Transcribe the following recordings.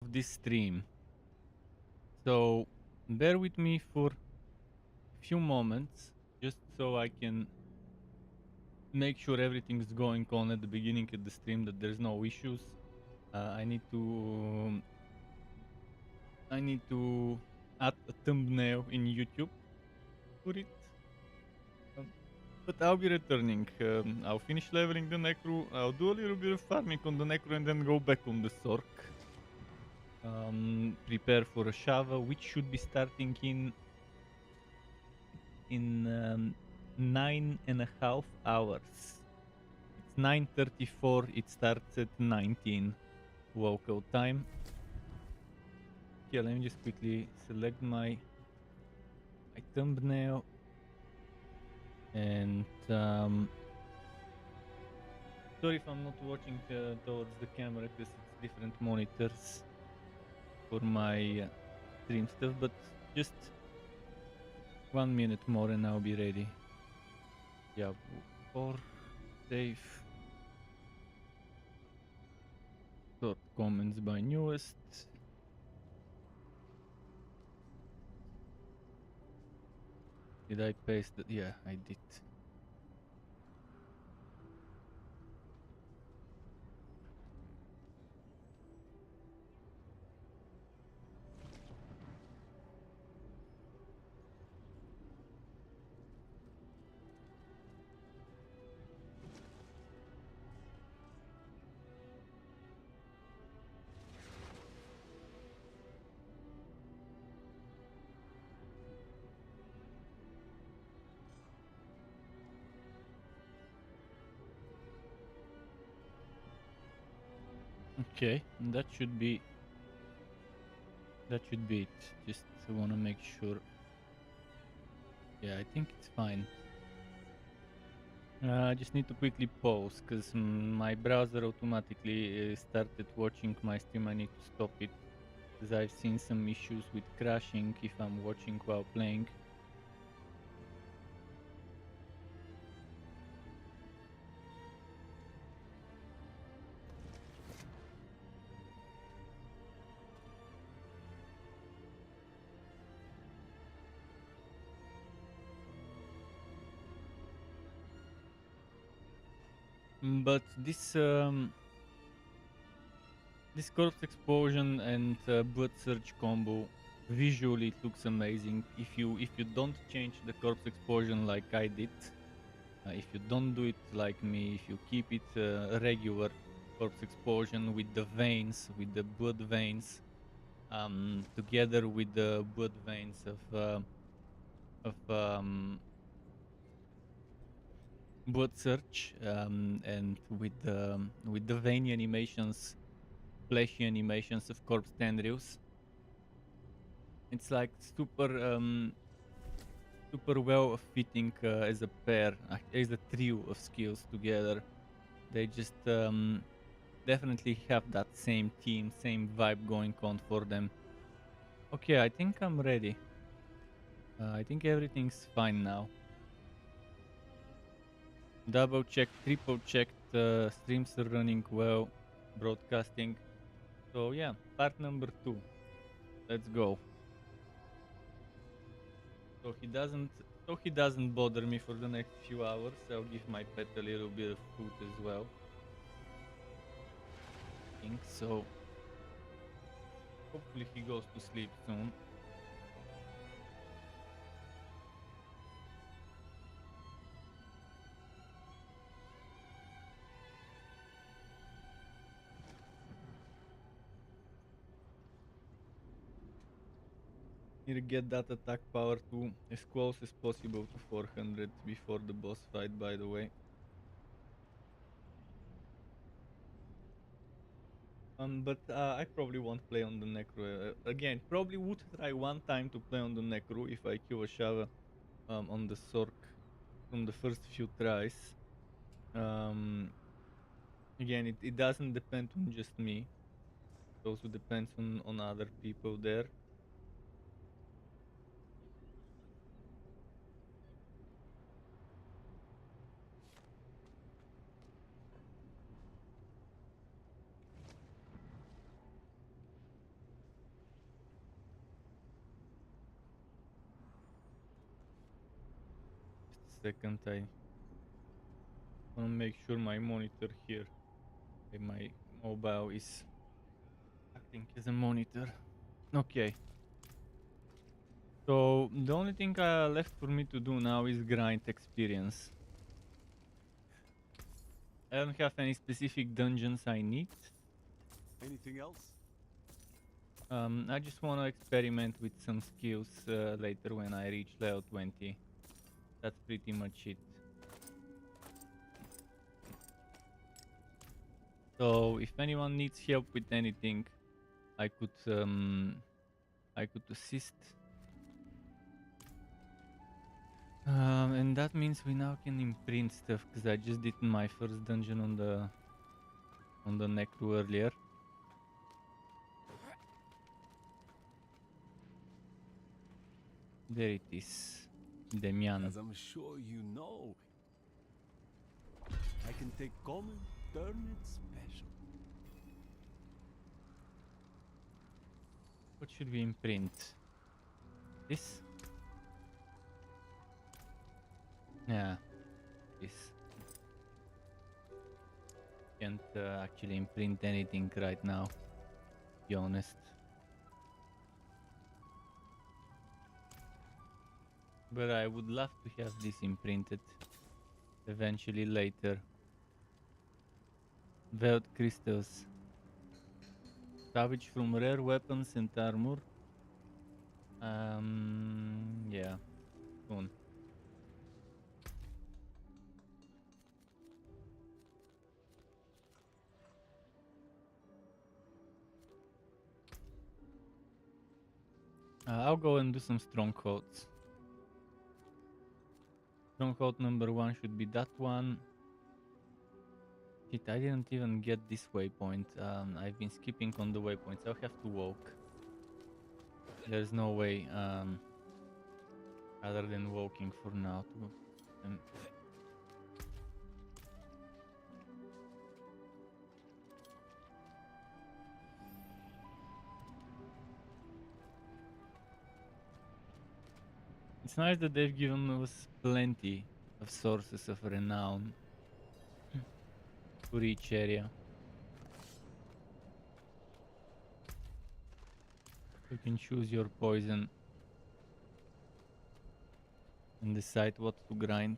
of this stream. So bear with me for a few moments, just so I can make sure everything's going on at the beginning of the stream, that there's no issues. I need to add a thumbnail in YouTube for it. But I'll be returning. I'll finish leveling the Necro. I'll do a little bit of farming on the Necro and then go back on the Sork. Prepare for a Shava, which should be starting in 9.5 hours. It's 9:34. It starts at 19 local time. Yeah, let me just quickly select my thumbnail and sorry if I'm not watching towards the camera because it's different monitors for my stream stuff, but just 1 minute more and I'll be ready. Yeah, or save. Sort comments by newest. Did I paste it? Yeah, I did. Okay, that should be it. Just want to make sure. Yeah, I think it's fine. I just need to quickly pause because my browser automatically started watching my stream. I need to stop it because I've seen some issues with crashing if I'm watching while playing. But this corpse explosion and blood surge combo, visually it looks amazing. If you don't change the corpse explosion like I did, if you don't do it like me, if you keep it a regular corpse explosion with the veins, with the blood veins, together with the blood veins of blood surge, and with the veiny animations, flashy animations of corpse tendrils. It's like super well fitting as a pair, as a trio of skills together. They just definitely have that same theme, same vibe going on for them. Okay, I think I'm ready. I think everything's fine now. Double checked, triple checked, streams are running well, broadcasting. So yeah, part number 2. Let's go. So he doesn't bother me for the next few hours. I'll give my pet a little bit of food as well. I think so. Hopefully he goes to sleep soon. Need to get that attack power to as close as possible to 400 before the boss fight, by the way. But I probably won't play on the Necro. Again, probably would try one time to play on the Necro if I kill a Shava on the Sork from the first few tries. Again, it doesn't depend on just me. It also depends on other people there. second. I want to make sure my monitor here, my mobile is acting as a monitor. Okay. So the only thing left for me to do now is grind experience. I don't have any specific dungeons I need. Anything else? I just want to experiment with some skills later when I reach level 20. That's pretty much it. So if anyone needs help with anything, I could assist. And that means we now can imprint stuff because I just did my first dungeon on the necro earlier. There it is, Demian. As I'm sure you know, I can take common, turn it special. What should we imprint? This? Yeah, this. Can't actually imprint anything right now, to be honest. But I would love to have this imprinted eventually later. Veiled crystals. Salvage from rare weapons and armor. Yeah, soon. I'll go and do some strongholds. Stronghold number 1 should be that one. Shit, I didn't even get this waypoint. I've been skipping on the waypoints. I'll have to walk. There's no way other than walking for now to It's nice that they've given us plenty of sources of renown for each area. You can choose your poison and decide what to grind.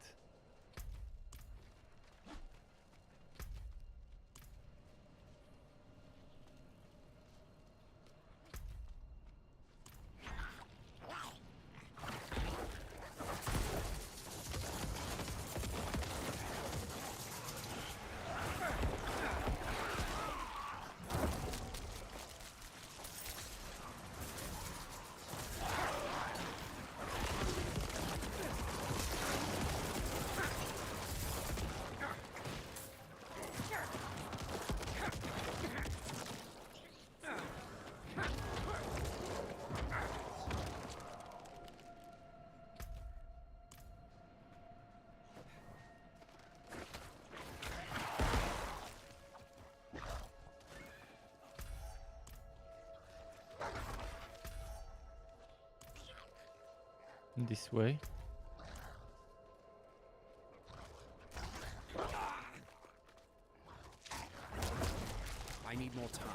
This way. I need more time.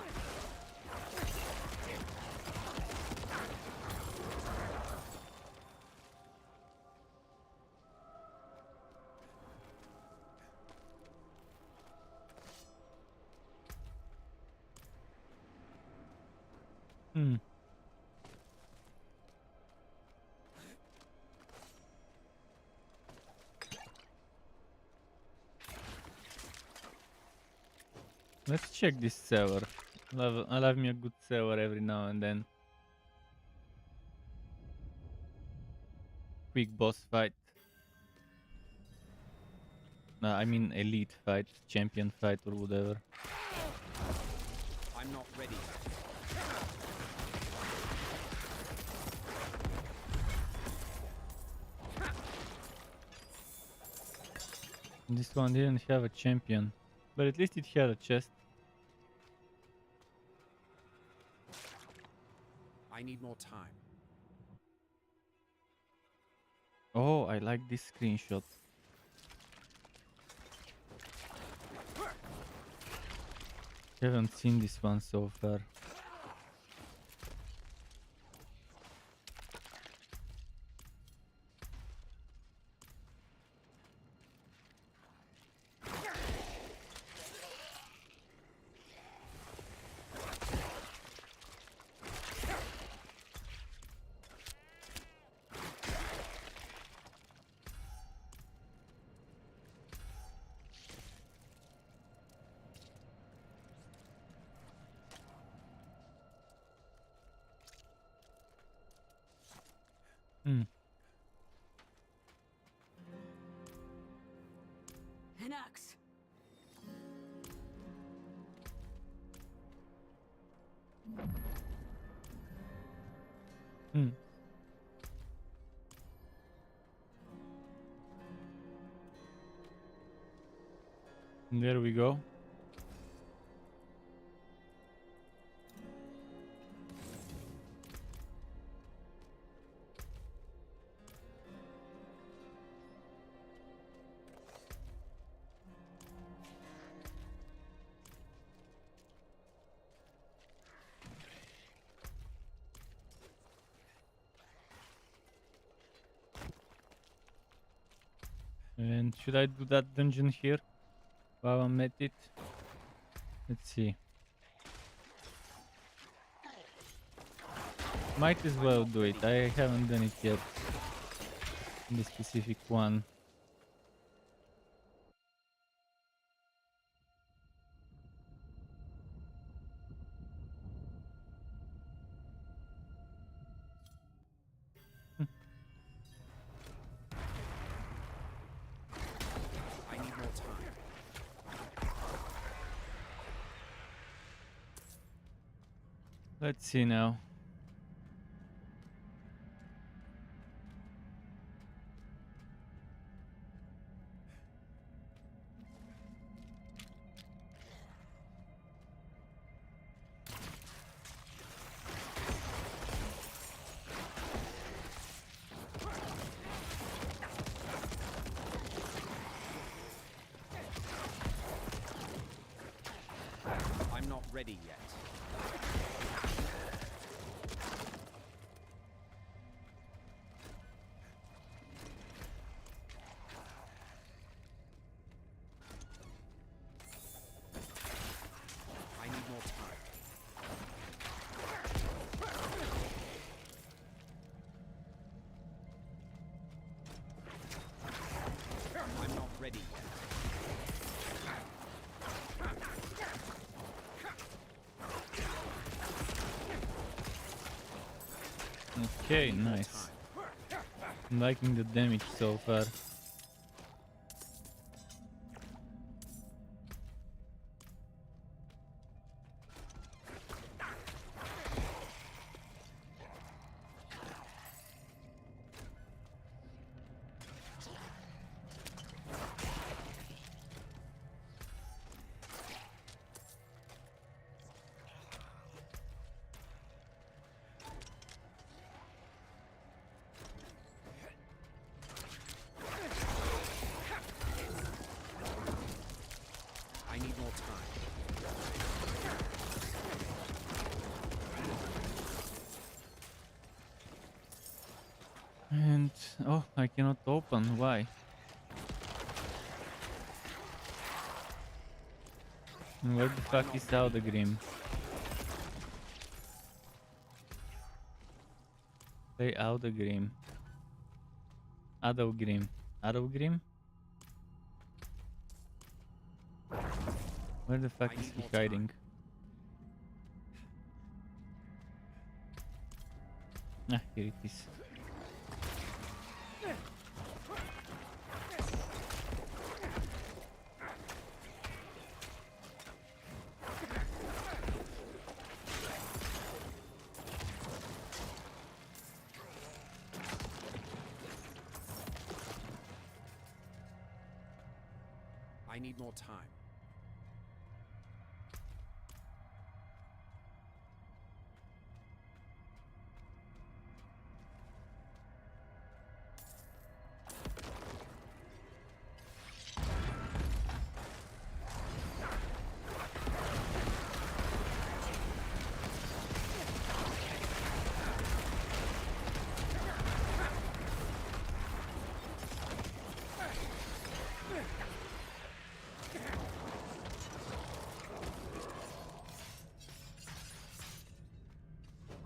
Let's check this server. I'll have me a good server every now and then. Quick boss fight. I mean elite fight, champion fight or whatever. I'm not ready. This one didn't have a champion, but at least it had a chest. I need more time. Oh, I like this screenshot. Haven't seen this one so far. Hmm. An axe. Hmm. There we go. And should I do that dungeon here while I'm at it? Let's see. Might as well do it. I haven't done it yet. The specific one. I need more time. Let's see now. I'm not ready yet. I need more time. I'm not ready yet. Okay, Need more nice. time. I'm liking the damage so far. I need more time. And oh, I cannot open. Why? And where the fuck is Aldegrim? Say Aldegrim. Adogrim. Adogrim? Where the fuck I is need he more time. hiding? Ah, here it is. I need more time.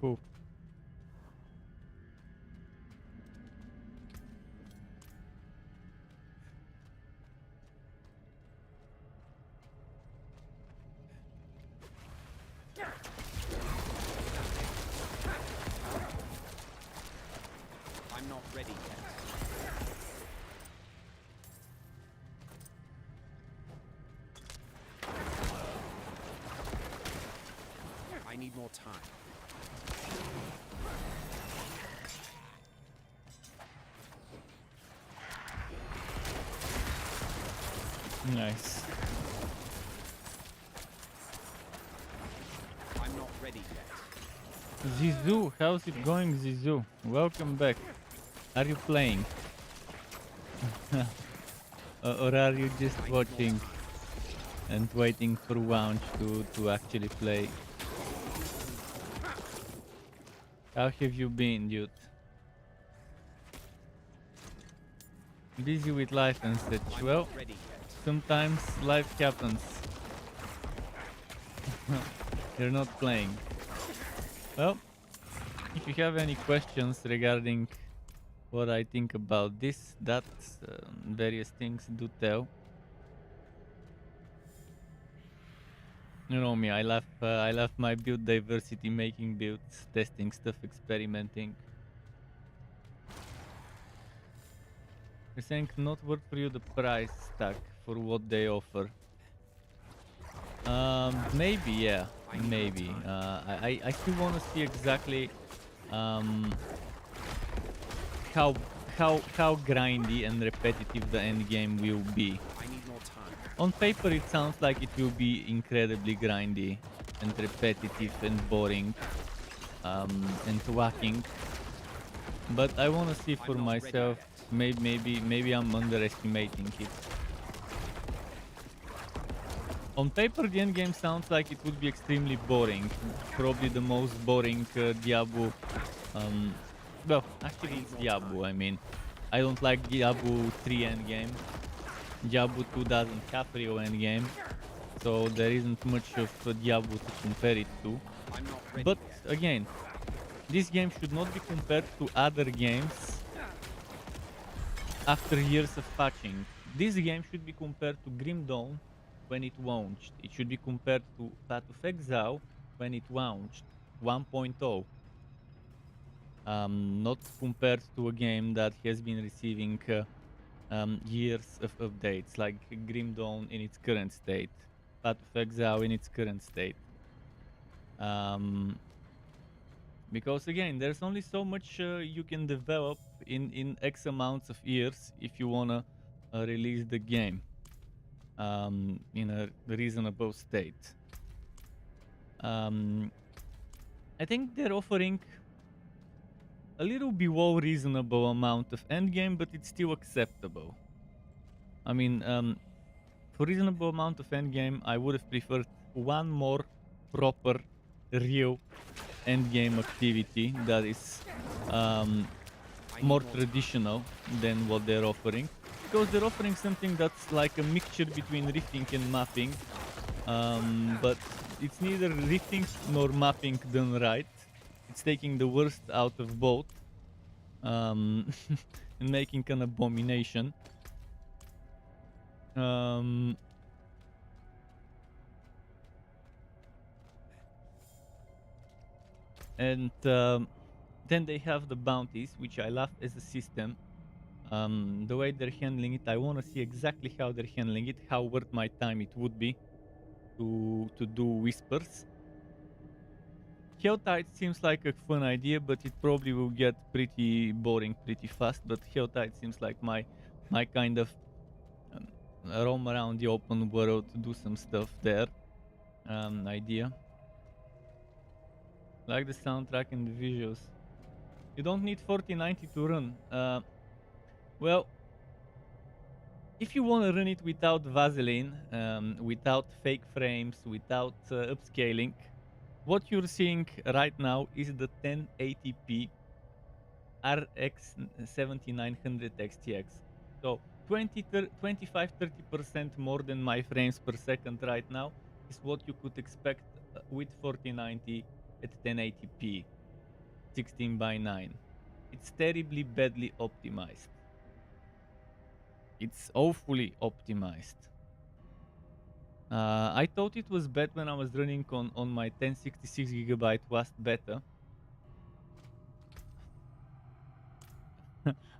Cool. I'm not ready yet. I need more time. Nice. I'm not ready yet. Zizou, how's it going, Zizou? Welcome back. Are you playing? Or are you just I need more watching time. and waiting for Wounch to actually play? How have you been, dude? Busy with life and such. I'm Well, not ready yet. sometimes life happens. You're not playing. Well, if you have any questions regarding what I think about this, that, various things, do tell. You know me, I love my build diversity, making builds, testing stuff, experimenting. You're saying not worth for you the price tag for what they offer. Maybe, yeah, I need more maybe. time. I still want to see exactly um how how grindy and repetitive the end game will be. I need more time. On paper, it sounds like it will be incredibly grindy and repetitive and boring, and whacking. But I want to see for I'm not ready myself. yet. Maybe I'm underestimating it. On paper, the end game sounds like it would be extremely boring. Probably the most boring Diablo. Um, well, actually, it's Diablo. I mean, I don't like Diablo 3 endgame. Diablo 2 doesn't have real endgame, so there isn't much of Diablo to compare it to. I'm not ready But yet. again, this game should not be compared to other games after years of patching. This game should be compared to Grim Dawn when it launched. It should be compared to Path of Exile when it launched 1.0. Not compared to a game that has been receiving years of updates, like Grim Dawn in its current state, Path of Exile in its current state. Because again, there's only so much you can develop in X amounts of years if you wanna release the game in a reasonable state. Um, I think they're offering a little below reasonable amount of endgame, but it's still acceptable. I mean, for reasonable amount of endgame, I would have preferred one more proper, real endgame activity that is um, I need more more time. traditional than what they're offering, because they're offering something that's like a mixture between riffing and mapping, but it's neither riffing nor mapping done right. It's taking the worst out of both, um, and making an abomination. Um, and then they have the bounties, which I love as a system. The way they're handling it, I want to see exactly how they're handling it, how worth my time it would be to do whispers. Helltide seems like a fun idea, but it probably will get pretty boring pretty fast. But Helltide seems like my kind of um, roam around the open world to do some stuff there idea. Like the soundtrack and the visuals. You don't need 4090 to run. Well, if you want to run it without Vaseline, without fake frames, without upscaling, what you're seeing right now is the 1080p RX 7900 XTX. So 25-30% more than my frames per second right now is what you could expect with 4090 at 1080p. 16:9. It's terribly badly optimized. It's awfully optimized. I thought it was bad when I was running on my 1066GB WASP beta.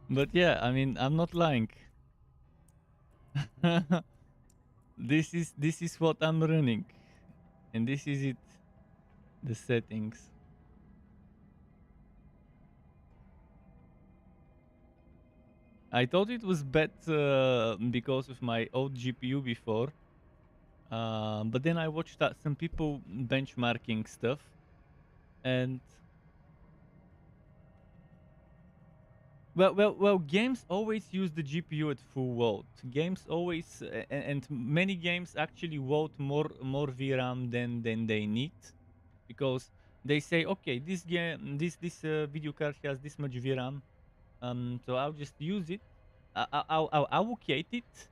But yeah, I mean, I'm not lying. This is what I'm running, and this is it, the settings. I thought it was bad because of my old GPU before, but then I watched some people benchmarking stuff, and well, games always use the GPU at full load. Games always, and many games actually load more VRAM than they need, because they say, okay, this game, this video card has this much VRAM, so I'll just use it. I'll allocate it,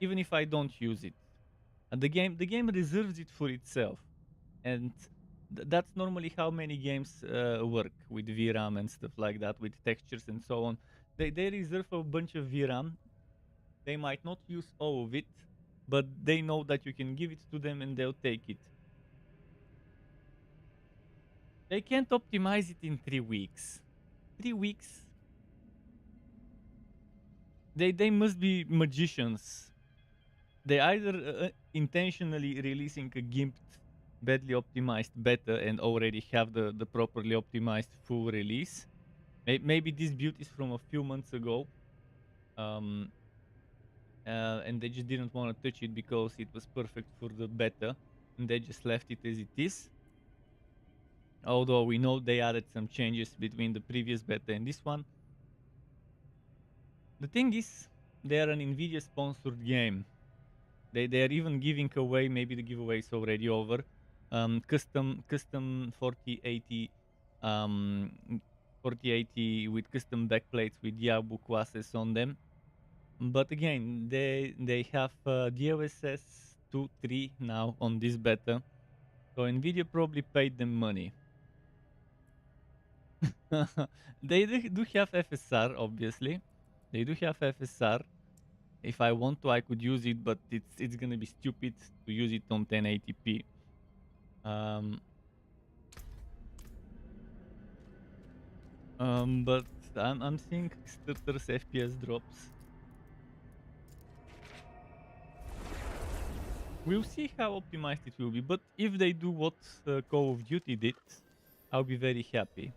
even if I don't use it. And the game reserves it for itself, and that's normally how many games work with VRAM and stuff like that, with textures and so on. They reserve a bunch of VRAM. They might not use all of it, but they know that you can give it to them and they'll take it. They can't optimize it in 3 weeks. 3 weeks? They must be magicians. They either intentionally releasing a gimped, badly optimized beta and already have the properly optimized full release. Maybe this build is from a few months ago, and they just didn't want to touch it because it was perfect for the beta, and they just left it as it is. Although we know they added some changes between the previous beta and this one. The thing is, they are an Nvidia sponsored game. They are even giving away, maybe the giveaway is already over, custom 4080 4080 with custom backplates with Diablo classes on them. But again, they have DLSS 2.3 now on this beta, so Nvidia probably paid them money. They do have FSR, obviously. They do have FSR. If I want to, I could use it, but it's gonna be stupid to use it on 1080p. But I'm seeing stutters, FPS drops. We'll see how optimized it will be, but if they do what Call of Duty did, I'll be very happy.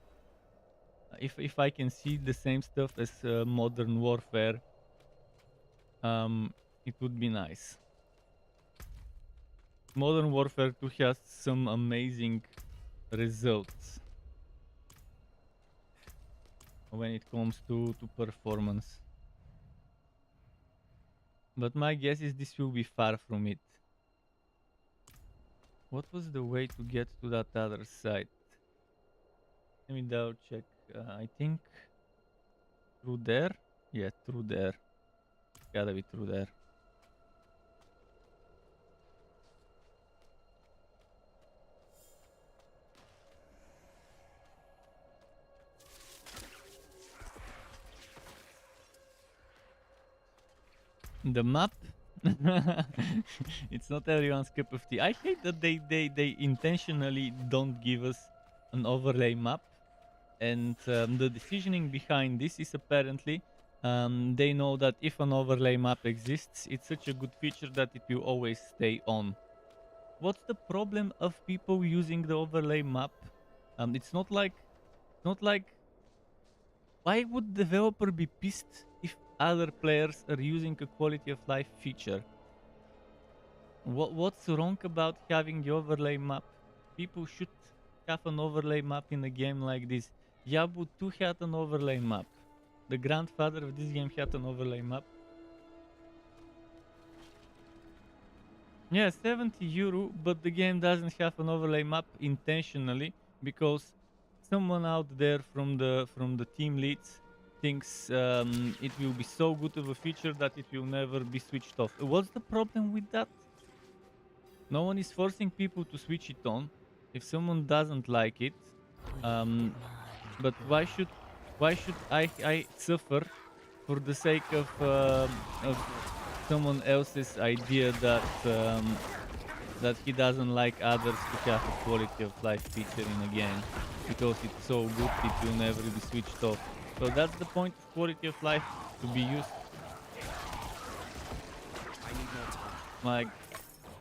If I can see the same stuff as Modern Warfare, it would be nice. Modern Warfare 2 has some amazing results when it comes to performance. But my guess is this will be far from it. What was the way to get to that other side? Let me double check. I think through there? Yeah, through there. Gotta be through there. The map? It's not everyone's cup of tea. I hate that they intentionally don't give us an overlay map. And the decisioning behind this is apparently they know that if an overlay map exists, it's such a good feature that it will always stay on. What's the problem of people using the overlay map? It's not like why would developer be pissed if other players are using a quality of life feature? What's wrong about having the overlay map? People should have an overlay map in a game like this. Diablo 2 had an overlay map. The grandfather of this game had an overlay map. Yeah, €70, but the game doesn't have an overlay map intentionally because someone out there from the team leads thinks it will be so good of a feature that it will never be switched off. What's the problem with that? No one is forcing people to switch it on. If someone doesn't like it, Um, but why should I suffer for the sake of someone else's idea that he doesn't like others to have a quality of life feature in a game because it's so good it will never be switched off. So that's the point of quality of life, to be used. I need more time. Like,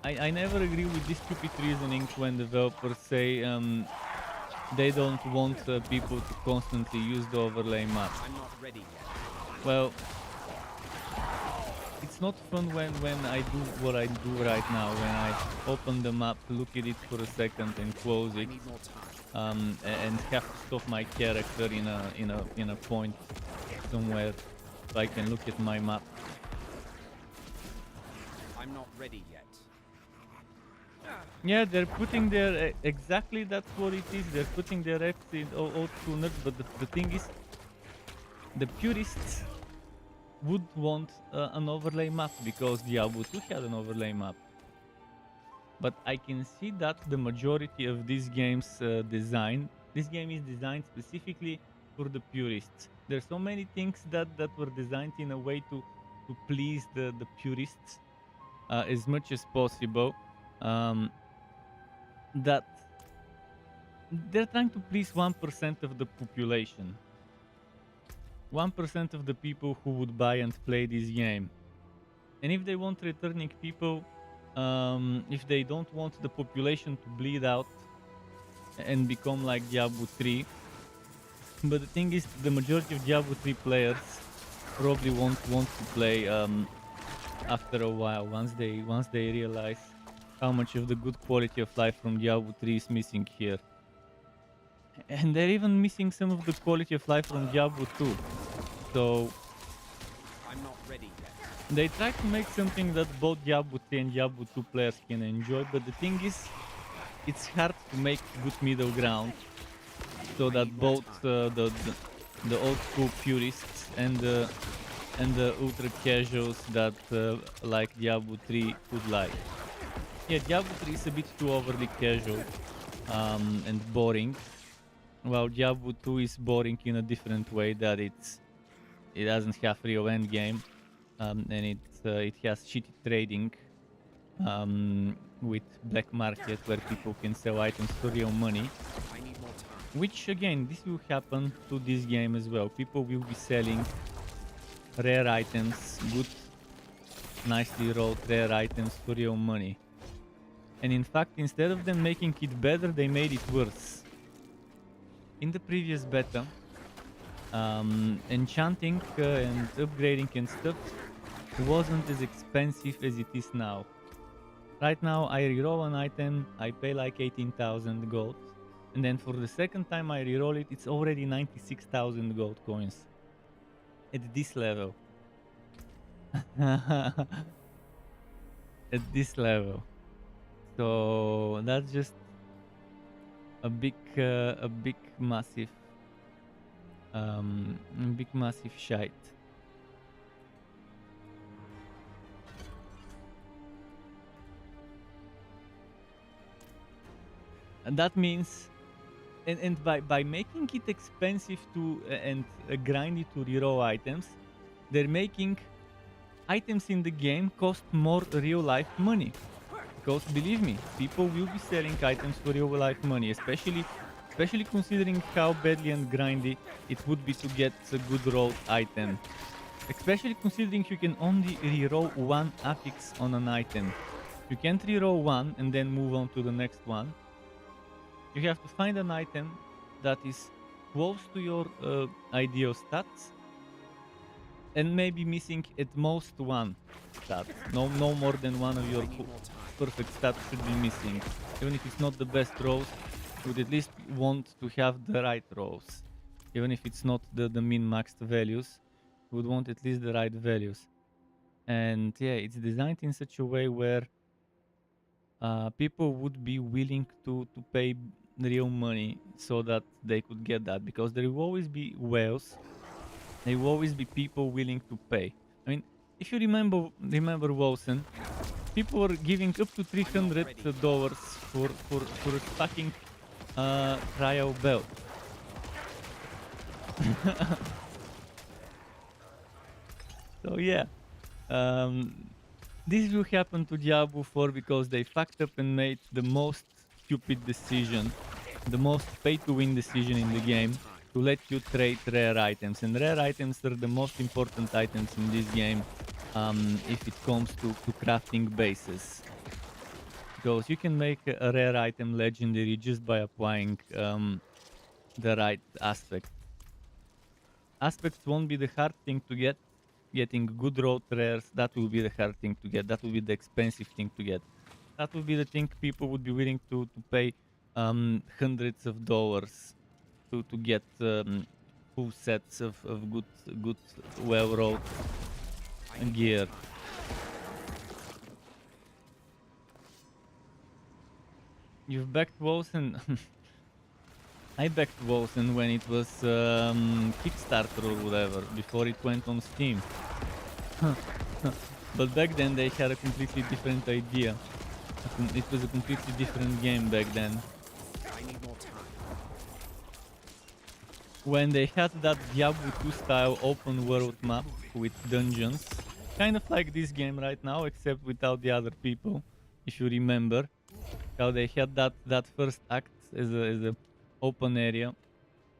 I never agree with this stupid reasoning when developers say they don't want people to constantly use the overlay map. I'm not ready yet. Well, it's not fun when I do what I do right now, when I open the map, look at it for a second and close I it, need more time. and have to stop my character in a point somewhere so I can look at my map. I'm not ready yet. Yeah, they're putting their exactly that's what it is. They're putting their F's in all tuners, but the thing is, the purists would want an overlay map because Diablo 2 had an overlay map. But I can see that the majority of this game's this game is designed specifically for the purists. There's so many things that were designed in a way to please the purists as much as possible. That they're trying to please 1% of the population. 1% of the people who would buy and play this game. And if they want returning people, if they don't want the population to bleed out and become like Diablo 3, but the thing is, the majority of Diablo 3 players probably won't want to play after a while once they realize how much of the good quality of life from Diablo 3 is missing here. And they're even missing some of the quality of life from Diablo 2. So I'm not ready yet. they try to make something that both Diablo 3 and Diablo 2 players can enjoy, but the thing is, it's hard to make good middle ground so that both the old school purists and the ultra casuals that like Diablo 3 would like. Yeah, Diablo 3 is a bit too overly casual and boring, while Diablo 2 is boring in a different way, that it doesn't have real endgame, and it has shitty trading with black market where people can sell items for real money. I need more time. Which again, this will happen to this game as well. People will be selling rare items, good, nicely rolled rare items for real money. And in fact, instead of them making it better, they made it worse. In the previous beta, enchanting and upgrading and stuff wasn't as expensive as it is now. Right now, I reroll an item, I pay like 18,000 gold. And then for the second time I reroll it, it's already 96,000 gold coins. At this level. At this level. So that's just a big massive shite. And that means, and by making it expensive to and grindy to reroll items, they're making items in the game cost more real life money. Because believe me, people will be selling items for real life money, especially considering how badly and grindy it would be to get a good rolled item. Especially considering you can only reroll one affix on an item. You can't reroll one and then move on to the next one. You have to find an item that is close to your ideal stats and maybe missing at most one stat. No more than one of your perfect stats should be missing. Even if it's not the best rolls, you would at least want to have the right rolls. Even if it's not the min-maxed values, you would want at least the right values. And yeah, it's designed in such a way where people would be willing to pay real money so that they could get that, because there will always be whales. There will always be people willing to pay. I mean, if you remember Wilson, people were giving up to $300 for fucking cryo belt. So yeah, um, this will happen to Diablo 4 because they fucked up and made the most stupid decision, the most pay-to-win decision in the game, to let you trade rare items. And rare items are the most important items in this game, if it comes to crafting bases. Because you can make a rare item legendary just by applying the right aspect. Aspects won't be the hard thing to get. Getting good road rares, that will be the hard thing to get. That will be the expensive thing to get. That will be the thing people would be willing to pay hundreds of dollars to get full sets of good well road gear. You've backed Wilson. I backed Wilson when it was Kickstarter or whatever, before it went on Steam. But back then they had a completely different idea. It was a completely different game back then. I need more time. When they had that Diablo 2 style open world map with dungeons, kind of like this game right now, except without the other people. If you remember how they had that first act as a open area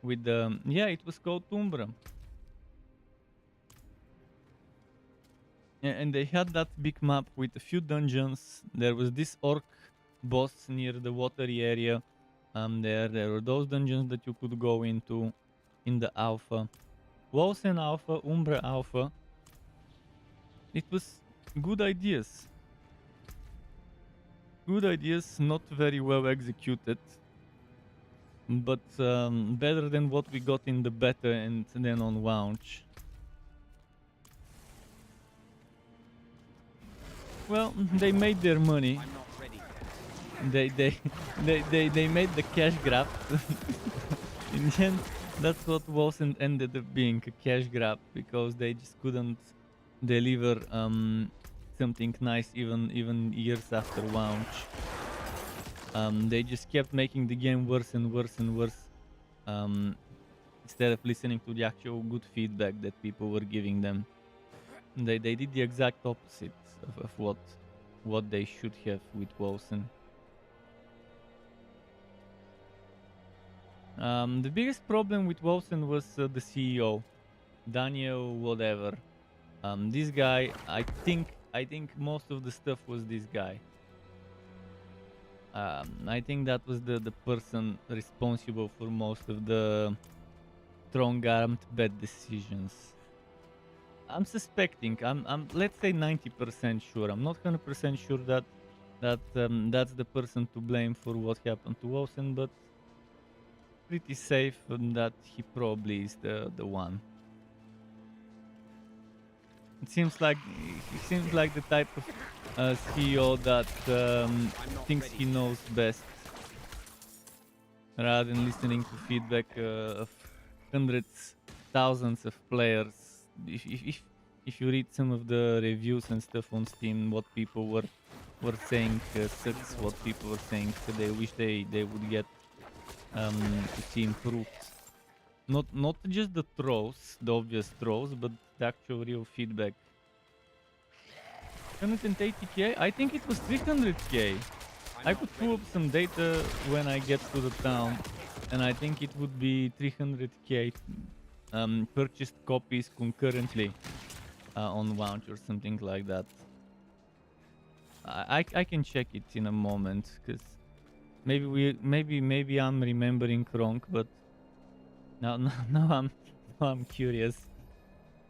with the yeah, it was called Umbra. And they had that big map with a few dungeons. There was this orc boss near the watery area. There were those dungeons that you could go into in the alpha. Wolsen Alpha, Umbra Alpha. It was good ideas. Good ideas, not very well executed. But better than what we got in the beta and then on launch. Well, they made their money. I'm not ready yet. They made the cash grab. In the end, that's what wasn't ended up being a cash grab because they just couldn't deliver something nice even years after launch. They just kept making the game worse and worse and worse instead of listening to the actual good feedback that people were giving them. They did the exact opposite of what they should have with Wilson. The biggest problem with Wilson was the CEO, Daniel whatever. This guy, I think most of the stuff was this guy. I think that was the person responsible for most of the strong-armed bad decisions. I'm suspecting. I'm let's say 90% sure. I'm not 100% sure that that's the person to blame for what happened to Wilson, but pretty safe that he probably is the one. It seems like the type of CEO that thinks he knows best, rather than listening to feedback of hundreds, thousands of players. If you read some of the reviews and stuff on Steam, what people were saying sucks. What people were saying they wish they would get to see improved. Not just the trolls, the obvious trolls, but the actual real feedback. 180k? I think it was 300k. I could pull up some data when I get to the town, and I think it would be 300k purchased copies concurrently on launch or something like that. I can check it in a moment, because maybe I'm remembering wrong, but now I'm curious.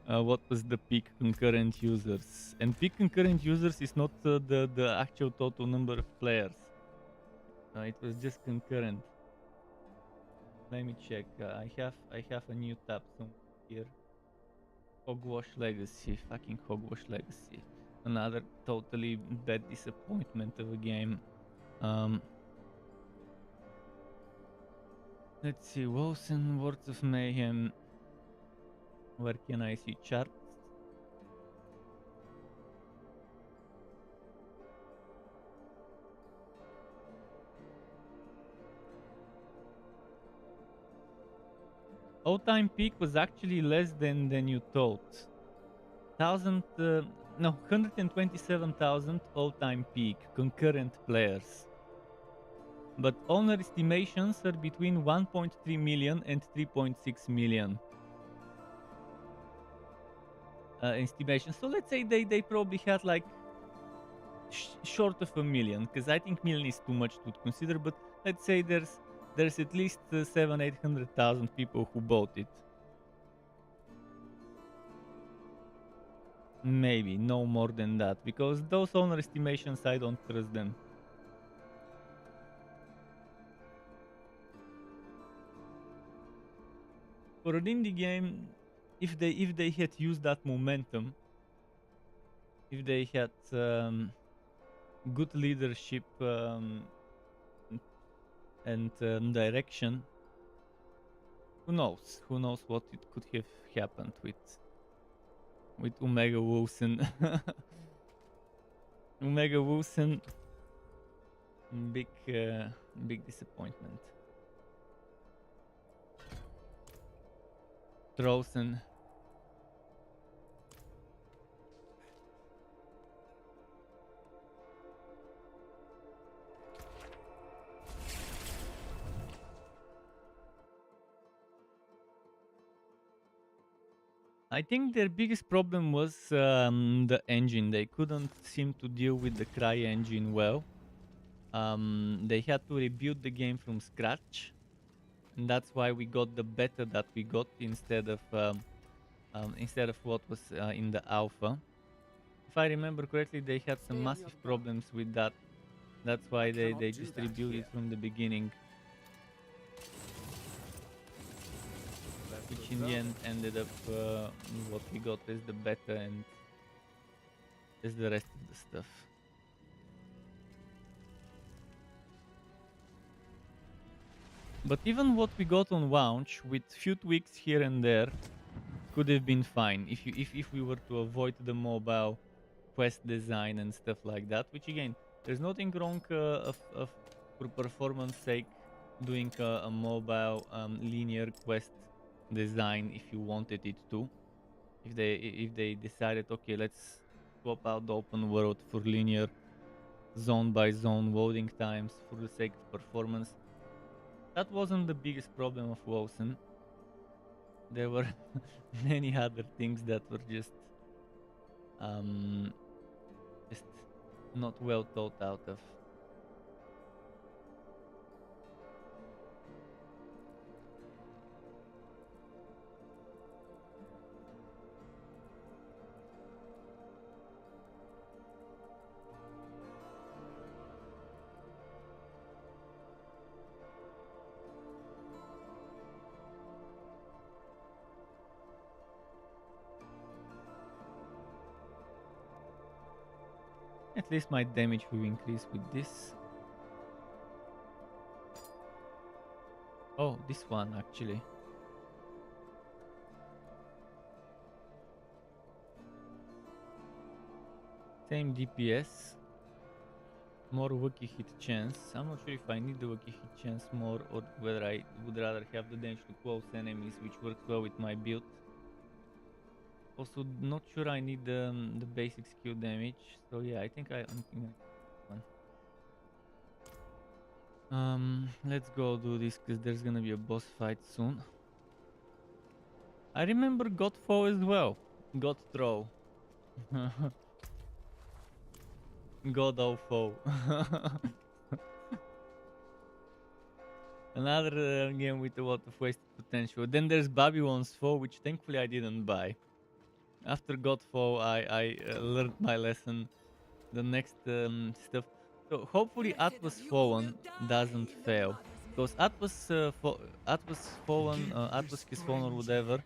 What was the peak concurrent users? And peak concurrent users is not the actual total number of players. It was just concurrent. Let me check. I have a new tab somewhere here. Hogwash Legacy, fucking Hogwash Legacy. Another totally bad disappointment of a game. Let's see, Wilson, Words of Mayhem. Where can I see charts? All-time peak was actually less than you thought. 127,000 all-time peak concurrent players. But owner estimations are between 1.3 million and 3.6 million estimations. So let's say they probably had like short of a million, because I think million is too much to consider. But let's say there's at least 700,000 people who bought it. Maybe no more than that, because those owner estimations I don't trust them. For an indie game, if they had used that momentum, if they had good leadership and direction, who knows? Who knows what it could have happened with Omega Wilson. Omega Wilson, big disappointment. Drosen. I think their biggest problem was the engine. They couldn't seem to deal with the Cry engine well. They had to rebuild the game from scratch, and that's why we got the beta that we got instead of what was in the alpha. If I remember correctly, they had some massive problems with that. That's why they just rebuilt it from the beginning, which in the end ended up what we got as the beta and as the rest of the stuff. But even what we got on launch, with few tweaks here and there, could have been fine if we were to avoid the mobile quest design and stuff like that. Which again, there's nothing wrong of for performance sake doing a mobile linear quest design if you wanted it to. If they decided, okay, let's swap out the open world for linear zone by zone loading times for the sake of performance. That wasn't the biggest problem of Wilson. There were many other things that were just not well thought out of. At least my damage will increase with this. Oh, this one actually. Same DPS. More Wookie hit chance. I'm not sure if I need the Wookie hit chance more or whether I would rather have the damage to close enemies, which works well with my build. Also, not sure I need the basic skill damage. So yeah, I'm thinking one. Let's go do this because there's gonna be a boss fight soon. I remember Godfall as well. God throw. God of foe. Another game with a lot of wasted potential. Then there's Babylon's Foe, which thankfully I didn't buy. After Godfall, I learned my lesson. The next stuff. So hopefully Atlas Fallen doesn't fail, because Atlas Fallen, Atlas is Fallen or whatever,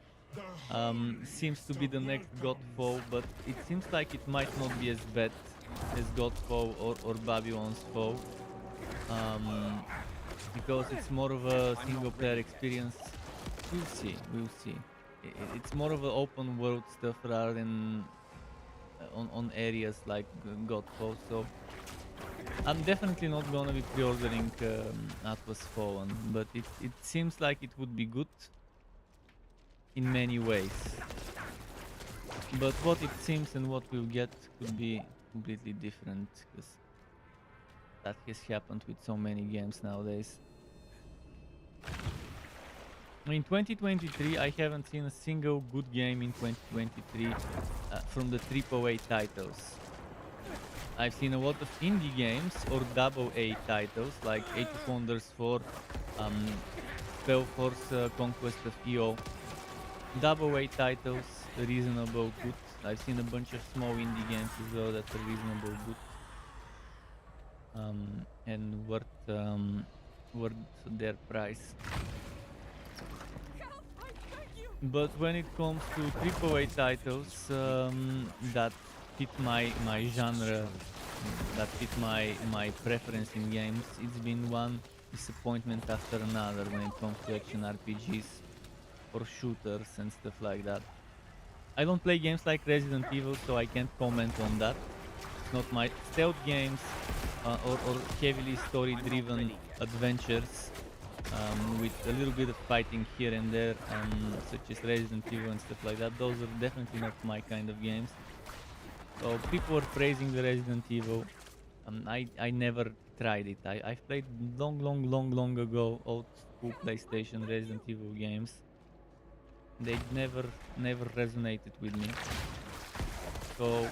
seems to be the next Godfall, but it seems like it might not be as bad as Godfall or Babylon's Foe, because it's more of a single player experience. We'll see. It's more of an open world stuff rather than on areas like Godfall. So I'm definitely not gonna be pre-ordering Atlas Fallen, but it seems like it would be good. in many ways. But what it seems and what we'll get could be completely different, because that has happened with so many games nowadays. In 2023, I haven't seen a single good game in 2023 from the AAA titles. I've seen a lot of indie games or AA titles like Age of Wonders 4, Spellforce Conquest of EO. AA titles, reasonable good. I've seen a bunch of small indie games as well that are reasonable good. And worth their price. But when it comes to AAA titles that fit my genre, that fit my preference in games, it's been one disappointment after another when it comes to action RPGs or shooters and stuff like that. I don't play games like Resident Evil, so I can't comment on that. It's not my stealth games or heavily story-driven adventures with a little bit of fighting here and there, such as Resident Evil and stuff like that. Those are definitely not my kind of games. So people are praising the Resident Evil. I never tried it. I've played long ago old school PlayStation Resident Evil games. They never resonated with me. So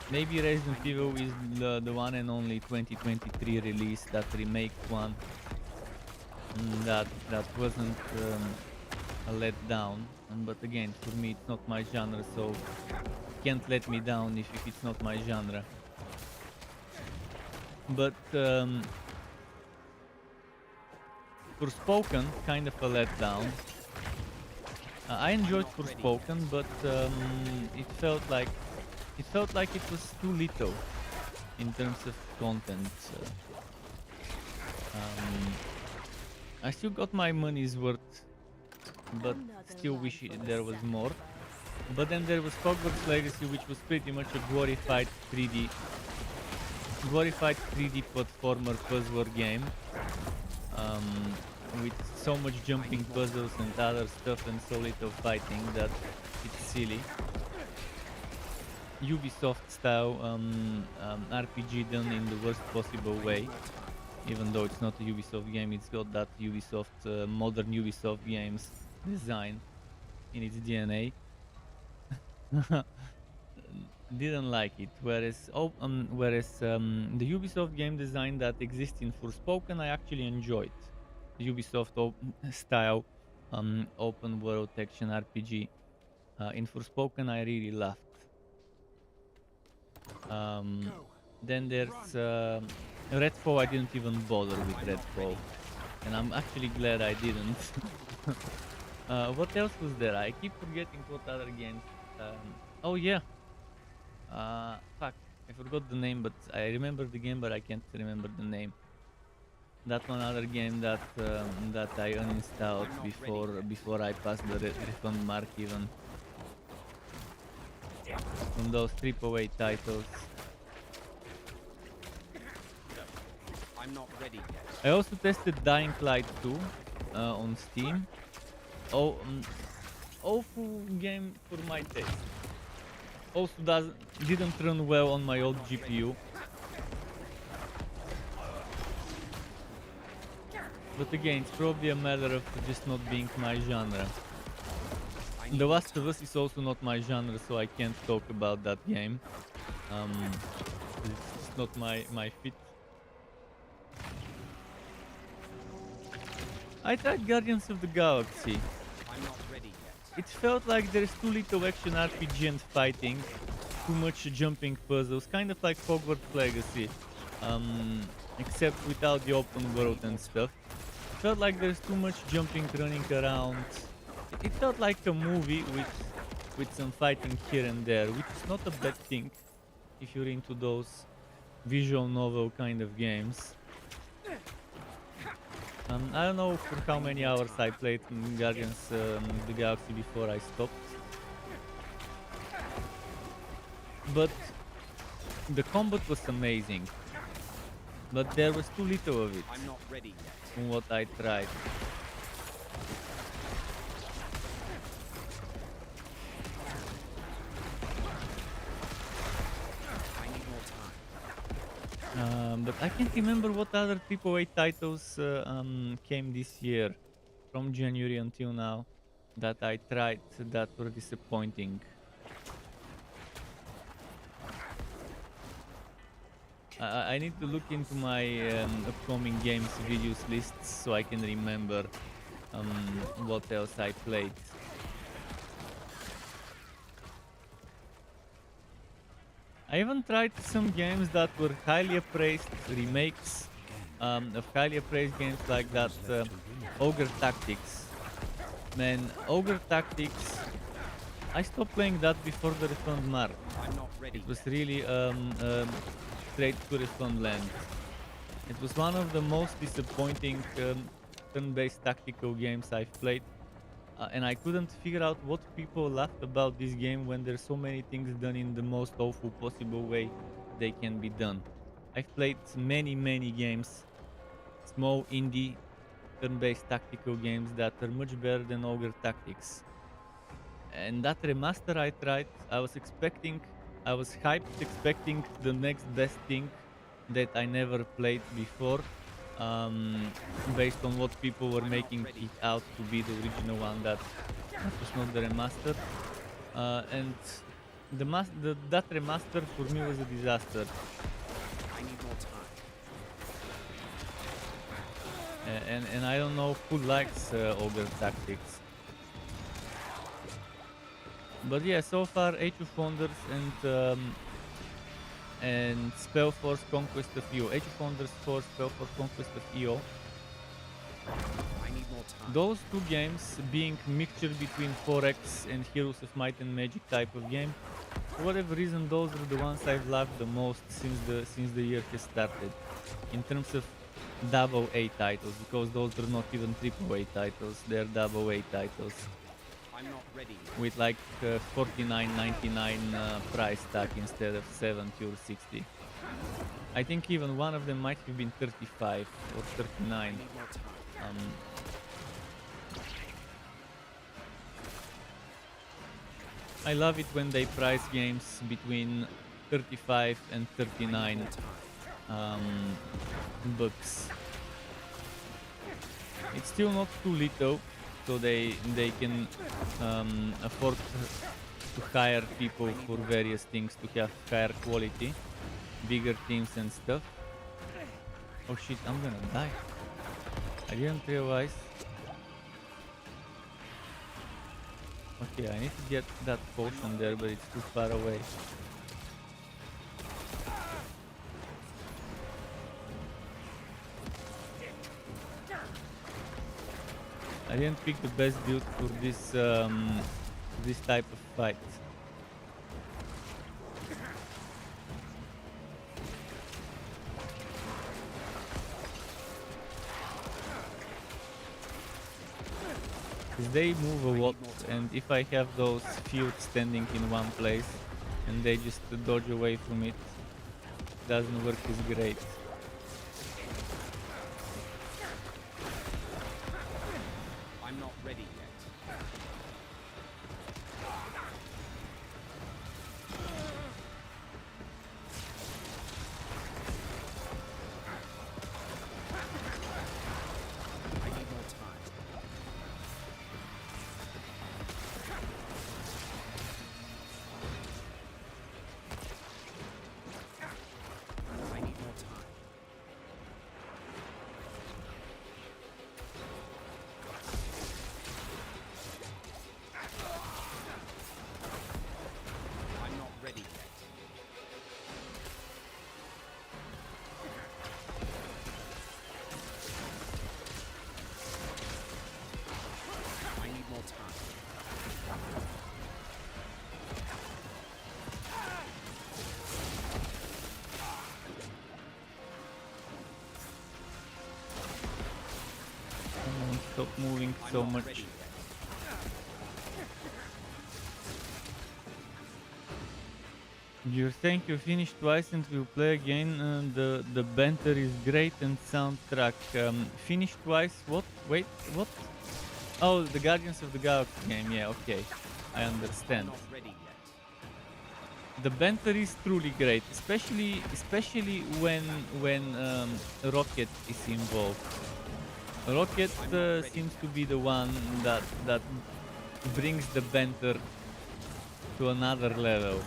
maybe Resident Evil is the one and only 2023 release, that remake one, that wasn't a letdown. But again, for me it's not my genre, so can't let me down if it's not my genre. But Forspoken, kind of a letdown. I enjoyed Forspoken, but it felt like it was too little in terms of content. I still got my money's worth, but still wish there was more. But then there was Hogwarts Legacy, which was pretty much a glorified 3D platformer puzzler game, with so much jumping puzzles and other stuff and so little fighting that it's silly. Ubisoft style RPG done in the worst possible way. Even though it's not a Ubisoft game, it's got that Ubisoft, modern Ubisoft games design in its DNA. Didn't like it. Whereas the Ubisoft game design that exists in Forspoken, I actually enjoyed. The Ubisoft style open world action RPG in Forspoken, I really loved. Then there's Redfall. I didn't even bother with Redfall, and I'm actually glad I didn't. What else was there? I keep forgetting what other games. Oh yeah. Fuck. I forgot the name, but I remember the game, but I can't remember the name. That one other game that I uninstalled before I passed the refund mark even. From those AAA titles. I'm not ready yet. I also tested Dying Light 2 on Steam. Awful game for my taste. Also didn't run well on my old GPU. But again, it's probably a matter of just not being my genre. The Last of Us is also not my genre, so I can't talk about that game. It's just not my fit. I tried Guardians of the Galaxy. I'm not ready yet. It felt like there's too little action RPG and fighting, too much jumping puzzles, kind of like Hogwarts Legacy, except without the open world and stuff. It felt like there's too much jumping, running around. It felt like a movie with some fighting here and there, which is not a bad thing if you're into those visual novel kind of games. I don't know for how many hours I played Guardians of the Galaxy before I stopped. But the combat was amazing. But there was too little of it I'm not ready yet. from what I tried. I can't remember what other AAA titles came this year from January until now that I tried that were disappointing. I need to look into my upcoming games videos lists so I can remember what else I played. I even tried some games that were highly appraised, remakes of highly appraised games like that Ogre Tactics. Man, Ogre Tactics, I stopped playing that before the refund mark. I'm not ready It was yet. really straight to refund land. It was one of the most disappointing turn-based tactical games I've played. And I couldn't figure out what people laughed about this game when there's so many things done in the most awful possible way they can be done. I've played many games, small indie turn-based tactical games that are much better than Ogre Tactics. And that remaster I tried, I was hyped expecting the next best thing that I never played before, based on what people were making it out to be the original one. That was not the remaster, and that remaster for me was a disaster. I need more time. And I don't know who likes Ogre Tactics. But yeah, so far Age of Wonders and Spellforce Conquest of EO. Age of Wonders 4, Spellforce Conquest of EO. I need more time. Those two games being mixture between 4X and Heroes of Might and Magic type of game. For whatever reason, those are the ones I've loved the most since the year has started. In terms of double A titles, because those are not even triple A titles, they're double A titles. I'm not ready yet. With like $49.99 price tag instead of 70 or 60. I think even one of them might have been 35 or 39. I need more time. I love it when they price games between 35 and 39 bucks. It's still not too little, so they can afford to hire people for various things, to have higher quality, bigger teams and stuff. Oh shit, I'm gonna die. I didn't realize. Okay, I need to get that potion there, but it's too far away. I didn't pick the best build for this type of fight. Because they move a lot, and if I have those fields standing in one place and they just dodge away from it, doesn't work as great. I'm not ready yet. I need more time. I need more time. I'm not ready yet. I need more time. Come on, stop moving I'm so not much. ready yet. You're saying you finished twice and will play again. The banter is great and soundtrack. Finished twice? What? Wait, what? Oh, the Guardians of the Galaxy game. Yeah, okay, I I'm understand. not ready yet. the banter is truly great, especially when Rocket is involved. Rocket seems to be the one that brings the banter to another level.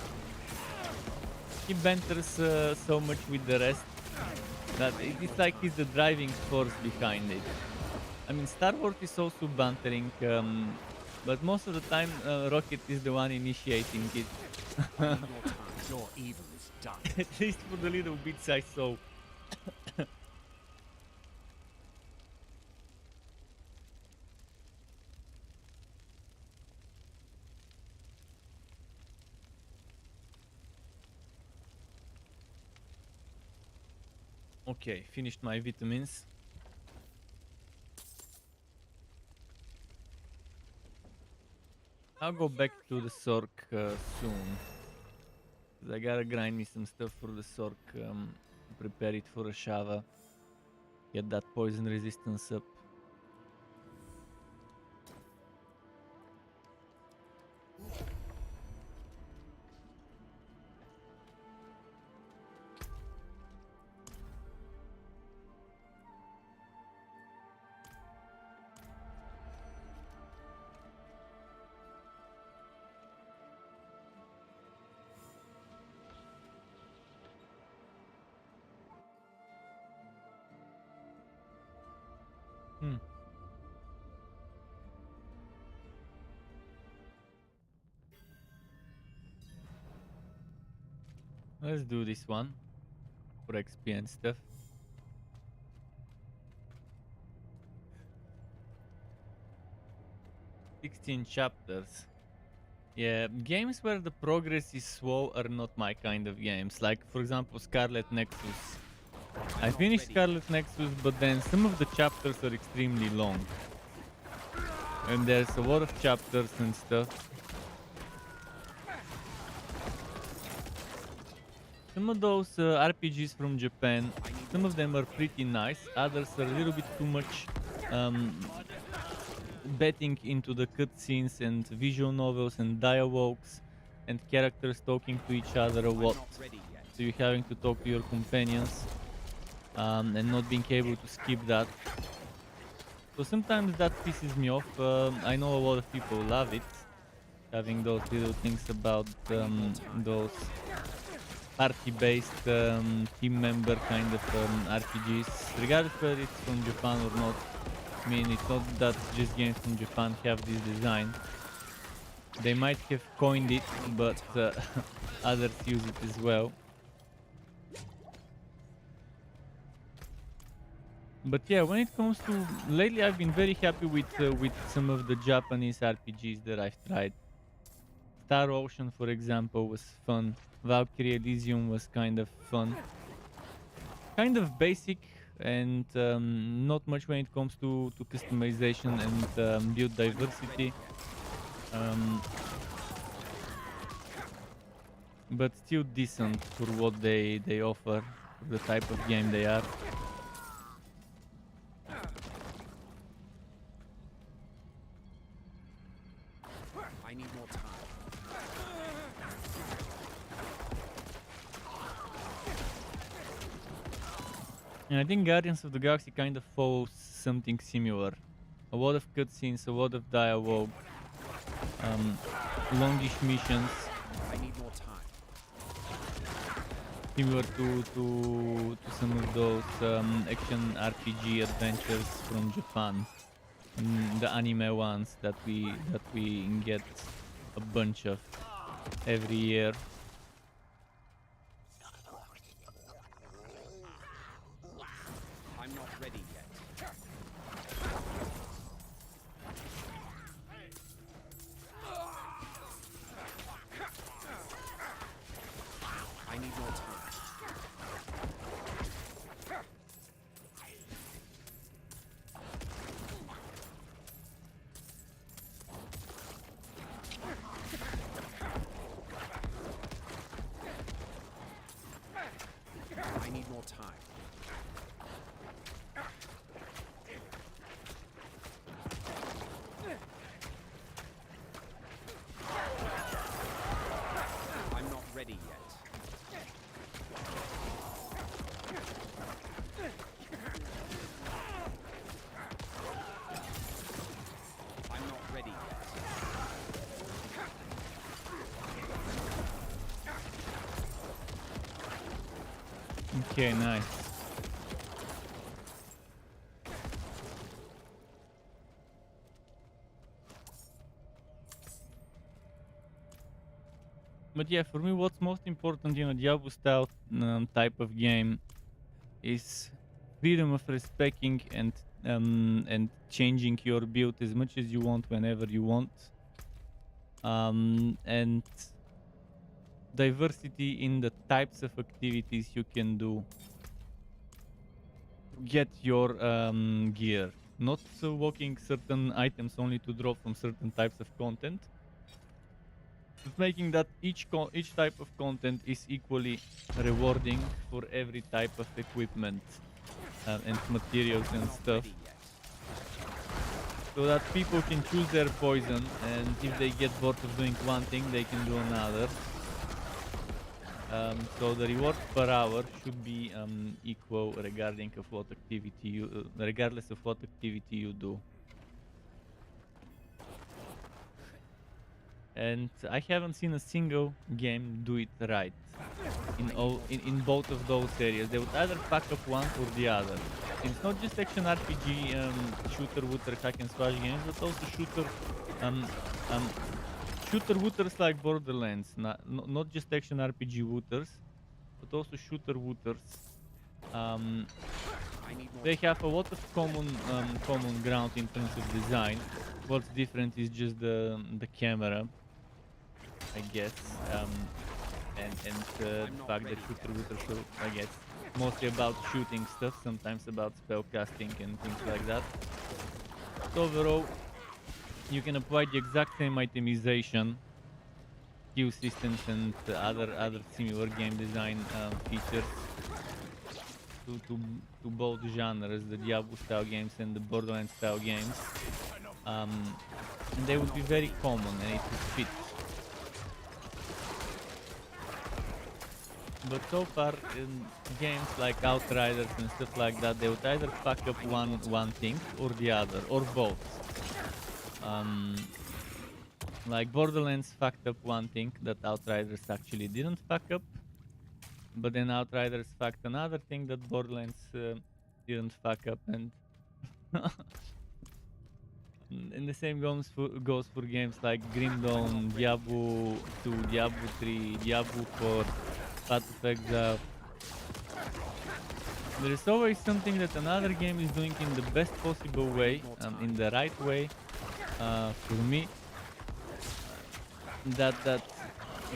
He banters so much with the rest that it's like he's the driving force behind it. I mean, Star Wars is also bantering, but most of the time Rocket is the one initiating it. I need more time. Your evil is done. At least for the little bits I saw. Okay, finished my vitamins. I'll go back to the Sork soon. 'Cause I gotta grind me some stuff for the Sork, prepare it for a Shava. Get that poison resistance up. Hmm. Let's do this one for XP and stuff. 16 chapters. Yeah, games where the progress is slow are not my kind of games. Like, for example, Scarlet Nexus. I finished Scarlet Nexus, but then some of the chapters are extremely long. And there's a lot of chapters and stuff. Some of those RPGs from Japan, some of them are pretty nice. Others are a little bit too much betting into the cutscenes and visual novels and dialogues and characters talking to each other a lot. So you're having to talk to your companions and not being able to skip that. So sometimes that pisses me off. I know a lot of people love it, having those little things about those party-based team member kind of RPGs, regardless whether it's from Japan or not. I mean, it's not that just games from Japan have this design. They might have coined it, but others use it as well. But yeah, when it comes to lately, I've been very happy with some of the Japanese RPGs that I've tried. Star Ocean, for example, was fun. Valkyrie Elysium was kind of fun. Kind of basic and not much when it comes to customization and build diversity. But still decent for what they offer, for the type of game they are. I need more time. And I think Guardians of the Galaxy kind of follows something similar. A lot of cutscenes, a lot of dialogue, longish missions. I need more time. Similar to some of those action RPG adventures from Japan, the anime ones that we get a bunch of every year. I'm not ready yet. I need more time. Okay, nice. But yeah, for me, what's most important in a Diablo style type of game is freedom of respecting and changing your build as much as you want whenever you want. And diversity in the types of activities you can do to get your gear. Not walking certain items only to drop from certain types of content, but making that each type of content is equally rewarding for every type of equipment and materials and I'm not stuff, ready yet. so that people can choose their poison, and if they get bored of doing one thing, they can do another. So the reward per hour should be equal regarding of what activity you, regardless of what activity you do. And I haven't seen a single game do it right in both of those areas. They would either fuck up one or the other. It's not just action RPG, shooter, wooter, hack and slash games, but also um, um, shooter wooters like Borderlands. Not just action RPG wooters, but also shooter wooters. I need more They time. have a lot of common ground in terms of design. What's different is just the camera, I guess, and the I'm not fact that ready shooter yet. wooters are, I guess, mostly about shooting stuff, sometimes about spell casting and things like that. So overall, you can apply the exact same itemization, skill systems, and other similar game design features to both genres, the Diablo style games and the Borderlands style games, and they would be very common and it would fit. But so far in games like Outriders and stuff like that, they would either fuck up one thing or the other, or both. Like Borderlands fucked up one thing that Outriders actually didn't fuck up, but then Outriders fucked another thing that Borderlands didn't fuck up, and and the same goes for games like Grim Dawn, Diablo 2, Diablo 3, Diablo 4, Path of Exile. There is always something that another game is doing in the best possible way, in the right way, for me, that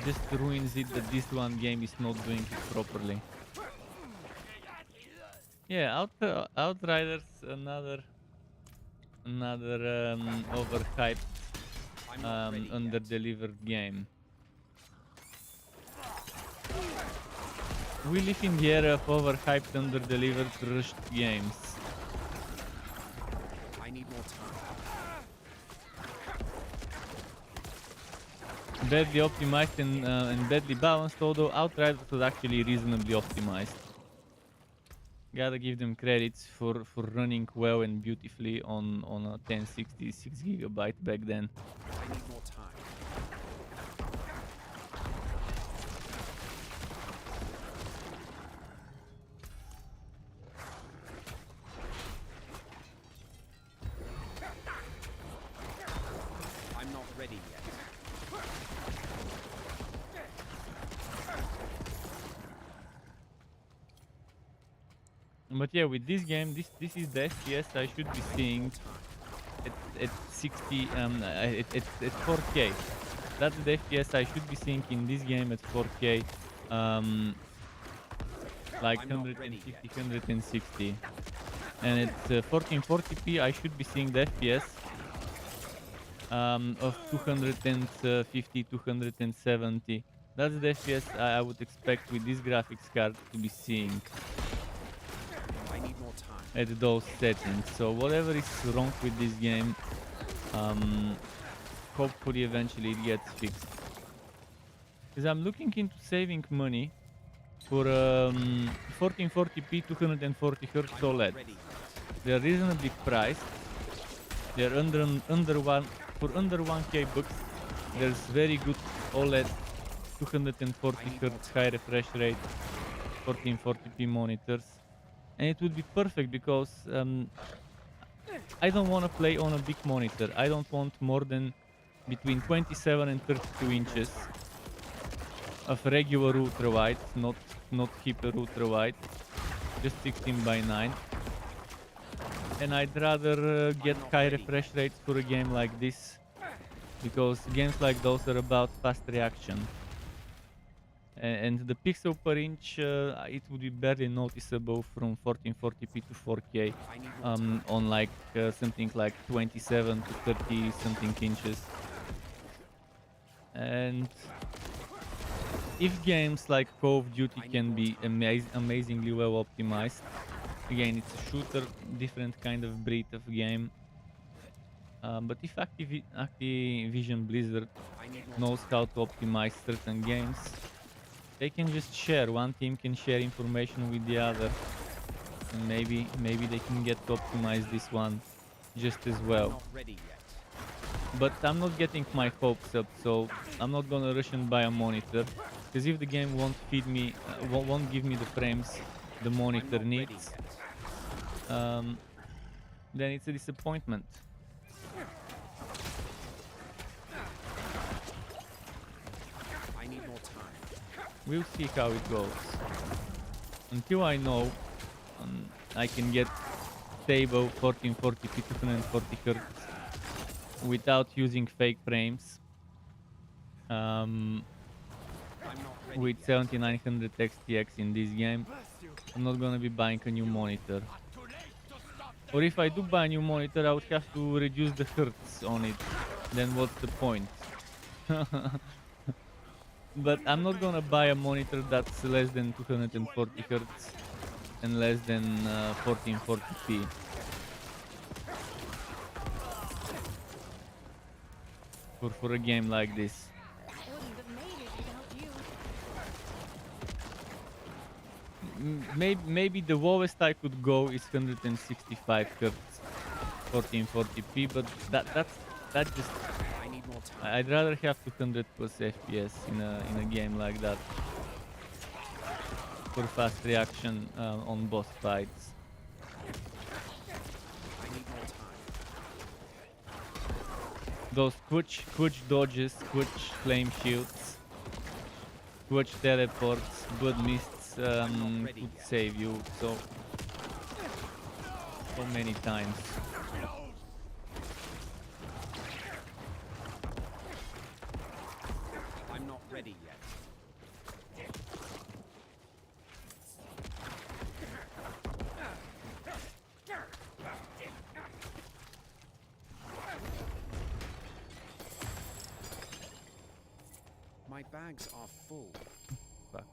just ruins it, that this one game is not doing it properly. Yeah, Outriders, another overhyped, I'm not ready yet. under-delivered game. We live in the era of overhyped, under-delivered, rushed games. I need more time. Badly optimized and badly balanced, although Outriders was actually reasonably optimized. Gotta give them credits for running well and beautifully on a 1060 6GB back then. I need more time. I'm not ready yet. But yeah, with this game, this is the FPS I should be seeing at 60 at 4K. That's the FPS I should be seeing in this game at 4K, like I'm not ready 150, 160. And at 1440p I should be seeing the FPS of 250, 270. That's the FPS I would expect with this graphics card to be seeing I need more time. at those settings. So whatever is wrong with this game, hopefully eventually it gets fixed. Because I'm looking into saving money for 1440p 240 Hz I'm not OLED. ready yet. They're reasonably priced. They're under 1k bucks. There's very good OLED 240 Hz high refresh rate 1440p monitors, and it would be perfect because I don't want to play on a big monitor. I don't want more than between 27 and 32 inches of regular ultra wide, not hyper ultra wide, just 16 by 9. And I'd rather get high refresh rates for a game like this, because games like those are about fast reaction. And the pixel per inch, it would be barely noticeable from 1440p to 4K on like something like 27 to 30 something inches. And if games like Call of Duty can be amazingly well optimized, again, it's a shooter, different kind of breed of game. But if Activision Blizzard knows how to optimize certain games, they can just share. One team can share information with the other, and maybe they can get to optimize this one just as well. But I'm not getting my hopes up, so I'm not gonna rush and buy a monitor, because if the game won't feed me, won't give me the frames the monitor needs, then it's a disappointment. I need more time. We'll see how it goes. Until I know I can get stable 1440p 240 Hz without using fake frames, with 7900 XTX in this game, I'm not gonna be buying a new monitor. Or if I do buy a new monitor, I would have to reduce the hertz on it. Then what's the point? But I'm not gonna buy a monitor that's less than 240 hertz and less than 1440p. For a game like this. Maybe the lowest I could go is 165 hertz, 1440p, but that just. I need more time. I'd rather have 200 plus FPS in a game like that for fast reaction on boss fights. I need more time. Those Quitch dodges, Quitch flame shields, Quitch teleports, blood mists could save you so many times. I'm not ready yet. My bags are full. Fuck.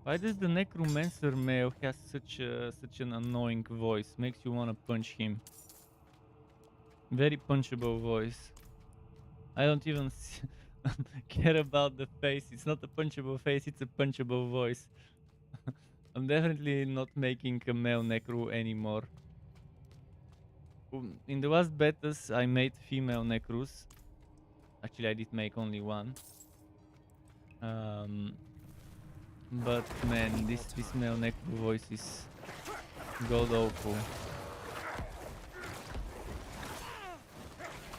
Why does the necromancer male has such an annoying voice? Makes you wanna punch him. Very punchable voice. I don't even care about the face. It's not a punchable face, it's a punchable voice. I'm definitely not making a male necro anymore. In the last betas, I made female necros. Actually, I did make only one. But man, this male necro voice is god awful.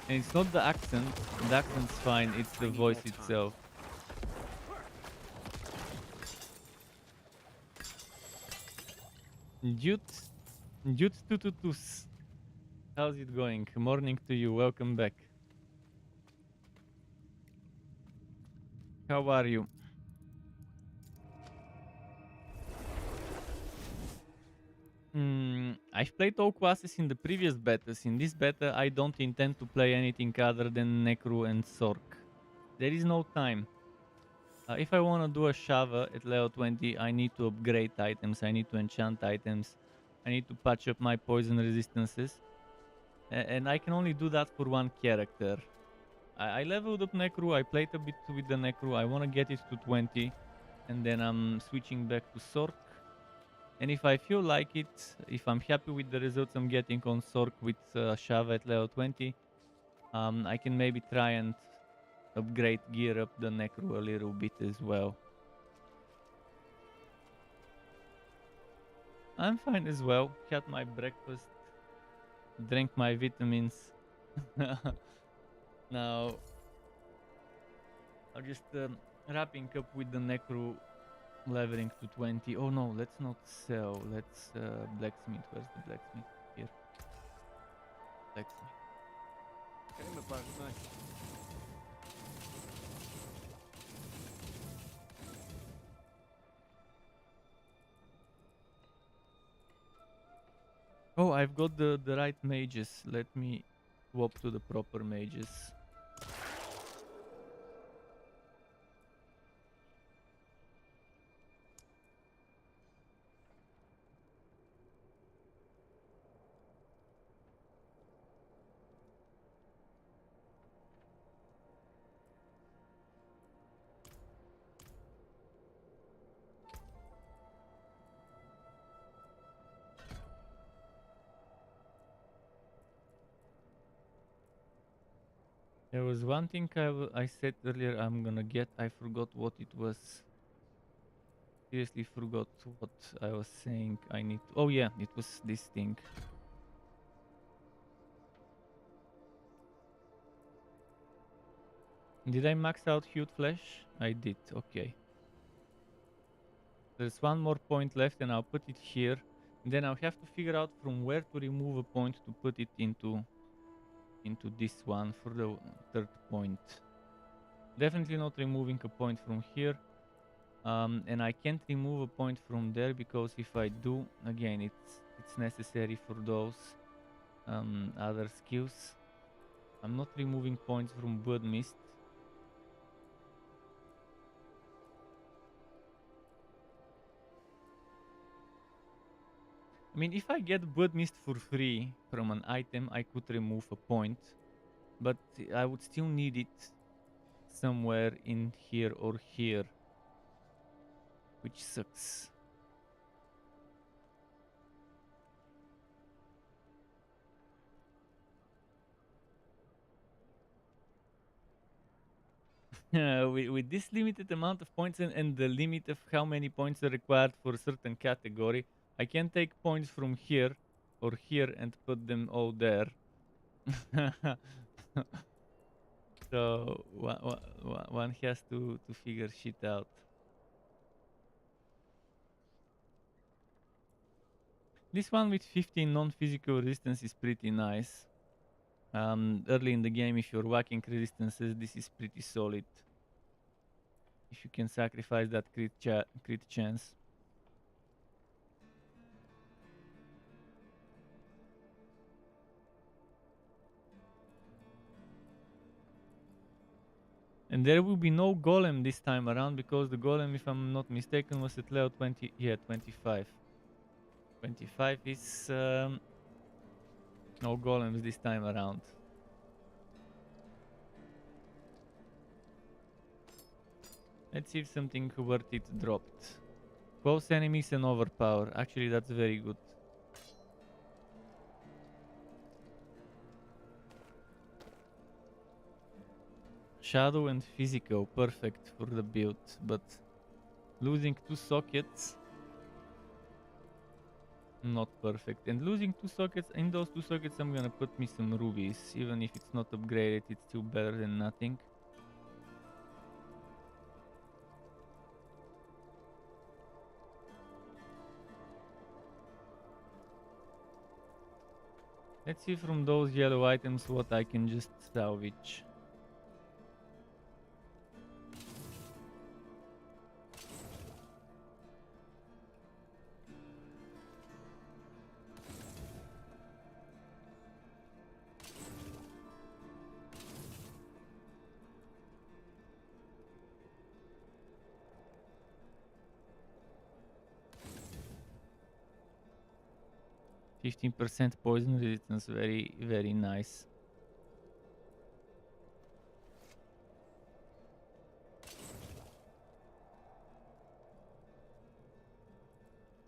And it's not the accent. The accent's fine. It's the voice itself. Jute 222s. How's it going? Morning to you. Welcome back. How are you? I've played all classes in the previous betas. In this beta, I don't intend to play anything other than Necro and Sork. There is no time. If I want to do a Shava at level 20, I need to upgrade items, I need to enchant items, I need to patch up my poison resistances. And I can only do that for one character. I leveled up Necro, I played a bit with the Necro, I want to get it to 20, and then I'm switching back to Sork. And if I feel like it, if I'm happy with the results I'm getting on Sork with Shava at level 20, I can maybe try and upgrade, gear up the Necro a little bit as well. I'm fine as well. Had my breakfast, drank my vitamins. Now, I'm just wrapping up with the necro leveling to 20. Oh no, let's not sell. Let's blacksmith. Where's the blacksmith? Here. Blacksmith. Okay, my bag, nice. Oh, I've got the right mages. Let me swap to the proper mages. There was one thing I said earlier I'm gonna get. I forgot what it was. Seriously forgot what I was saying. I need. Oh yeah, it was this thing. Did I max out Hued Flesh? I did. Okay. There's one more point left, and I'll put it here. And then I'll have to figure out from where to remove a point to put it into this one for the third point. Definitely not removing a point from here. And I can't remove a point from there because if I do, again, it's necessary for those other skills. I'm not removing points from Blood Mist. I mean, if I get Blood Mist for free from an item, I could remove a point, but I would still need it somewhere in here or here, which sucks. With this limited amount of points and the limit of how many points are required for a certain category, I can take points from here or here and put them all there. So one has to figure shit out. This one with 15 non-physical resistance is pretty nice. Early in the game, if you're whacking resistances, this is pretty solid. If you can sacrifice that crit chance. And there will be no golem this time around because the golem, if I'm not mistaken, was at level 20. Yeah, 25. 25 is no golems this time around. Let's see if something worth it dropped. Close enemies and overpower. Actually, that's very good. Shadow and physical, perfect for the build, but losing 2 sockets, not perfect. And losing 2 sockets, in those 2 sockets I'm gonna put me some rubies. Even if it's not upgraded, it's still better than nothing. Let's see from those yellow items what I can just salvage. %15 poison resistance, very, very nice.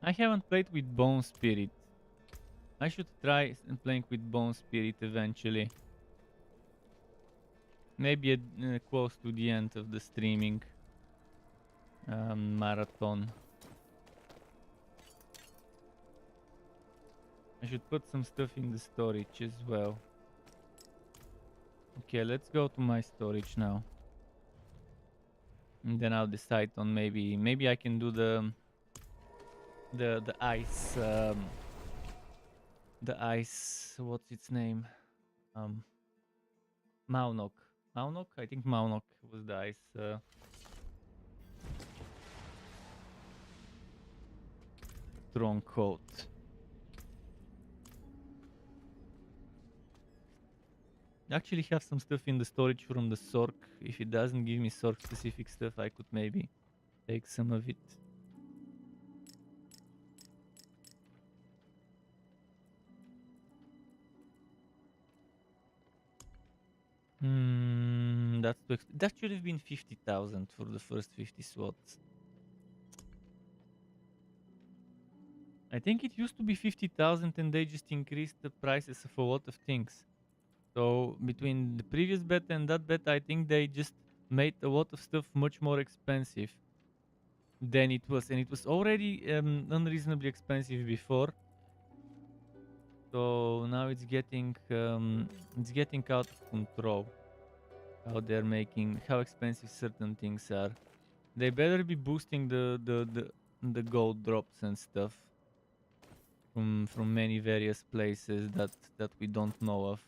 I haven't played with Bone Spirit. I should try playing with Bone Spirit eventually. Maybe close to the end of the streaming marathon. I should put some stuff in the storage as well. Okay, let's go to my storage now. And then I'll decide on maybe I can do the ice the ice, what's its name? Maunok. Maunok? I think Maunok was the ice stronghold. Actually have some stuff in the storage from the Sork. If it doesn't give me Sork specific stuff, I could maybe take some of it. That's too that should have been 50,000 for the first 50 slots. I think it used to be 50,000 and they just increased the prices of a lot of things. So between the previous beta and that beta, I think they just made a lot of stuff much more expensive than it was, and it was already unreasonably expensive before. So now it's getting out of control. How expensive certain things are. They better be boosting the gold drops and stuff from many various places that we don't know of.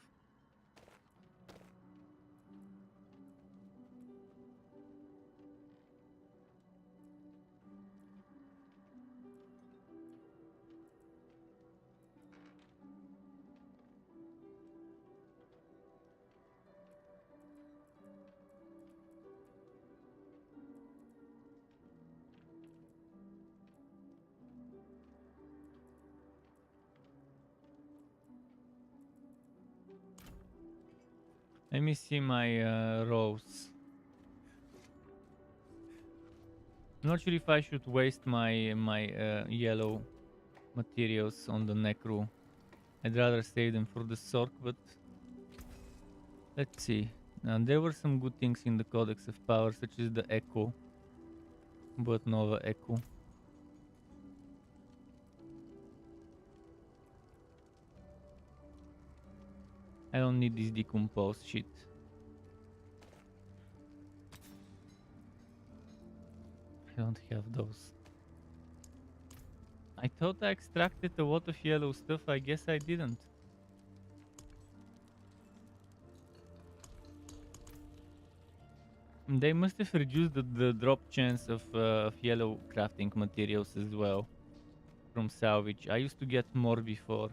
Let me see my rows. I'm not sure if I should waste my yellow materials on the necro. I'd rather save them for the Sork, but let's see. There were some good things in the Codex of Power, such as the Echo, but Nova Echo. I don't need this decomposed shit. I don't have those. I thought I extracted a lot of yellow stuff. I guess I didn't. They must have reduced the drop chance of yellow crafting materials as well from salvage. I used to get more before.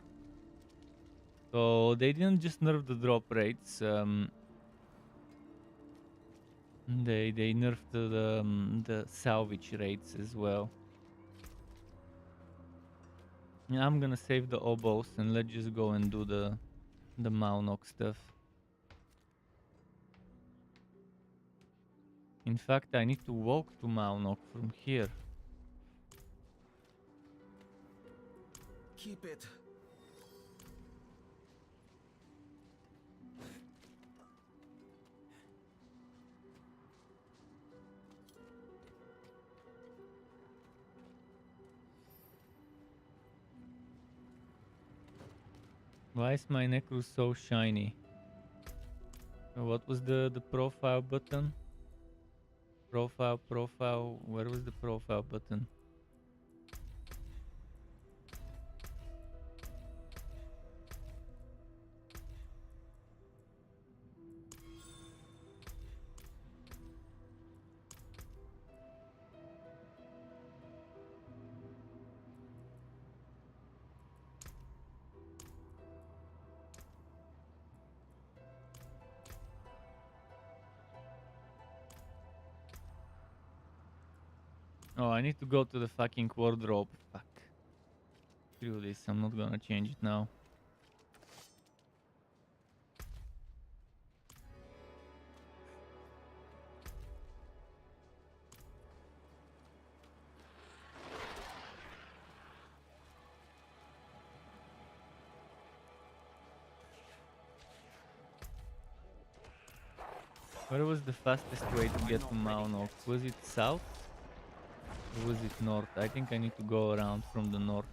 So they didn't just nerf the drop rates. They nerfed the salvage rates as well. Yeah, I'm gonna save the obos and let's just go and do the Maunok stuff. In fact, I need to walk to Maunok from here. Keep it. Why is my necro so shiny? What was the profile button? Profile. Where was the profile button? Oh, I need to go to the fucking wardrobe. Fuck. Screw this, I'm not gonna change it now. Where was the fastest way to get to Maunok? Was it south? Or was it north? I think I need to go around from the north.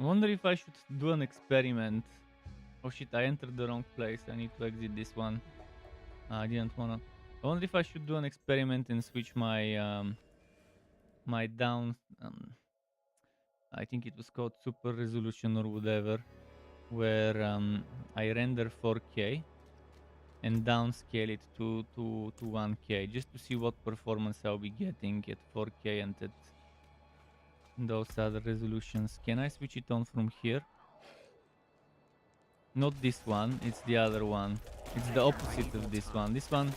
wonder if I should do an experiment. Oh shit, I entered the wrong place. I need to exit this one. I didn't wanna. I wonder if I should do an experiment and switch my down. I think it was called super resolution or whatever, where I render 4K and downscale it to 1K just to see what performance I'll be getting at 4K and at those other resolutions. Can I switch it on from here? Not this one, it's the other one. It's the opposite of this one. This one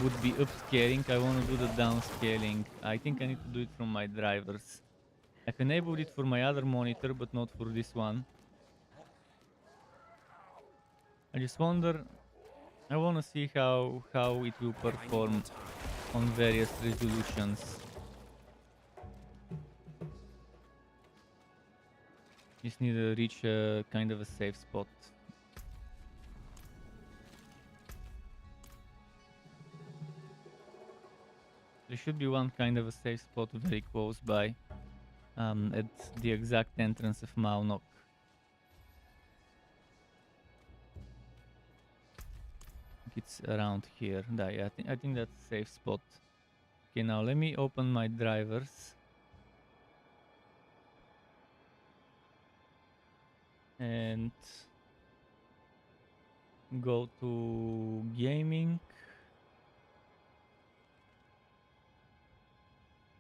would be upscaling. I want to do the downscaling. I think I need to do it from my drivers. I've enabled it for my other monitor, but not for this one. I just wonder. I want to see how it will perform on various resolutions. Just need to reach a kind of a safe spot. There should be one kind of a safe spot very close by, at the exact entrance of Maunok. It's around here. Yeah, I think that's a safe spot. Okay, now let me open my drivers. And go to gaming.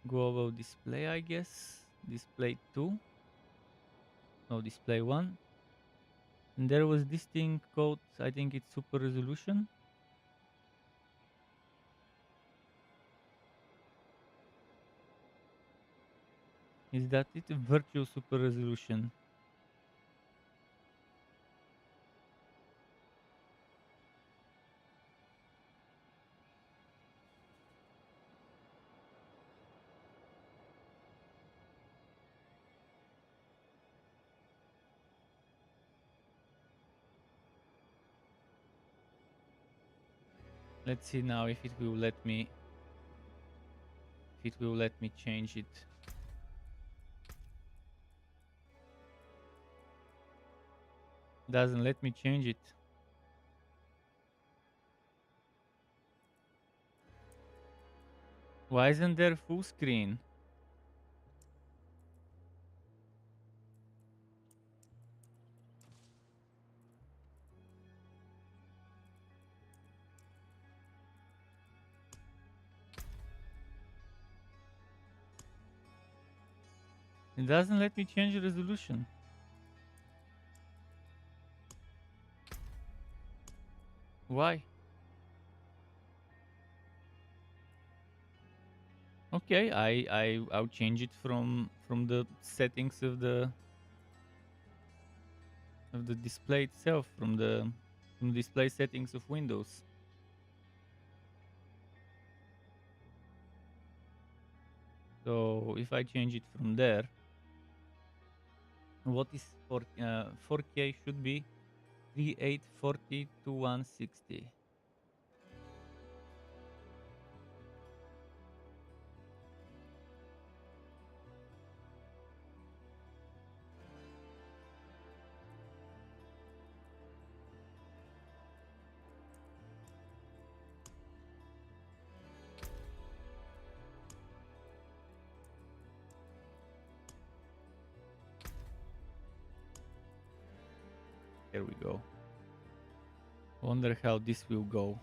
Global display, I guess. Display 2. No, display 1. And there was this thing called, I think it's super resolution. Is that it? Virtual super resolution. Let's see now if it will let me change it. Doesn't let me change it. Why isn't there full screen? It doesn't let me change the resolution. Why? Okay, I'll change it from the settings of the display itself, from the display settings of Windows. So if I change it from there, what is 4K should be 3840 to 160. Here we go. Wonder how this will go.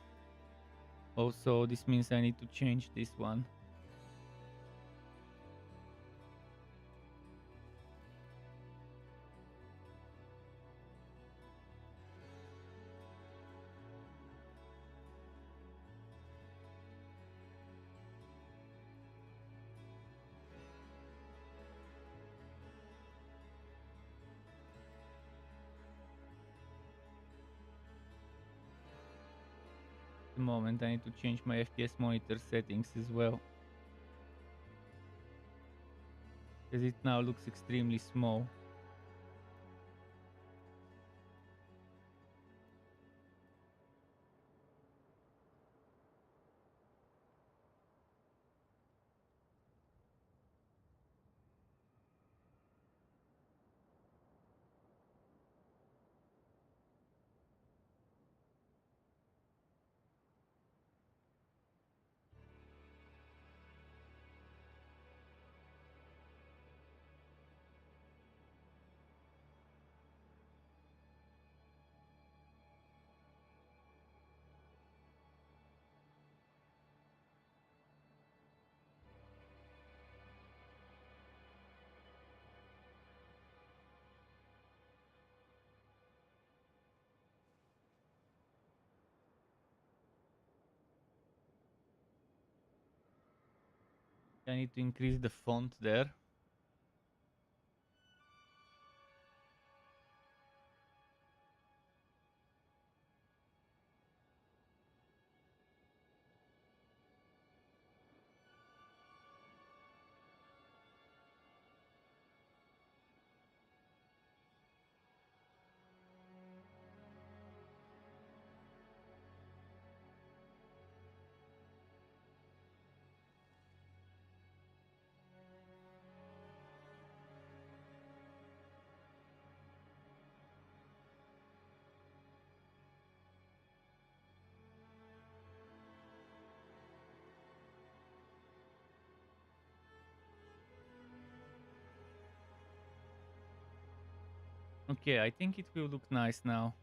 Also, this means I need to change this one. The moment I need to change my FPS monitor settings as well, because it now looks extremely small. I need to increase the font there. Okay, I think it will look nice now.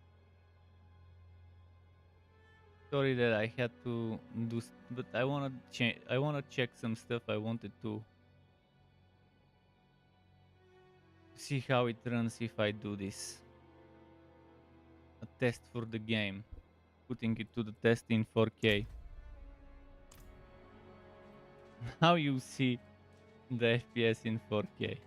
Sorry that I had to do, but I wanna change. I wanna check some stuff. I wanted to see how it runs if I do this. A test for the game, putting it to the test in 4K. How you see the FPS in 4K?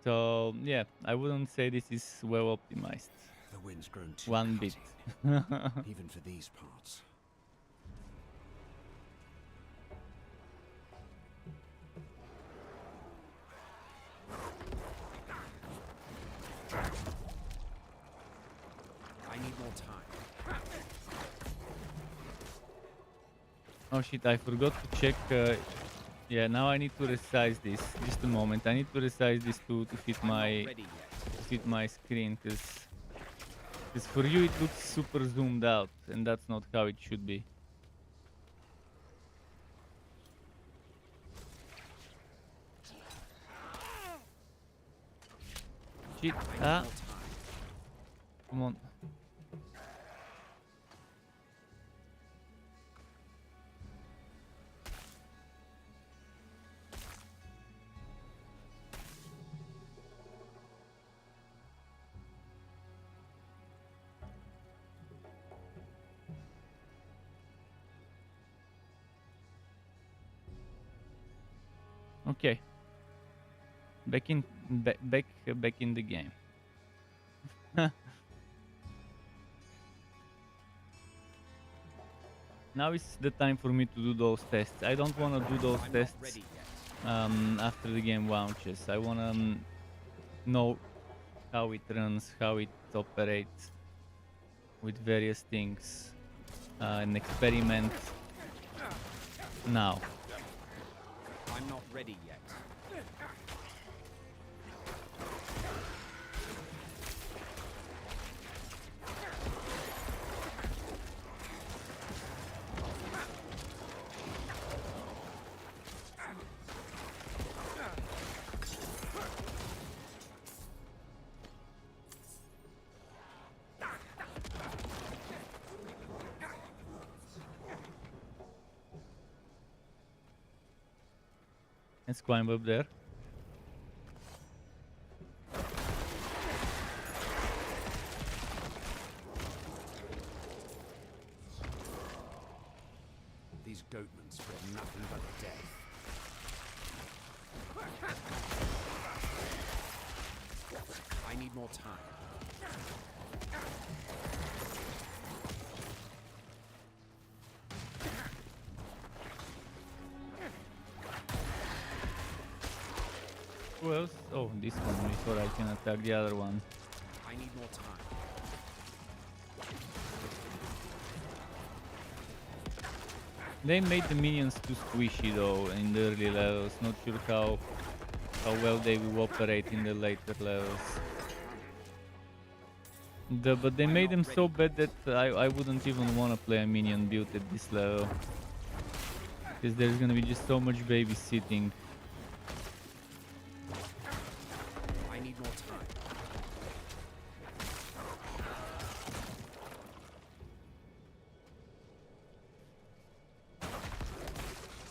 So yeah, I wouldn't say this is well optimized. The wind's grown too One bit. cutting, even for these parts. I need more time. Oh shit, I forgot to check. Yeah, now I need to resize this. Just a moment. I need to resize this to fit I'm not my ready yet. fit my screen, because for you it looks super zoomed out, and that's not how it should be. Shit. I need Ah, more time. come on. Okay. Back in the game. Now is the time for me to do those tests. I don't want to do those I'm not tests ready yet. after the game launches. I want to know how it runs, how it operates with various things, and experiment now. I'm not ready yet. Let's climb up there. These goatmen spread nothing but death. I need more time. Who else? Oh, this one before I can attack the other one. I need more time. They made the minions too squishy though in the early levels. Not sure how well they will operate in the later levels. But they made them so bad that I wouldn't even want to play a minion build at this level, because there's gonna be just so much babysitting. I need more time.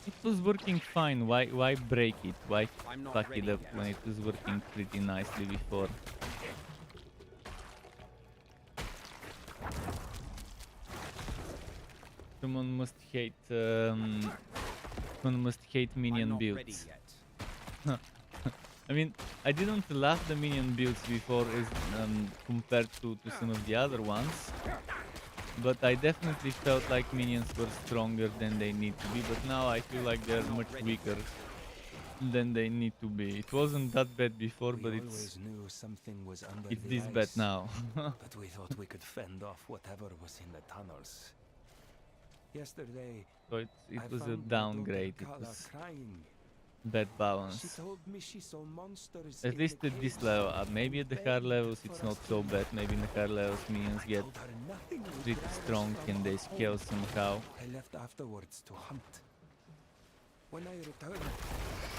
It was working fine. Why break it? Why I'm not fuck it ready up yet. when it was working pretty nicely before? Someone must hate. Someone must hate I'm minion not ready builds. yet. I mean, I didn't love the minion builds before, as compared to some of the other ones. But I definitely felt like minions were stronger than they need to be. But now I feel like they're I'm not much ready weaker yet. than they need to be. It wasn't that bad before, We but always knew something was under it's the this bad ice, now. but we thought we could fend off whatever was in the tunnels. Yesterday, So it I was a found my downgrade. daughter It Kala was crying. bad She balance. told me she saw monsters At in least the at this caves level. Maybe and at the higher begged levels for it's us not to so leave. bad. Maybe in the higher levels minions I get told her nothing would pretty drive us strong from and they our scale home. somehow. I left afterwards to hunt. When I returned,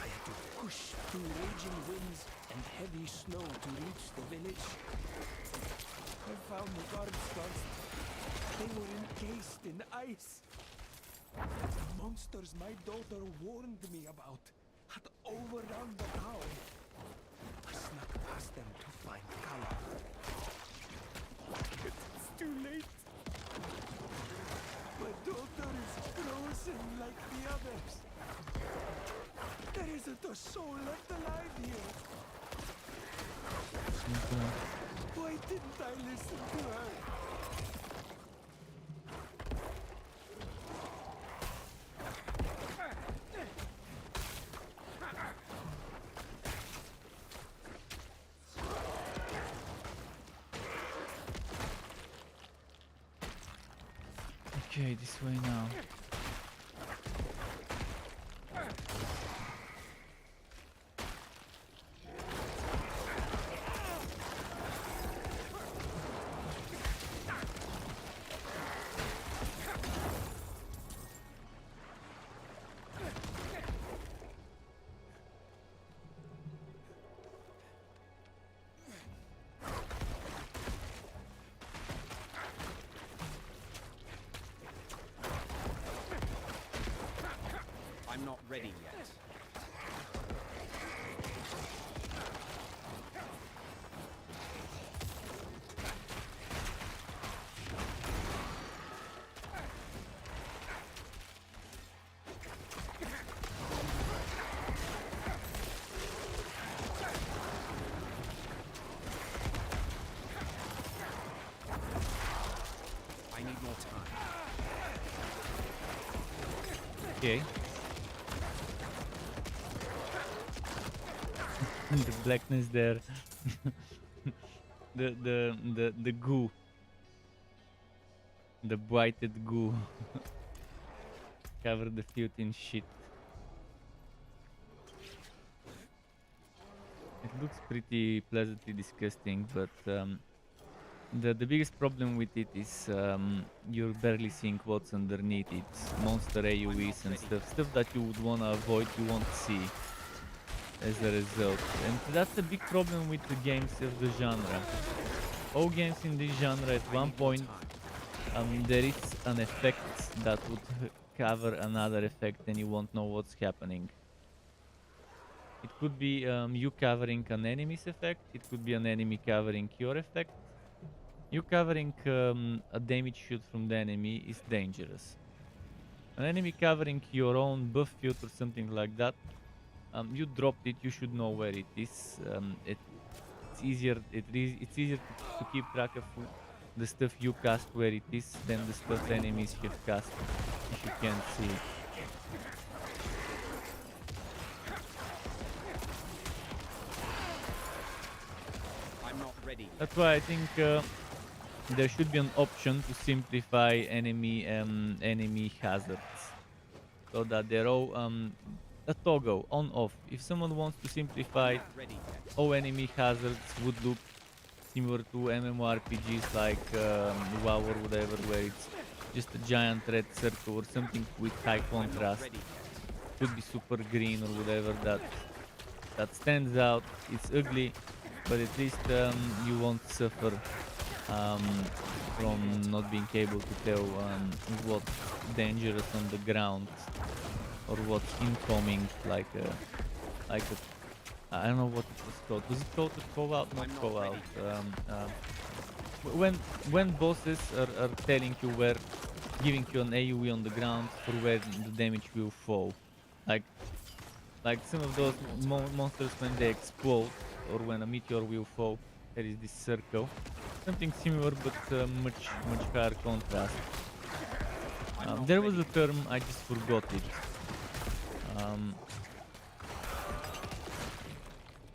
I had to push through raging winds and heavy snow to reach the village. I found the guards first. They were encased in ice. The monsters my daughter warned me about had overrun the town. I snuck past them to find Kala. It's too late. My daughter is frozen like the others. There isn't a soul left alive here. Why didn't I listen to her? Okay, this way now. I'm not ready yet. I need more time. Okay. The blackness there. The goo. The whited goo. Cover the field in shit. It looks pretty pleasantly disgusting, but the biggest problem with it is you're barely seeing what's underneath it. Monster AoEs and stuff that you would wanna avoid, you won't see as a result. And that's a big problem with the games of the genre. All games in this genre at one point there is an effect that would cover another effect and you won't know what's happening. It could be you covering an enemy's effect, it could be an enemy covering your effect. You covering a damage shield from the enemy is dangerous. An enemy covering your own buff field or something like that, you dropped it, you should know where it is. It's easier. It's easier to keep track of the stuff you cast where it is than the stuff enemies have cast if you can't see. I'm not ready yet. That's why I think there should be an option to simplify enemy hazards, so that they're all a toggle on off. If someone wants to simplify, Not ready yet. all enemy hazards would look similar to MMORPGs like WoW or whatever, where it's just a giant red circle or something with high I'm not contrast. ready yet. Could be super green or whatever that stands out. It's ugly, but at least you won't suffer from not being able to tell what's dangerous on the ground or what's incoming, like a I don't know what it was called. Was it called a call out? Not I'm not call out. ready When bosses are telling you giving you an AoE on the ground for where the damage will fall. Like like some of those monsters when they explode or when a meteor will fall, there is this circle. Something similar but much higher contrast. I'm not There was ready a term, I just forgot it.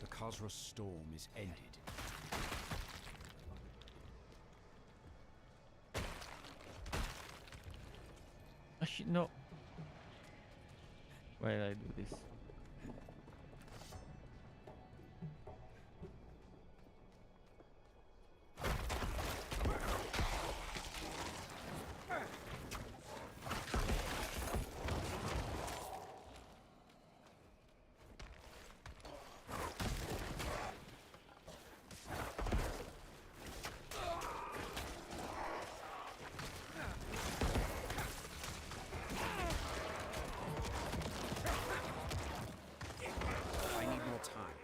The Khazra storm is ended. Actually, no. Why did I do this? I need more time.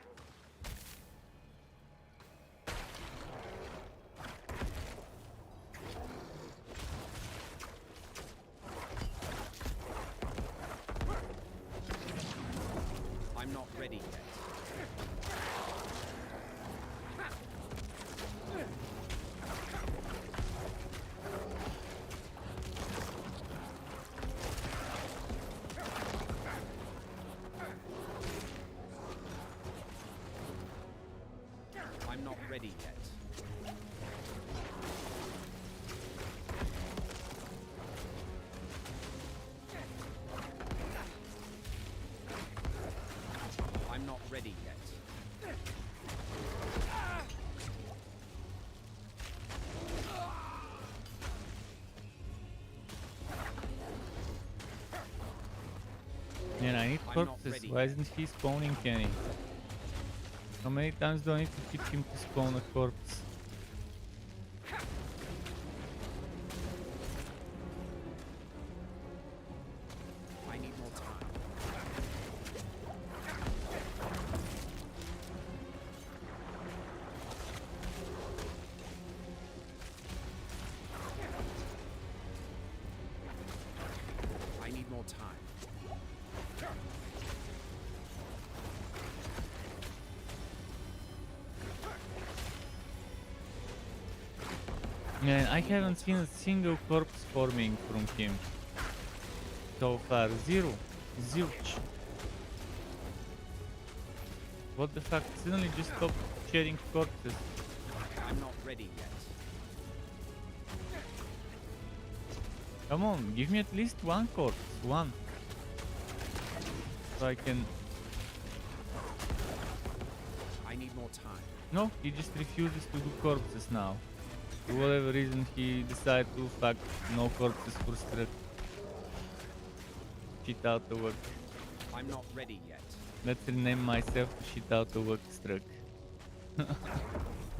I'm not ready yet. I'm not ready yet. I'm not ready yet. Man, I need I'm not corpses. ready Why yet. isn't he spawning any? How many times do I need to hit him to spawn a corpse? I need more time. I need more time. Man, I haven't seen a single corpse forming from him. So far, zero. Zilch. What the fuck? Suddenly just stopped sharing corpses. I'm not ready yet. Come on, give me at least one corpse. One. So I can... I need more time. No, he just refuses to do corpses now. For whatever reason, he decided to fuck no corpses for Struck. Shit out the work. I'm not ready yet. Let's rename myself to shit out the work Struck.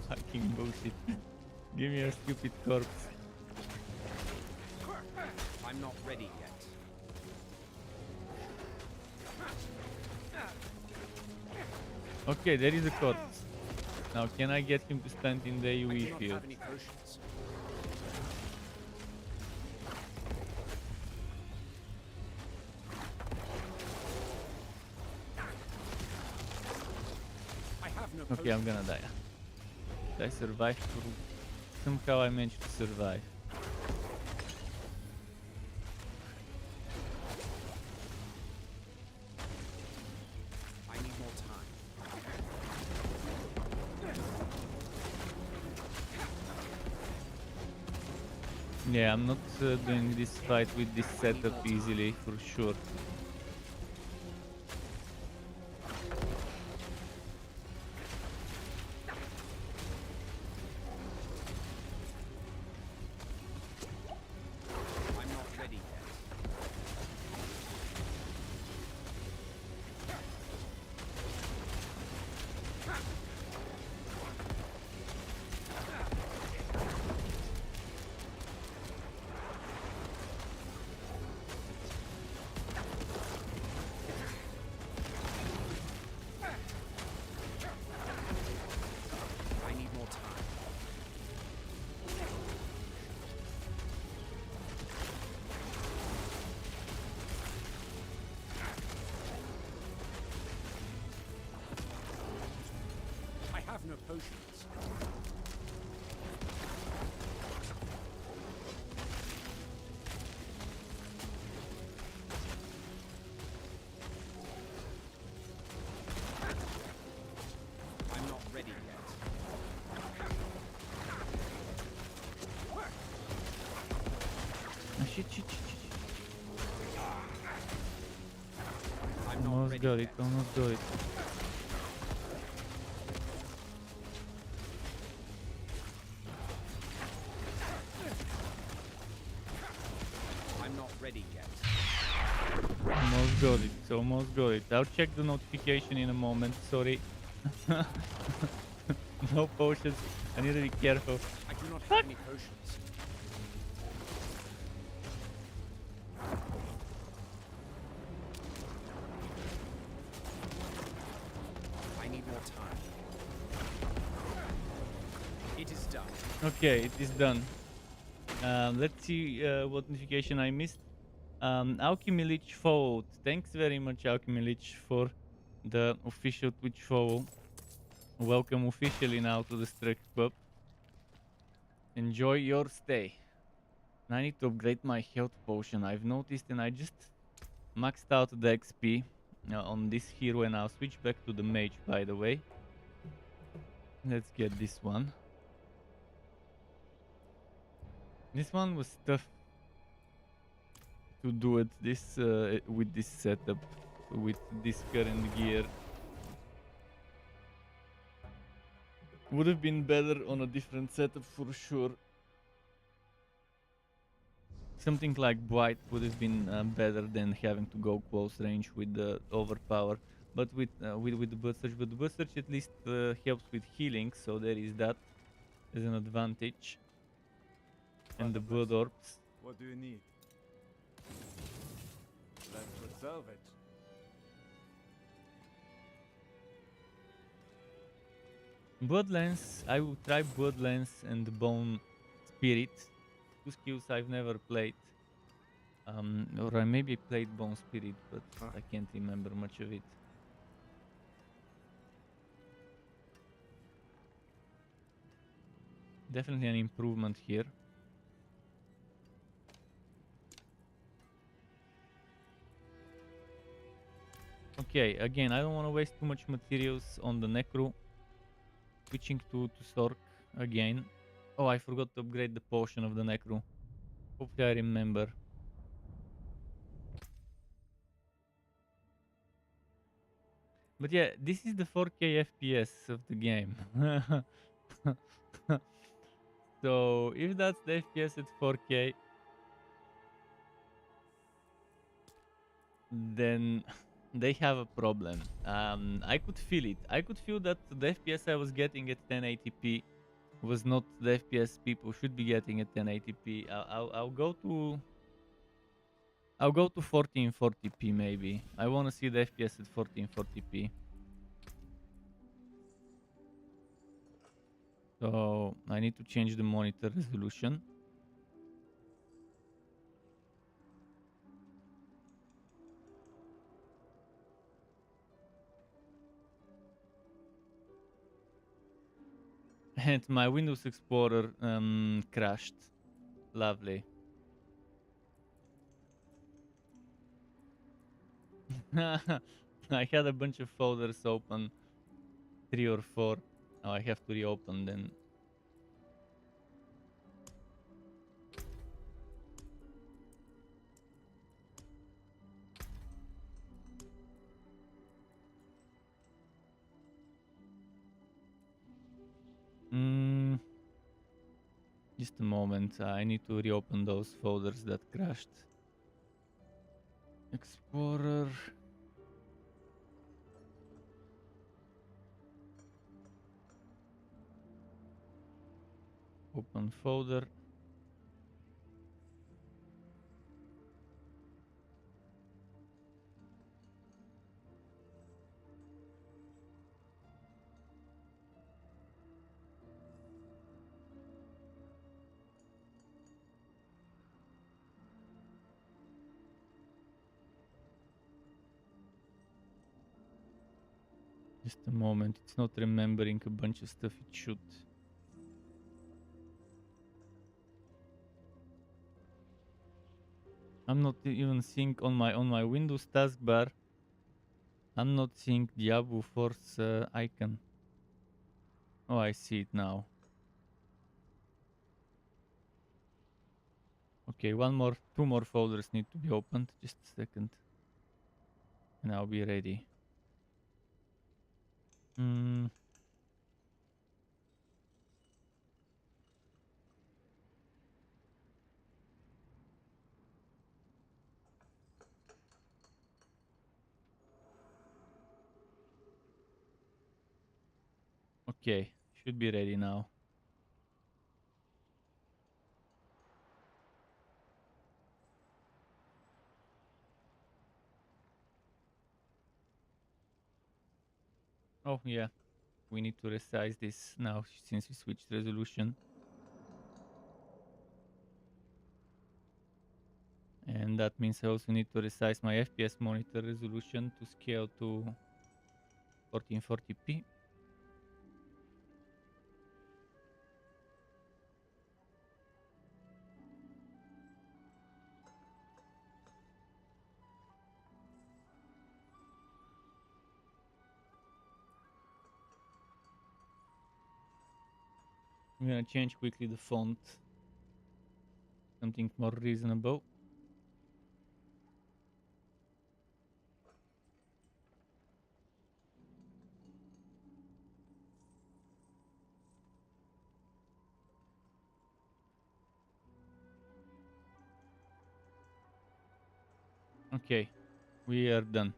Fucking bullshit. Give me a stupid corpse. I'm not ready yet. Okay, there is a corpse. Now, can I get him to stand in the I do AoE not field? have any potions. I have no Okay, I'm potions. gonna die. I survived. Somehow I managed to survive. I need more time. Yeah, I'm not doing this fight with this setup easily, for sure. I'm not ready yet. shit. I'm not Almost ready got it, yet. almost got it. I'm not ready yet. Almost got it. I'll check the notification in a moment, sorry. No potions, I need to be careful. I do not have any potions. I need more time. It is done. Okay, it is done. Let's see what notification I missed. Alchemy Lich followed. Thanks very much, Alchemy Lich, for the official Twitch follow. Welcome officially now to the Strike Club. Enjoy your stay. I need to upgrade my health potion. I've noticed, and I just maxed out the XP on this hero, and I'll switch back to the mage, by the way. Let's get this one. This one was tough to do it with this setup, with this current gear. Would have been better on a different setup for sure. Something like Blight would have been better than having to go close range with the overpower. But with the Blood Surge, but the Blood Surge at least helps with healing, so there is that as an advantage. And the Blood Orbs. What do you need? Let's resolve it. Bloodlance, I will try Bloodlance and Bone Spirit. Two skills I've never played. Or I maybe played Bone Spirit, but I can't remember much of it. Definitely an improvement here. Okay, again, I don't want to waste too much materials on the Necro. Switching to Sork again. Oh, I forgot to upgrade the potion of the Necro. Hopefully I remember. But yeah, this is the 4K FPS of the game. So if that's the FPS at 4K, then they have a problem. I could feel it. I could feel that the FPS I was getting at 1080p was not the FPS people should be getting at 1080p. I'll go to 1440p maybe. I want to see the FPS at 1440p. So I need to change the monitor resolution. And my Windows Explorer crashed. Lovely. I had a bunch of folders open, 3 or 4. Now I have to reopen them. Just a moment, I need to reopen those folders that crashed. Explorer. Open folder. Just a moment, it's not remembering a bunch of stuff it should. I'm not even seeing on my Windows taskbar. I'm not seeing Diablo Force icon. Oh, I see it now. Okay, two more folders need to be opened. Just a second. And I'll be ready. Okay, should be ready now. Oh yeah, we need to resize this now since we switched resolution. And that means I also need to resize my FPS monitor resolution to scale to 1440p. I'm gonna change quickly the font. Something more reasonable. Okay, we are done.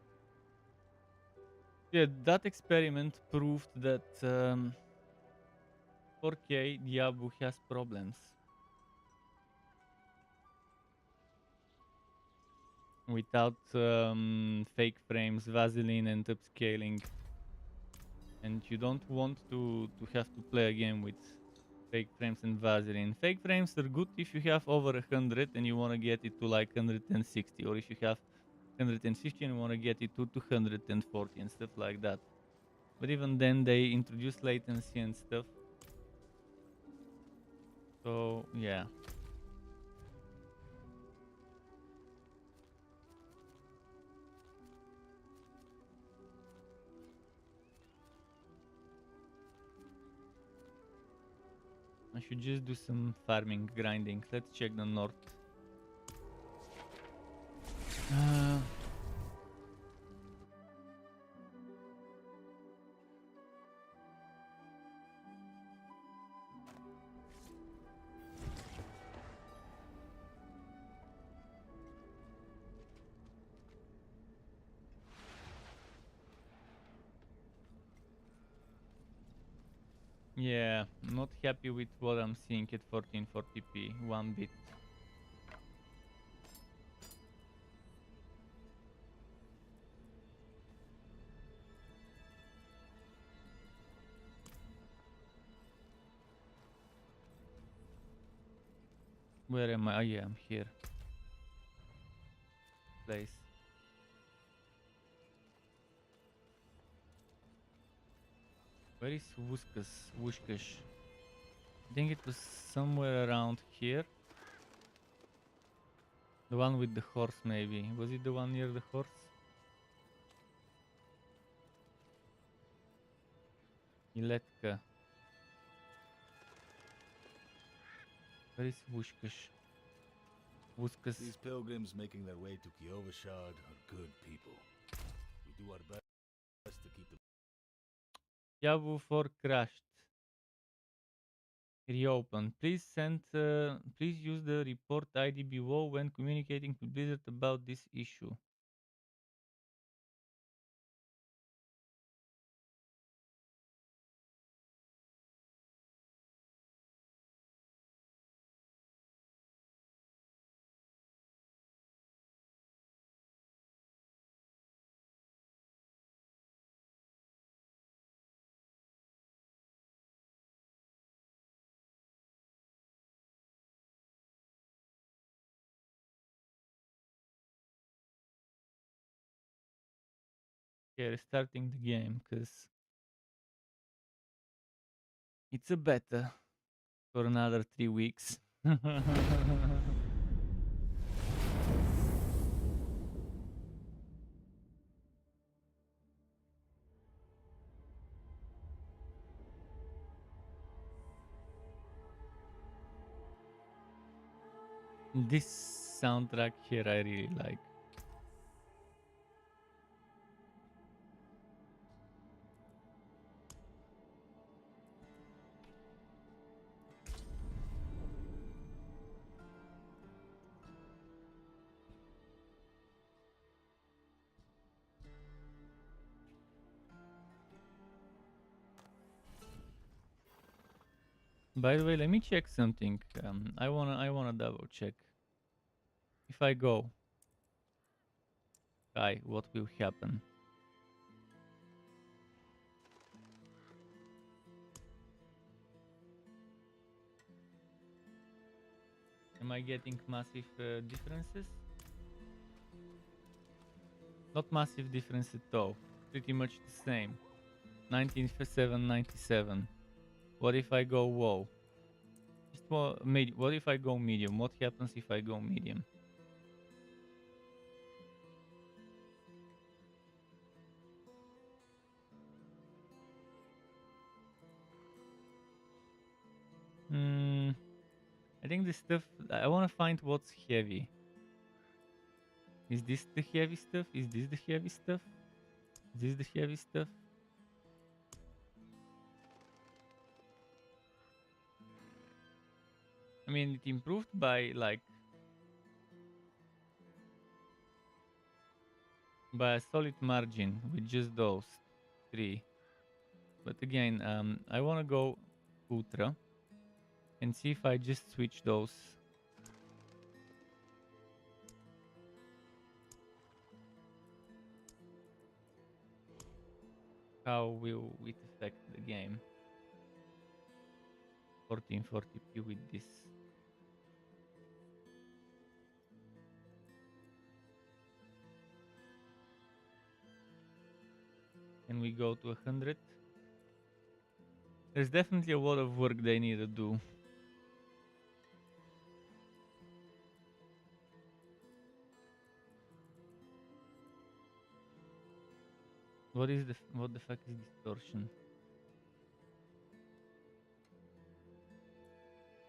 Yeah, that experiment proved that 4K Diablo has problems without fake frames, Vaseline, and upscaling. And you don't want to have to play a game with fake frames and Vaseline. Fake frames are good if you have over 100 and you want to get it to like 160, or if you have 150 and you want to get it to 240 and stuff like that. But even then, they introduce latency and stuff. So yeah. I should just do some farming, grinding. Let's check the north. Yeah, not happy with what I'm seeing at 1440p, one bit. Where am I? Oh yeah, I'm here. Place. Where is Wuskas? I think it was somewhere around here. The one with the horse, maybe. Was it the one near the horse? Iletka. Where is Wuskas? These pilgrims making their way to Kiovashard are good people. We do our best to keep them. Yahoo for crashed. Reopen. Please use the report ID below when communicating with Blizzard about this issue. Okay, restarting the game because it's a beta for another 3 weeks. This soundtrack here I really like. By the way, let me check something. I wanna double check. If I go, what will happen? Am I getting massive differences? Not massive difference at all. Pretty much the same. 1907, 97. What if I go whoa? Just what if I go medium? What happens if I go medium? I think the stuff I want to find what's heavy. Is this the heavy stuff? Is this the heavy stuff? Is this the heavy stuff? I mean, it improved by a solid margin with just those three. But again, I want to go ultra and see if I just switch those. How will it affect the game? 1440p with this. Can we go to 100? There's definitely a lot of work they need to do. What the fuck is distortion?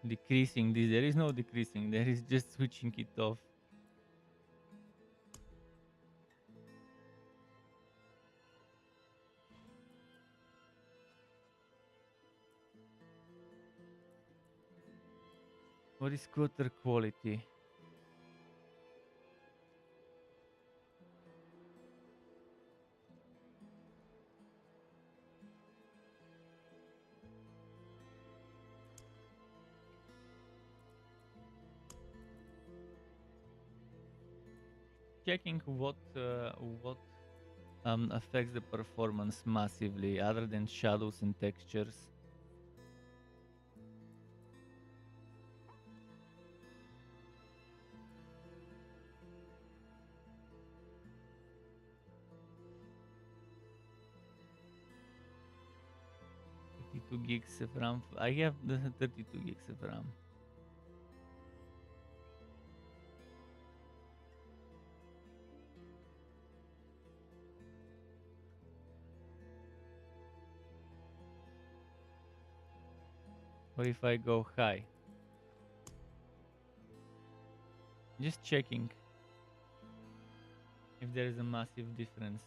Decreasing this. There is no decreasing. There is just switching it off. What is quarter quality? Checking what affects the performance massively, other than shadows and textures. Two gigs of RAM. I have the 32 gigs of RAM. What if I go high? Just checking if there is a massive difference.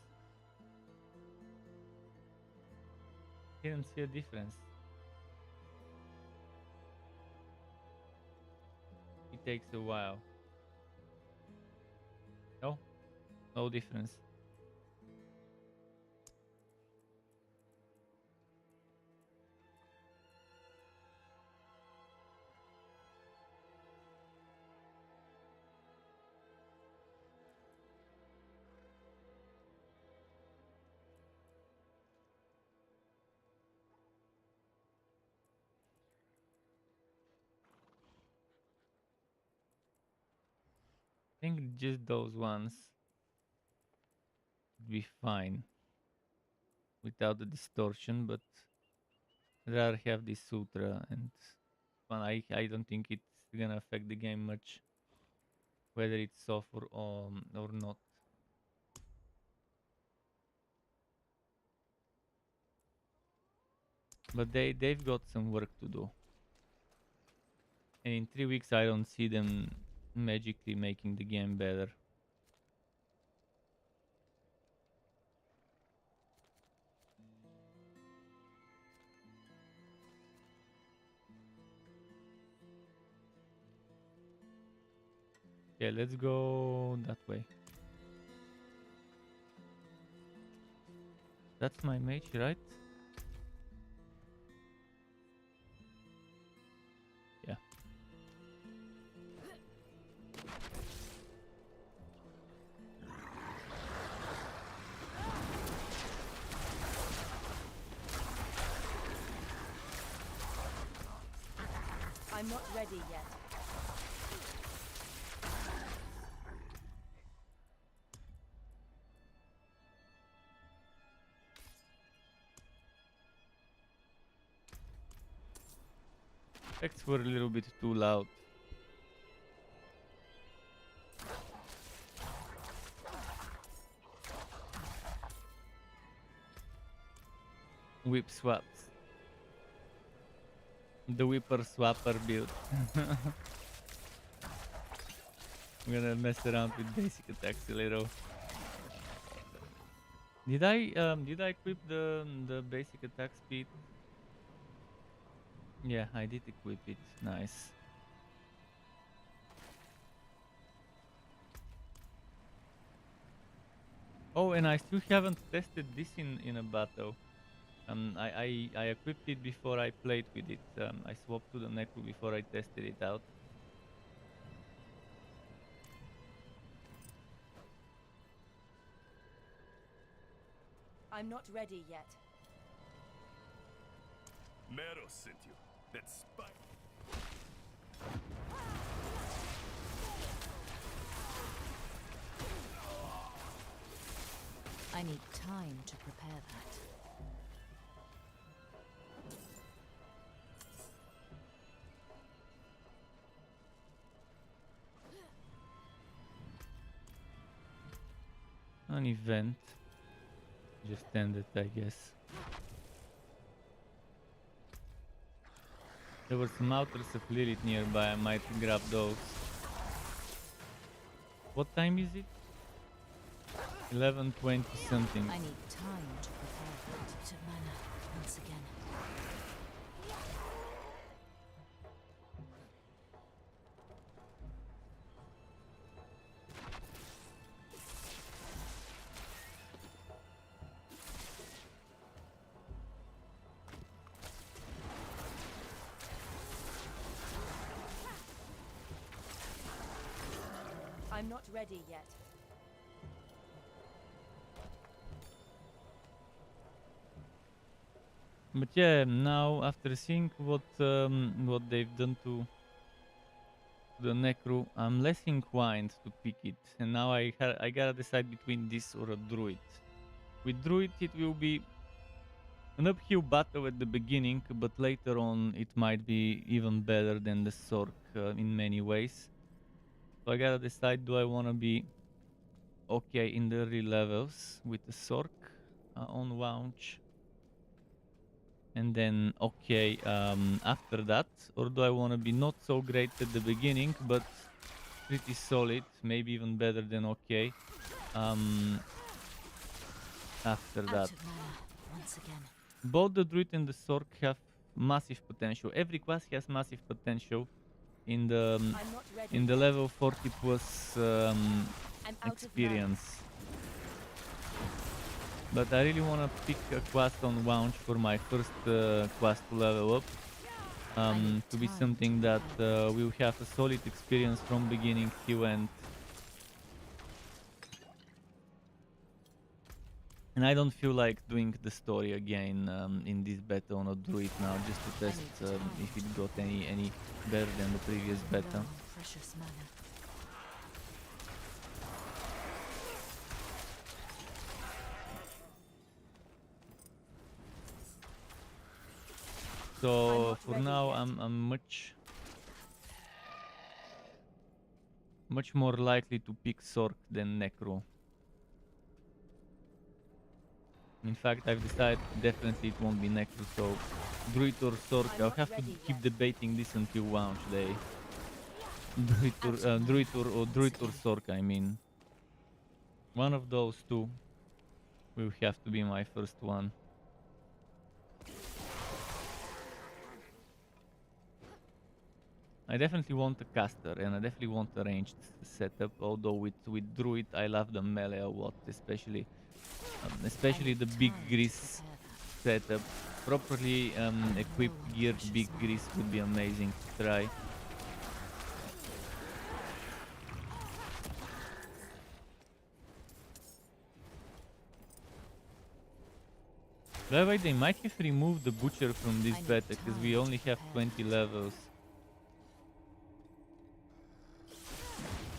Didn't see a difference. It takes a while. No, no difference. I think just those ones would be fine without the distortion, but I'd rather have this sutra, and well, I don't think it's gonna affect the game much, whether it's soft or not. But they've got some work to do, and in 3 weeks I don't see them magically making the game better. Yeah, let's go that way. That's my mage, right? Yeah. I'm not ready yet. Effects were a little bit too loud. Whip swaps. The whipper swapper build. I'm gonna mess around with basic attacks a little. Did I equip the basic attack speed? Yeah, I did equip it. Nice. Oh, and I still haven't tested this in a battle. I equipped it before I played with it. I swapped to the Necro before I tested it out. I'm not ready yet. Meros sent you. That spike. I need time to prepare that. An event just ended, I guess. There were some altars of Lilith nearby. I might grab those. What time is it? 11:20 something. I need time to prepare that. To mana once again. I'm not ready yet. But yeah, now after seeing what they've done to the Necro, I'm less inclined to pick it. And now I gotta decide between this or a Druid. With Druid, it will be an uphill battle at the beginning, but later on it might be even better than the Sork in many ways. So I gotta decide, do I wanna be okay in the early levels with the Sork on launch? And then okay after that, or do I want to be not so great at the beginning but pretty solid, maybe even better than okay after that? Once again. Both the Druid and the Sork have massive potential. Every class has massive potential in the level 40 plus experience. But I really want to pick a class on launch for my first class to level up. To be something that will have a solid experience from beginning to end. And I don't feel like doing the story again in this beta on a Druid now, just to test if it got any better than the previous beta. Precious mana. So for now, I'm much more likely to pick Sork than Necro. In fact, I've decided definitely it won't be Necro, so Druid or Sork. I'll have to keep debating this until launch day. Druid or Sork, I mean. One of those two will have to be my first one. I definitely want a caster and I definitely want a ranged setup, although with Druid I love the melee a lot, especially the big grease setup. Properly equipped, geared big grease would be amazing to try. By the way, they might have removed the butcher from this beta because we only have 20 levels.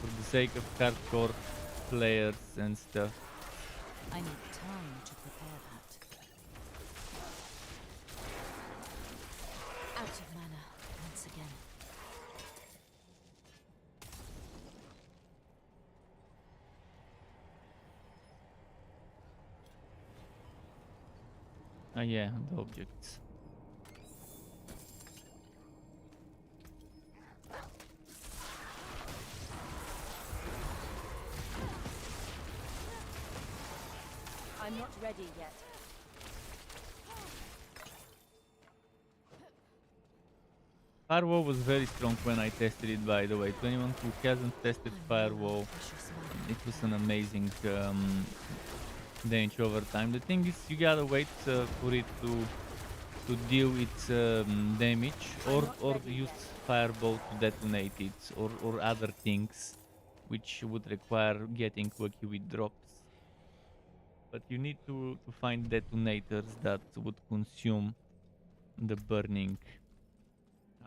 For the sake of hardcore players and stuff. I need time to prepare that. Out of mana once again. Ah yeah, the objects. I'm not ready yet. Firewall was very strong when I tested it, by the way. To anyone who hasn't tested Firewall, it was an amazing damage over time. The thing is, you gotta wait for it to deal its damage, or use Fireball to detonate it, or other things, which would require getting lucky with drops. But you need to find detonators that would consume the burning.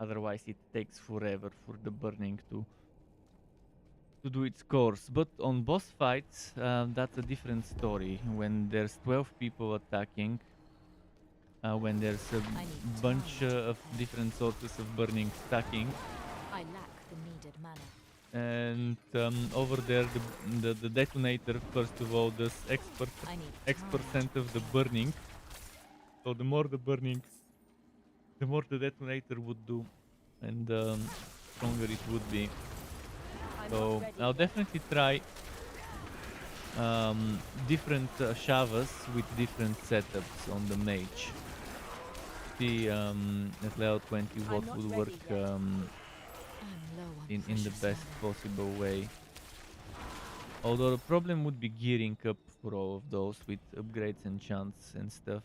Otherwise it takes forever for the burning to do its course. But on boss fights, that's a different story. When there's 12 people attacking, when there's a bunch of different sources of burning stacking, I lack the needed mana. and over there the detonator first of all does X% of the burning. So the more the burning, the more the detonator would do, and stronger it would be. So I'll definitely try different shavas with different setups on the mage. See at level 20 what would work in the best possible way. Although the problem would be gearing up for all of those with upgrades and chants and stuff.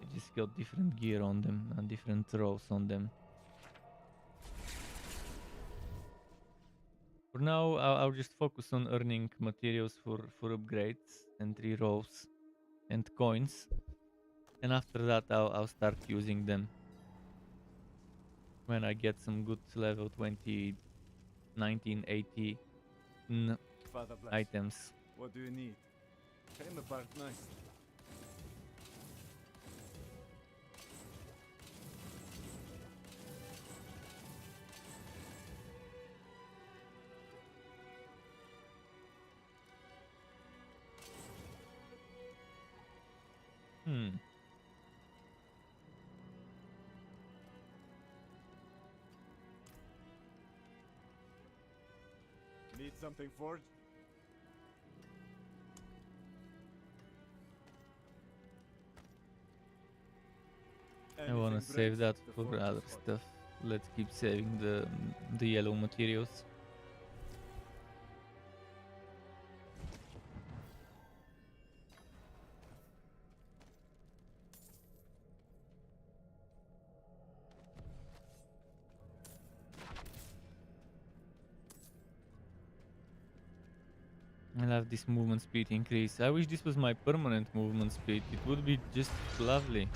I just got different gear on them and different rolls on them. For now, I'll just focus on earning materials for upgrades and rerolls and coins. And after that, I'll start using them when I get some good level 20, 1980 Father bless. items. What do you need? Came apart nice. Need something forged? I wanna save that for other stuff. Let's keep saving the yellow materials. I love this movement speed increase. I wish this was my permanent movement speed. It would be just lovely.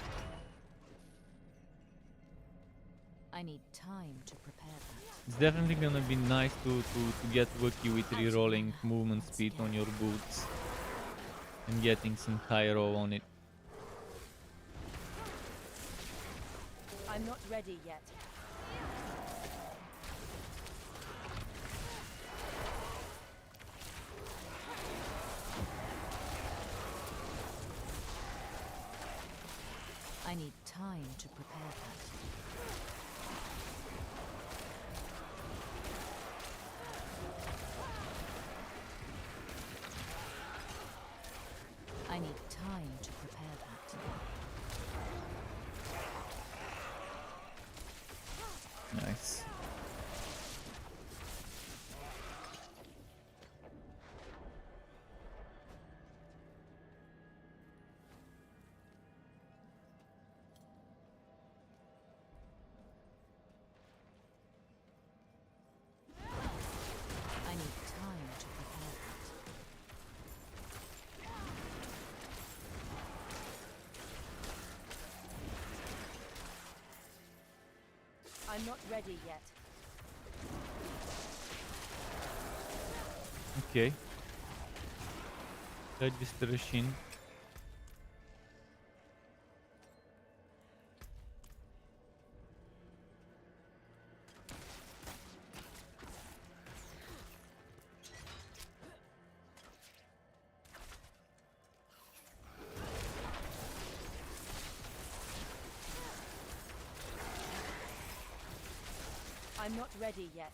I need time to prepare that. It's definitely gonna be nice to get lucky with rerolling movement speed on your boots and getting some high roll on it. I'm not ready yet. I need time to prepare that. I need time to prepare that. Nice. I need time to prepare that. I'm not ready yet. Okay. Registration. I'm not ready yet.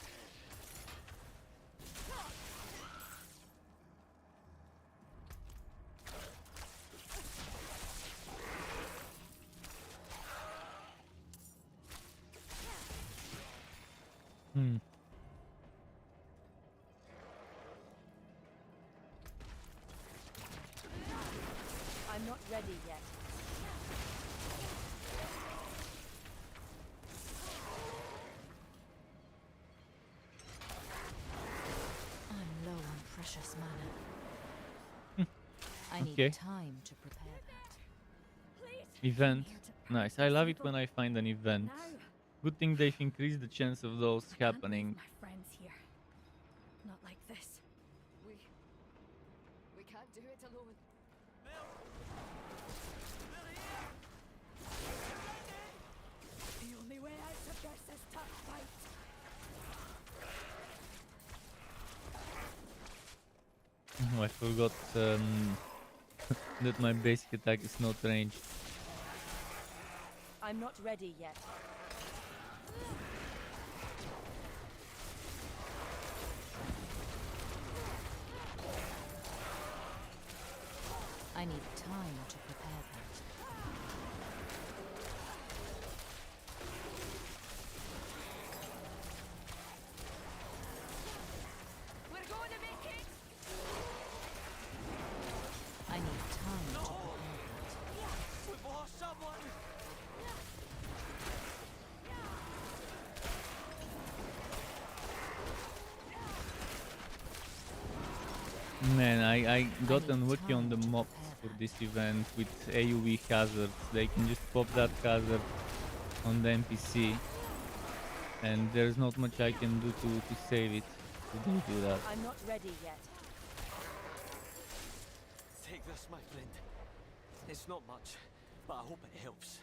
Hmm. I'm not ready yet. I'm low on precious mana. I need Okay. time to prepare that. Event. Nice. I love it when I find an event. Good thing they've increased the chance of those happening. My friends here. Not like this. We can't do it alone. The only way out of this is to fight. Oh, I forgot that my basic attack is not ranged. I'm not ready yet. I need time to prepare that. We're going to make it! I need time to prepare that. We've lost someone! Man, I got need unlucky on the time to mobs prepare for this event with AoE hazards. They can just pop that hazard on the NPC, and there's not much I can do to save it. To do that. I'm not ready yet. Take this, my friend. It's not much, but I hope it helps.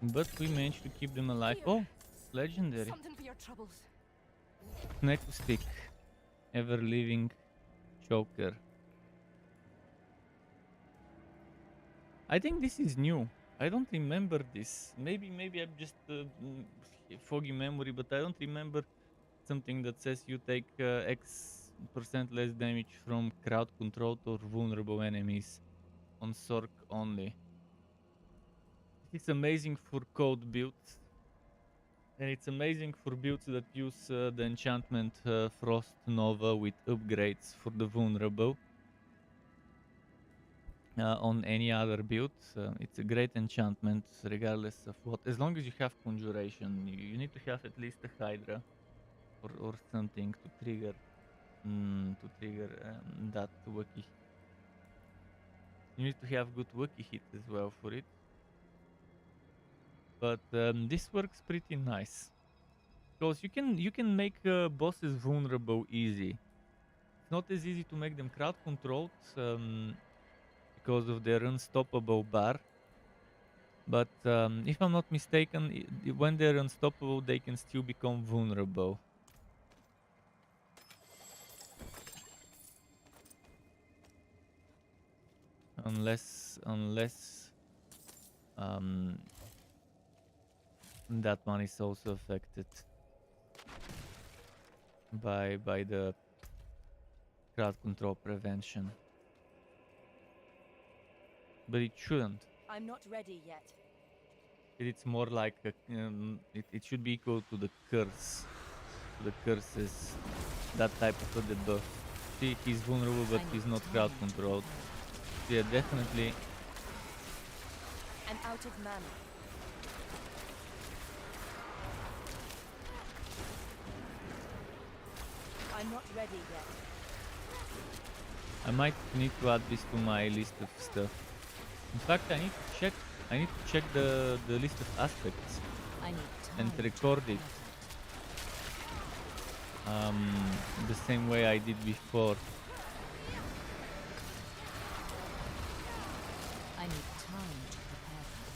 But we managed to keep them alive. Oh, legendary. Something for your troubles. Neck to stick. Ever living choker. I think this is new. I don't remember this. Maybe I'm just foggy memory, but I don't remember something that says you take X% less damage from crowd controlled or vulnerable enemies on Sork only. It's amazing for code builds, and it's amazing for builds that use the enchantment Frost Nova with upgrades for the vulnerable. On any other build, it's a great enchantment regardless of what. As long as you have conjuration, you need to have at least a Hydra or something to trigger that Wookiee. You need to have good Wookiee hit as well for it. But this works pretty nice because you can make bosses vulnerable easy. It's not as easy to make them crowd controlled because of their unstoppable bar. But if I'm not mistaken, when they're unstoppable, they can still become vulnerable. Unless That one is also affected by the crowd control prevention. But it shouldn't. I'm not ready yet. It's more like it should be equal to the curse. The curses, that type of a debuff. See, he's vulnerable, but he's not crowd controlled. Yeah, definitely. I'm out of mana. I'm not ready yet. I might need to add this to my list of stuff. In fact, I need to check. I need to check the list of aspects I need and time record to it prepare for the same way I did before. I need time to prepare for it.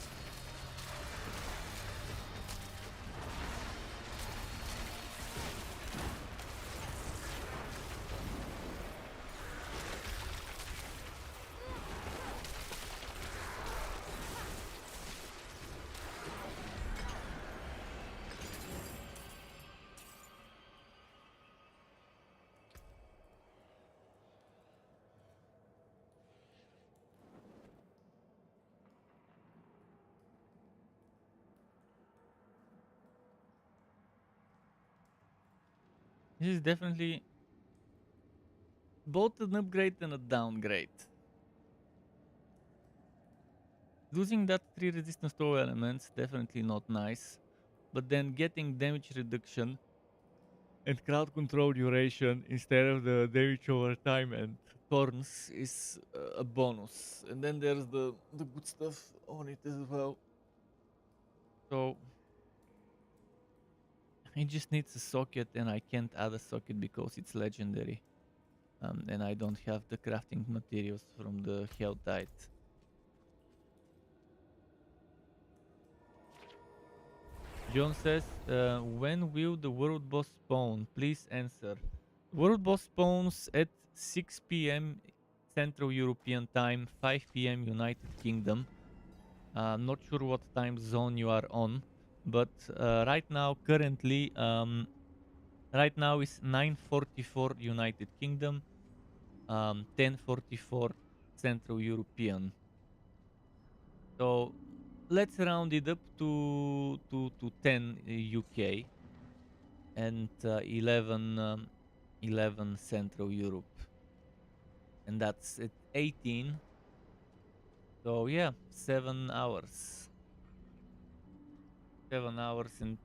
This is definitely both an upgrade and a downgrade. Losing that 3 resistance to all elements, definitely not nice. But then getting damage reduction and crowd control duration instead of the damage over time and turns is a bonus. And then there's the good stuff on it as well. So it just needs a socket, and I can't add a socket because it's legendary. And I don't have the crafting materials from the Helltide. John says, when will the world boss spawn? Please answer. World boss spawns at 6 p.m. Central European Time, 5 p.m. United Kingdom. Not sure what time zone you are on, but right now, currently, right now is 9:44 United Kingdom, 10:44 Central European. So let's round it up to 10 UK and 11 Central Europe, and that's at 18. So yeah, 7 hours. 7 hours and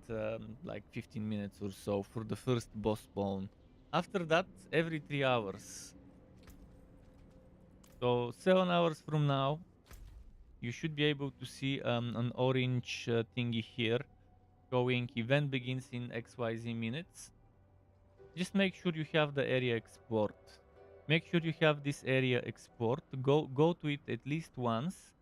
like 15 minutes or so for the first boss spawn. After that, every 3 hours. So 7 hours from now, you should be able to see an orange thingy here showing event begins in XYZ minutes. Just make sure you have the area export. Make sure you have this area export. Go to it at least once.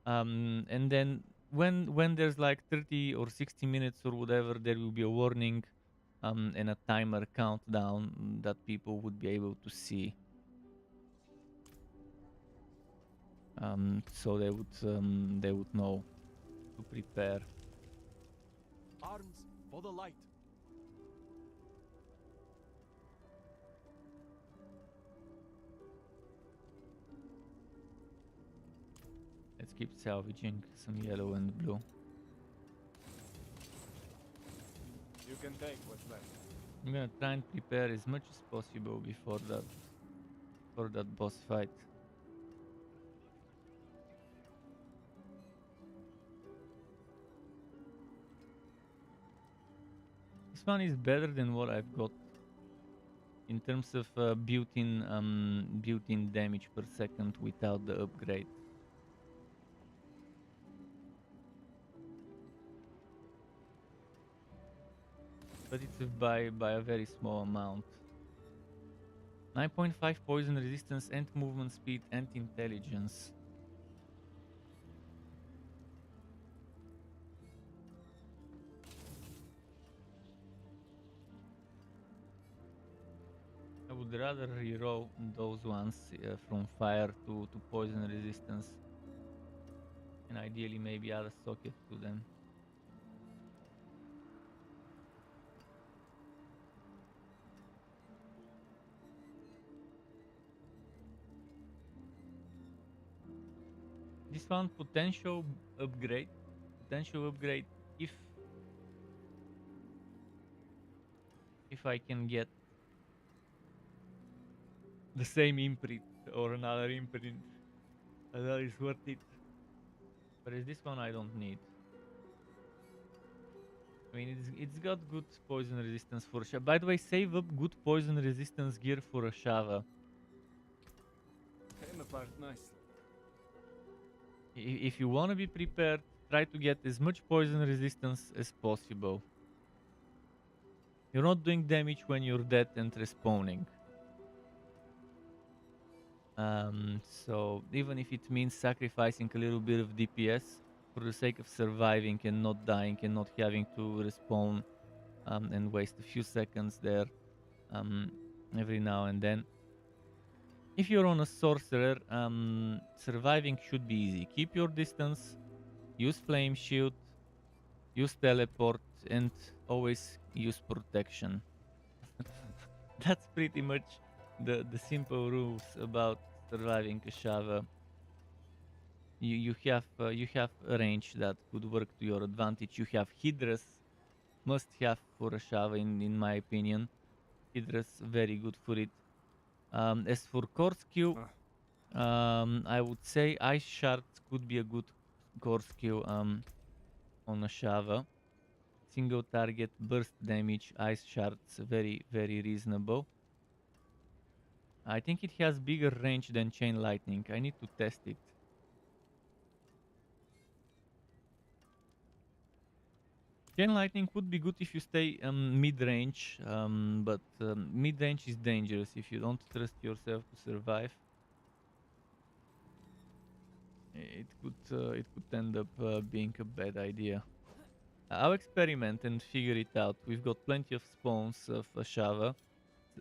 And then when there's like 30 or 60 minutes or whatever, there will be a warning and a timer countdown that people would be able to see. So they would know to prepare. Arms for the light. Let's keep salvaging some yellow and blue. You can take what's left. I'm gonna try and prepare as much as possible before that boss fight. This one is better than what I've got in terms of built-in damage per second without the upgrade. But it's by a very small amount. 9.5 poison resistance and movement speed and intelligence. I would rather reroll those ones from fire to poison resistance, and ideally maybe add a socket to them. This one potential upgrade. Potential upgrade if I can get the same imprint or another imprint, that is worth it. But is this one I don't need. I mean, it's got good poison resistance for Shava. By the way, save up good poison resistance gear for a Shava. Came apart nicely. If you want to be prepared, try to get as much poison resistance as possible. You're not doing damage when you're dead and respawning. So even if it means sacrificing a little bit of DPS for the sake of surviving and not dying and not having to respawn and waste a few seconds there every now and then. If you're on a sorcerer, surviving should be easy. Keep your distance, use flame shield, use teleport, and always use protection. That's pretty much the simple rules about surviving a Shava. You have a range that could work to your advantage. You have Hydras, must have for a Shava in my opinion. Hydras very good for it. As for core skill, I would say Ice Shards could be a good core skill on a Shava. Single target burst damage, Ice Shards very reasonable. I think it has bigger range than Chain Lightning. I need to test it. Chain Lightning would be good if you stay mid-range, but mid-range is dangerous if you don't trust yourself to survive. It could end up being a bad idea. I'll experiment and figure it out. We've got plenty of spawns of a Shava.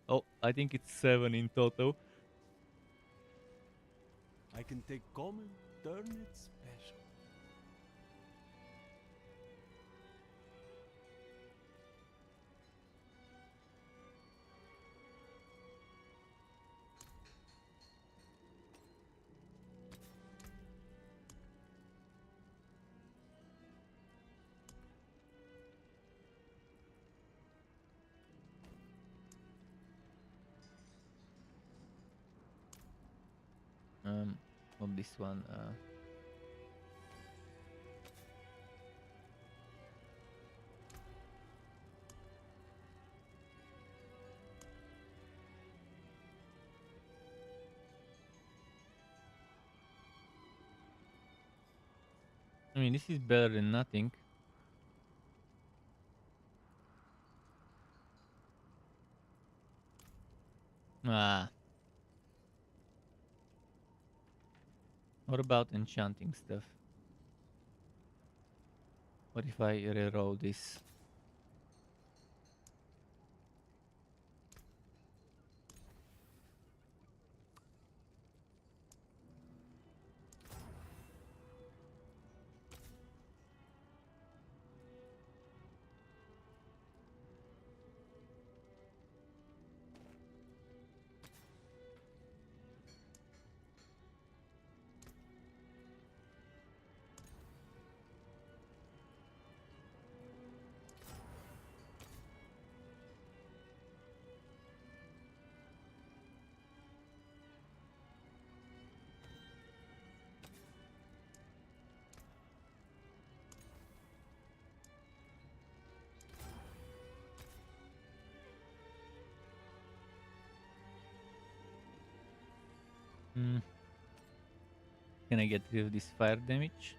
Oh, I think it's 7 in total. I can take common, turn it special. On this one. I mean, this is better than nothing. Ah. What about enchanting stuff? What if I reroll this? Can I get rid of this fire damage?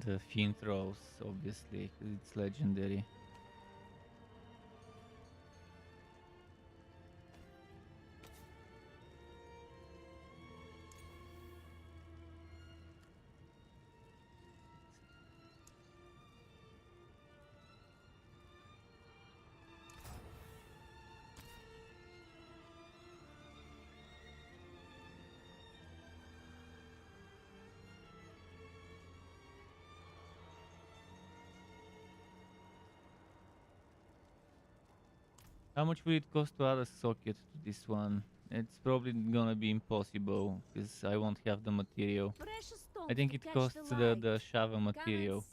The Fiend throws, obviously, because it's legendary. How much will it cost to add a socket to this one? It's probably gonna be impossible because I won't have the material. Precious stone. I think it costs the Shava material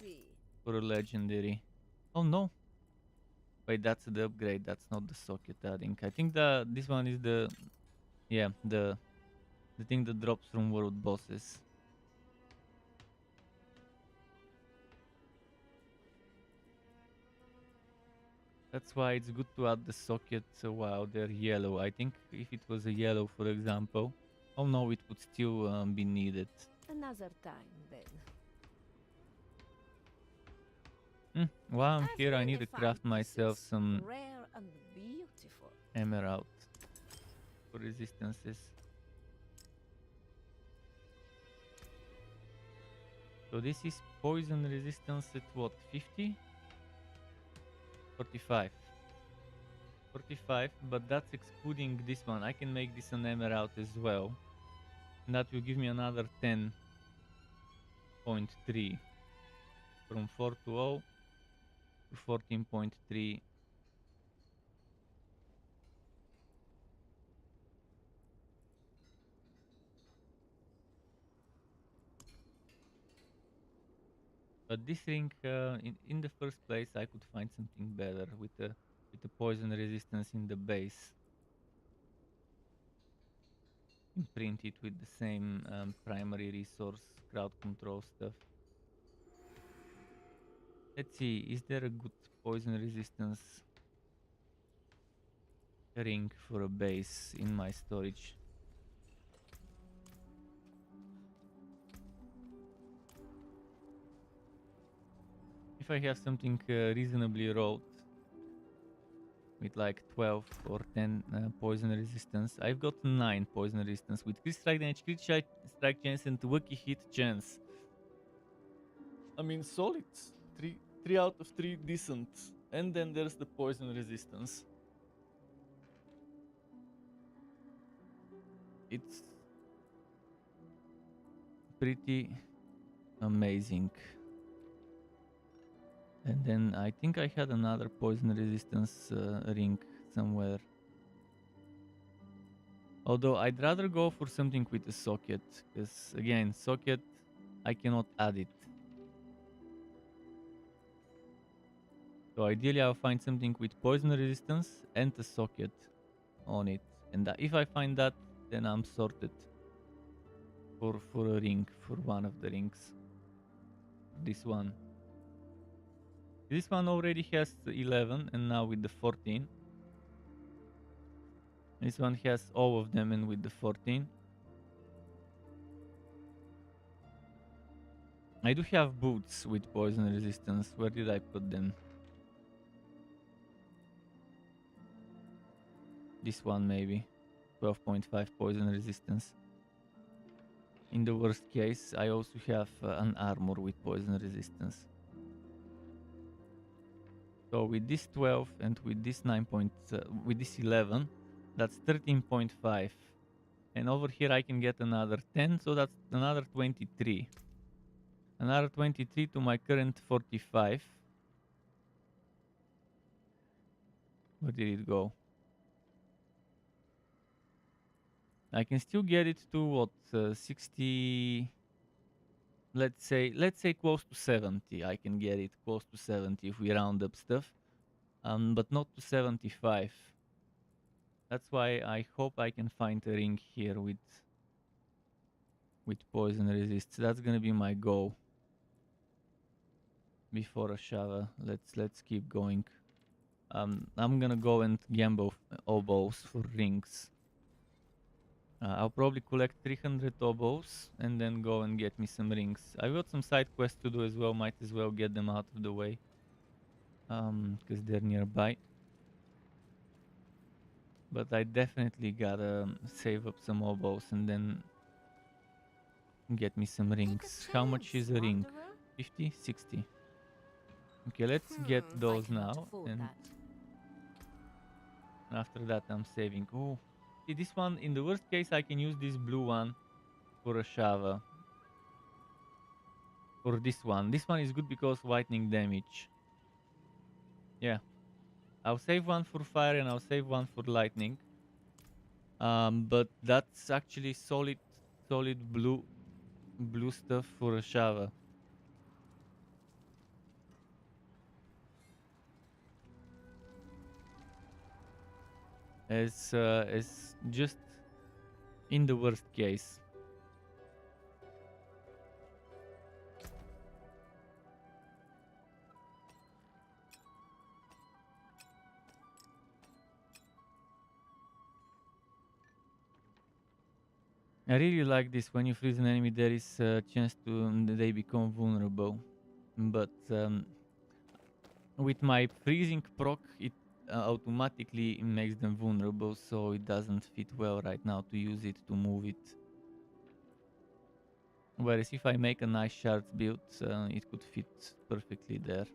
for a legendary. Oh no! Wait, that's the upgrade. That's not the socket adding. I think this one is the the thing that drops from world bosses. That's why it's good to add the sockets while they're yellow. I think if it was a yellow, for example, oh no, it would still be needed. Another time, then. While I'm I've here, I need really to craft found myself pieces, some rare and beautiful. emerald for resistances. So this is poison resistance at what, 50? 45. 45, but that's excluding this one. I can make this an emerald as well. And that will give me another 10.3. From 4 to 0 to 14.3. But this ring, in the first place, I could find something better with the poison resistance in the base. Imprint it with the same primary resource crowd control stuff. Let's see, is there a good poison resistance ring for a base in my storage? If I have something reasonably rolled with like 12 or 10 poison resistance, I've got 9 poison resistance with crit strike damage, crit strike chance, and wacky hit chance. I mean, solid. 3 out of 3 decent. And then there's the poison resistance. It's pretty amazing. And then I think I had another poison resistance ring somewhere. Although I'd rather go for something with a socket, because again, socket, I cannot add it. So ideally I'll find something with poison resistance and a socket on it. And if I find that, then I'm sorted for a ring, for one of the rings. This one. This one already has 11 and now with the 14. This one has all of them and with the 14. I do have boots with poison resistance. Where did I put them? This one maybe. 12.5 poison resistance. In the worst case, I also have an armor with poison resistance. So with this 12 and with this with this 11, that's 13.5. And over here I can get another 10, so that's another 23. Another 23 to my current 45. Where did it go? I can still get it to what, 60. Let's say close to 70. I can get it close to 70 if we round up stuff, but not to 75. That's why I hope I can find a ring here with poison resist. That's gonna be my goal before a Shava. Let's keep going. I'm gonna go and gamble oboes for rings. I'll probably collect 300 oboes and then go and get me some rings. I've got some side quests to do as well. Might as well get them out of the way, because they're nearby. But I definitely gotta save up some oboes and then get me some rings. How much is a ring? 50? 60. Okay, let's get those now, and after that I'm saving. Oh, see, this one, in the worst case, I can use this blue one for a Shava. Or this one. This one is good because lightning damage. Yeah. I'll save one for fire and I'll save one for lightning. But that's actually solid blue blue stuff for a shower. As just in the worst case. I really like this. When you freeze an enemy, there is a chance to they become vulnerable. But with my freezing proc, it automatically makes them vulnerable, so it doesn't fit well right now to use it to move it. Whereas if I make a nice shards build, it could fit perfectly there.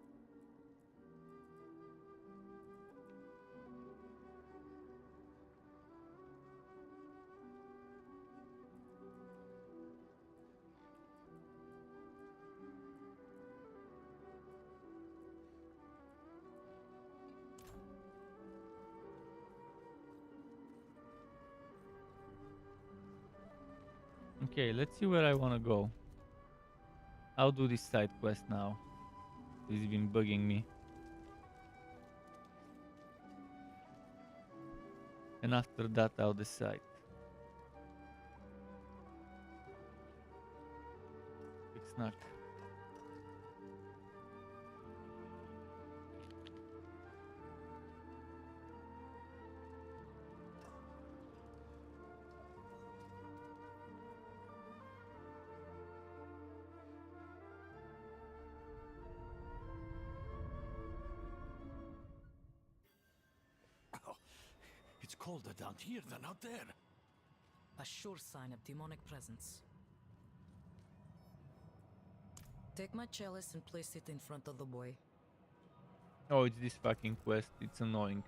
Okay, let's see where I want to go. I'll do this side quest now. This has been bugging me. And after that, I'll decide. Big snack. Oh, it's colder down here than out there. A sure sign of demonic presence. Take my chalice and place it in front of the boy. Oh, it's this fucking quest. It's annoying.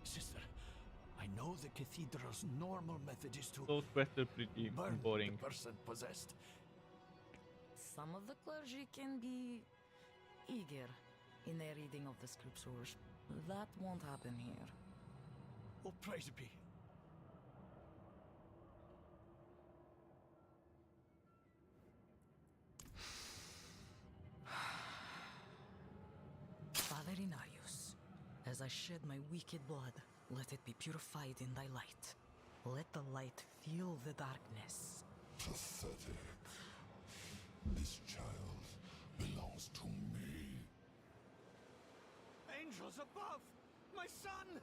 Sister, I know the cathedral's normal method is to Those quests are pretty burn boring. the person possessed. Some of the clergy can be eager in their reading of the scriptures. That won't happen here. Oh, praise be. Father Inarius, as I shed my wicked blood, let it be purified in thy light. Let the light fill the darkness. Pathetic. This child belongs to me. Angels above! My son!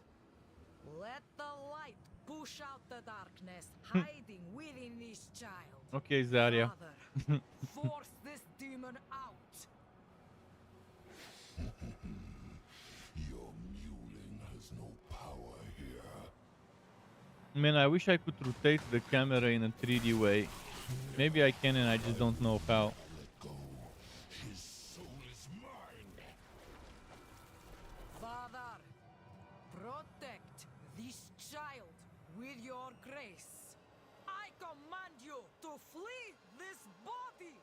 Let the light push out the darkness hiding within this child. Okay, Zarya. Father, force this demon out. Your mewling has no power here. Man, I wish I could rotate the camera in a 3D way. Maybe I can and I just don't know how. Let go. His soul is mine. Father, protect this child with your grace. I command you to flee this body.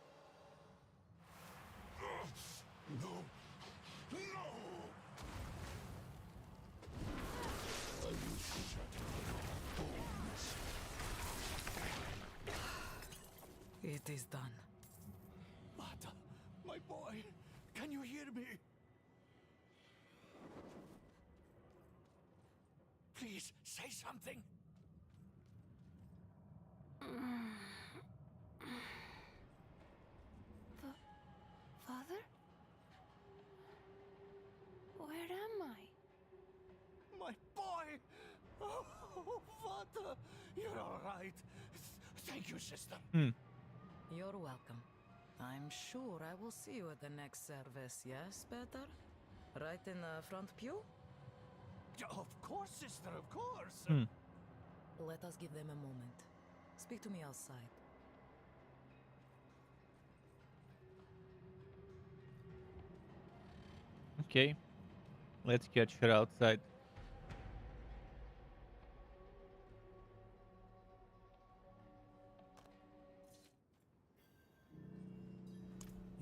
No. No! I will shatter your bones. It is done. Vata, my boy, can you hear me? Please, say something. Father? Where am I? My boy! Oh, Vata, you're all right. Thank you, sister. You're welcome. I'm sure I will see you at the next service, yes, Peter? Right in the front pew? Of course, sister, of course. Let us give them a moment. Speak to me outside. Okay. Let's catch her outside.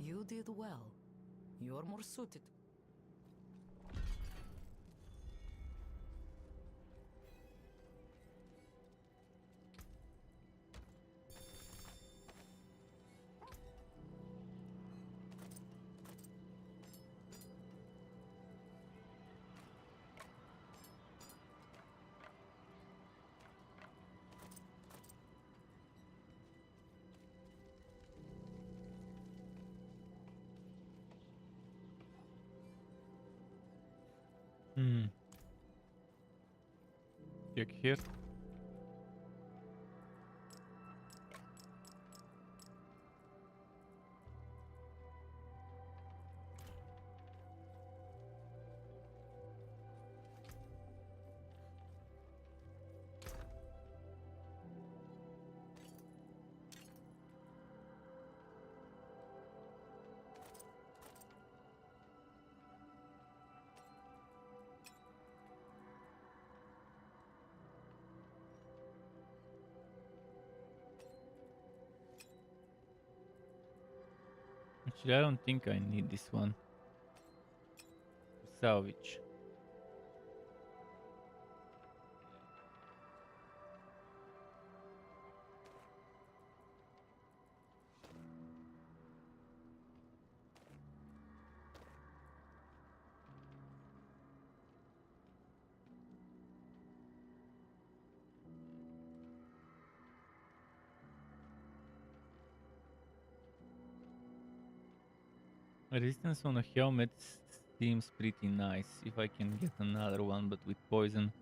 You did well. You're more suited. Hmm. Check here. Actually, I don't think I need this one. Salvage. Resistance on a helmet seems pretty nice. If I can get another one, but with poison.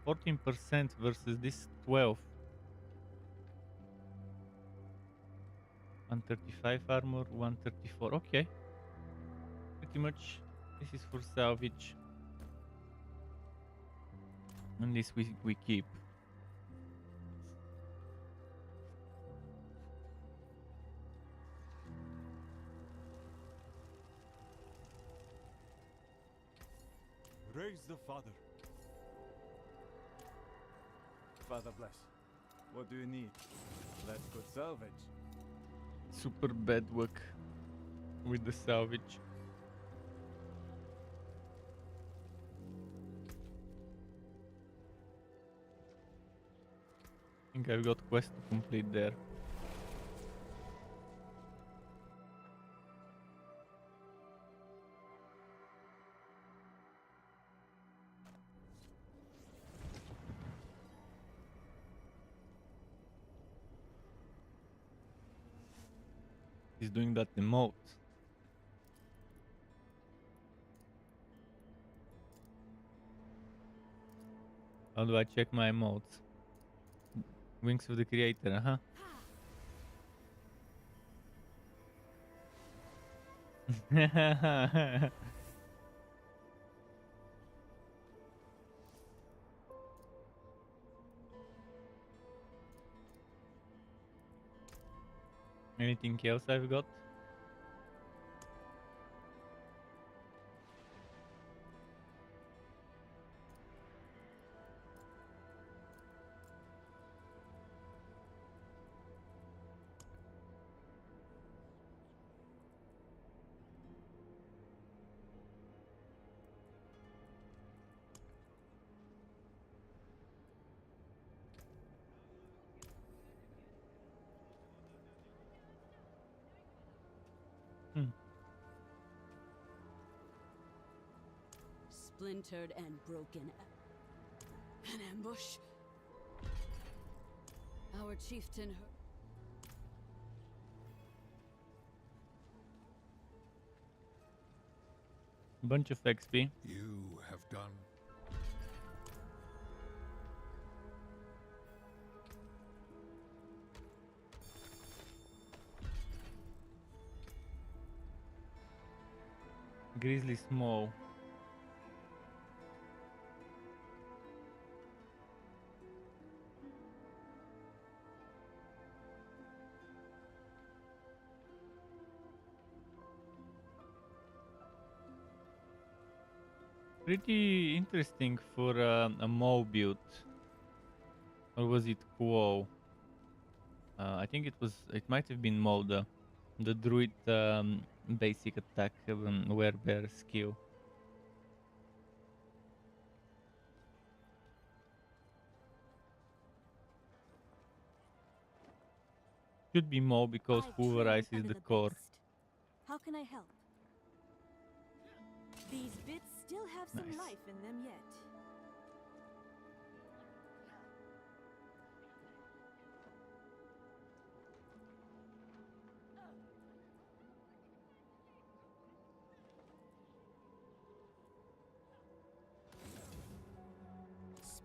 14% versus this 12. 135 armor, 134. Okay. Pretty much this is for salvage. And this we keep. Raise the father. Father bless. What do you need? Let's go salvage. Super bad work with the salvage. I think I've got quest to complete there. He's doing that emote. How do I check my emotes? Wings of the Creator, huh? Anything else I've got? Splintered and broken. An ambush. Our chieftain. Bunch of XP. You have done. Grizzly Small. Pretty interesting for a Mo build. Or was it Quo? I think it might have been Mo, the druid basic attack werebear skill. Should be Mo because Pulverize is the core. How can I help? These bits still have some Nice. life in them yet.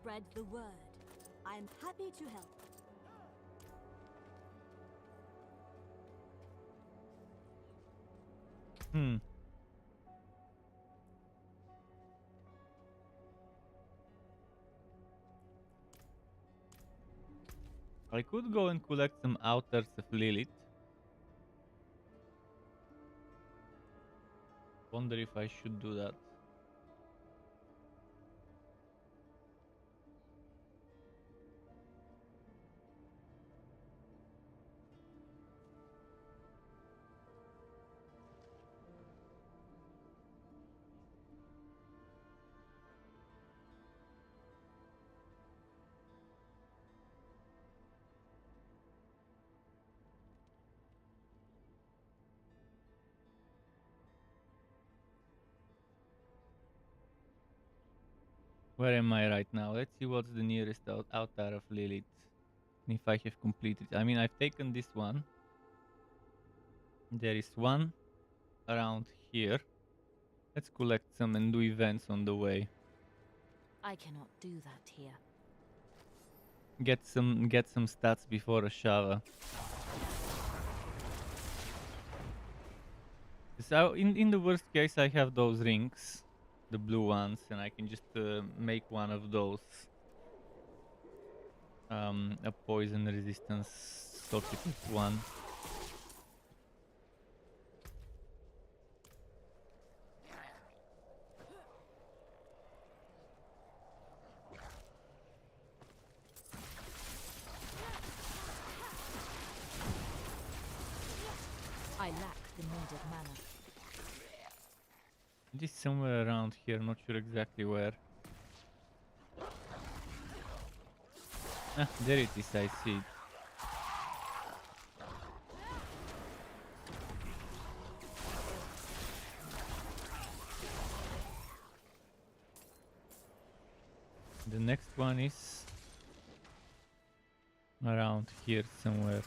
spread the word. I'm happy to help. I could go and collect some outers of Lilith. Wonder if I should do that. Where am I right now? Let's see what's the nearest altar of Lilith. And if I have completed. I mean, I've taken this one. There is one around here. Let's collect some and do events on the way. I cannot do that here. Get some stats before a shower. So in the worst case, I have those rings, the blue ones, and I can just make one of those a poison resistance socket one. I lack the needed mana. It is somewhere around here, not sure exactly where. Ah, there it is, I see it. The next one is around here somewhere.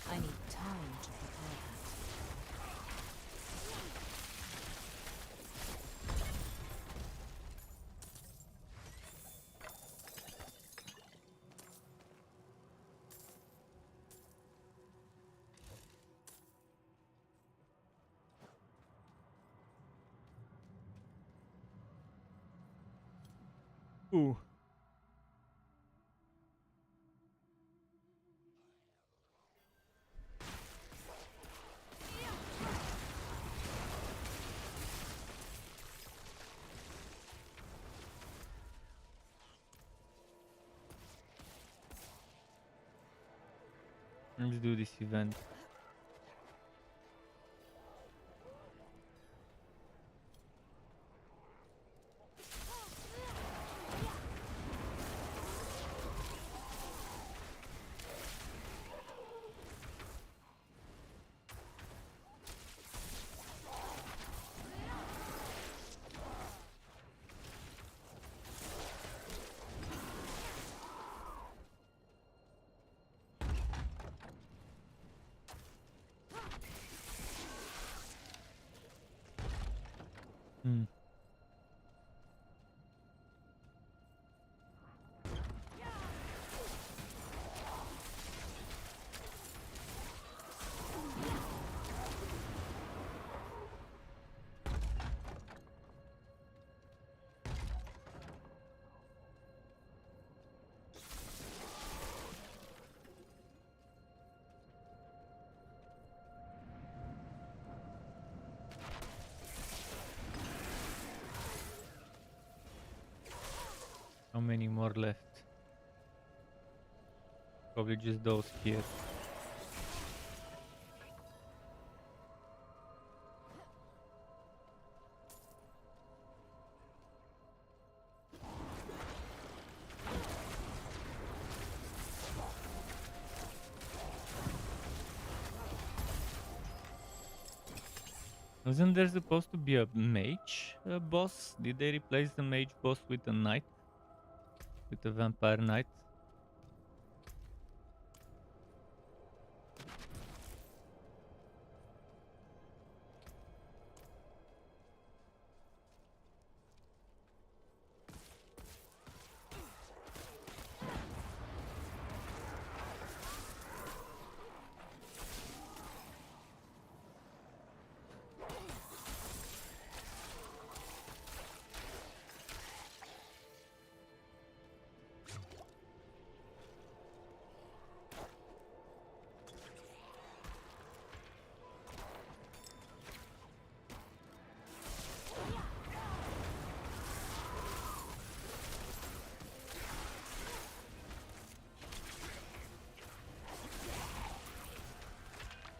I need time to prepare that. Ooh. Let's do this event. How many more left? Probably just those here. Wasn't there supposed to be a mage boss? Did they replace the mage boss with a knight? With a vampire knight?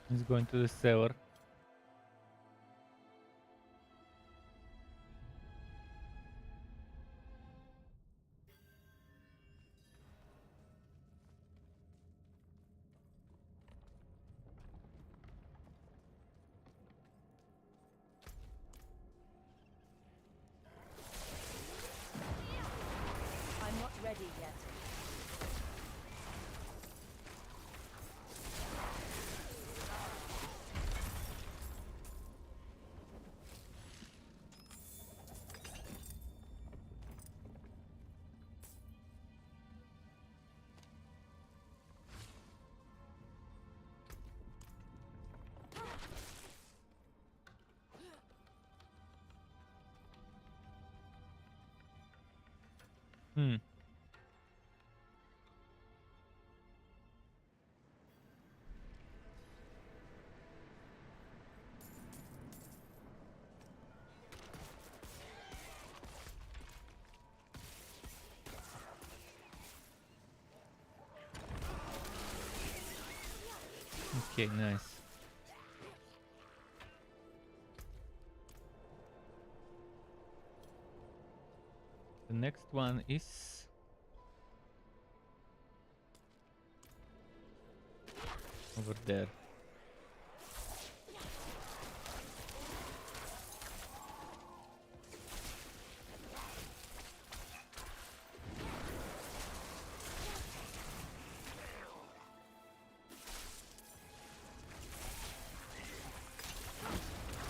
He's going to the sewer. I'm not ready yet. Hmm. Okay, nice. The next one is over there.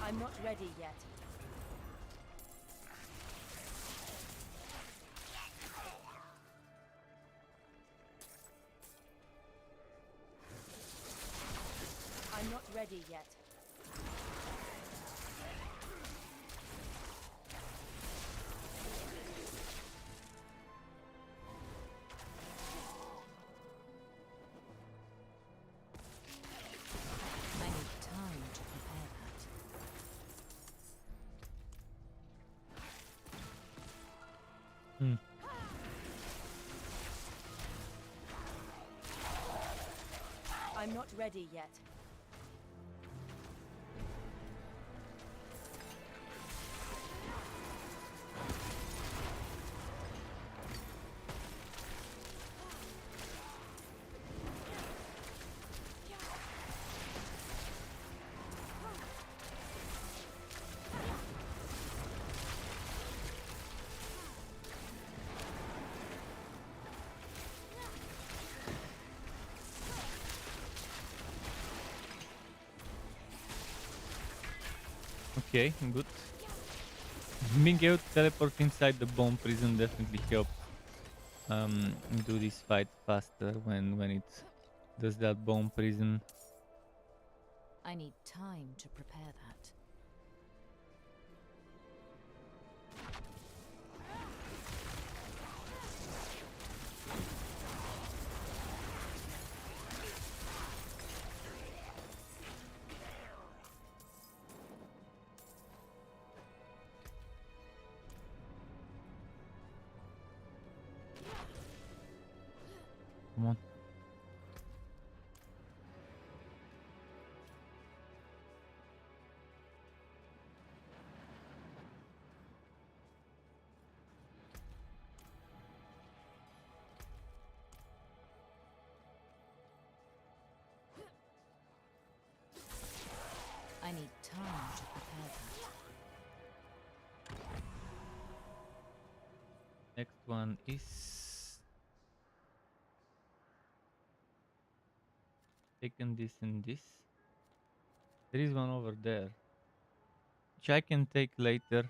I'm not ready yet. I'm not ready yet. I need time to prepare that. Hmm. I'm not ready yet. Okay, good. Being able to teleport inside the bomb prison definitely helps do this fight faster when it does that bomb prison. I need time to prepare that. Come on. I need time to prepare Next one is taking this and this. There is one over there, which I can take later.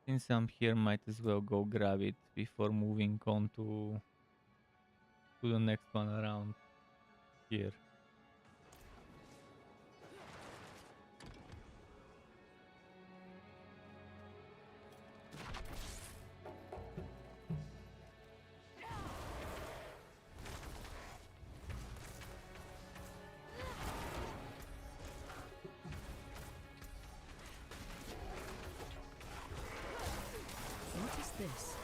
Since I'm here, might as well go grab it before moving on to the next one around here. What is this?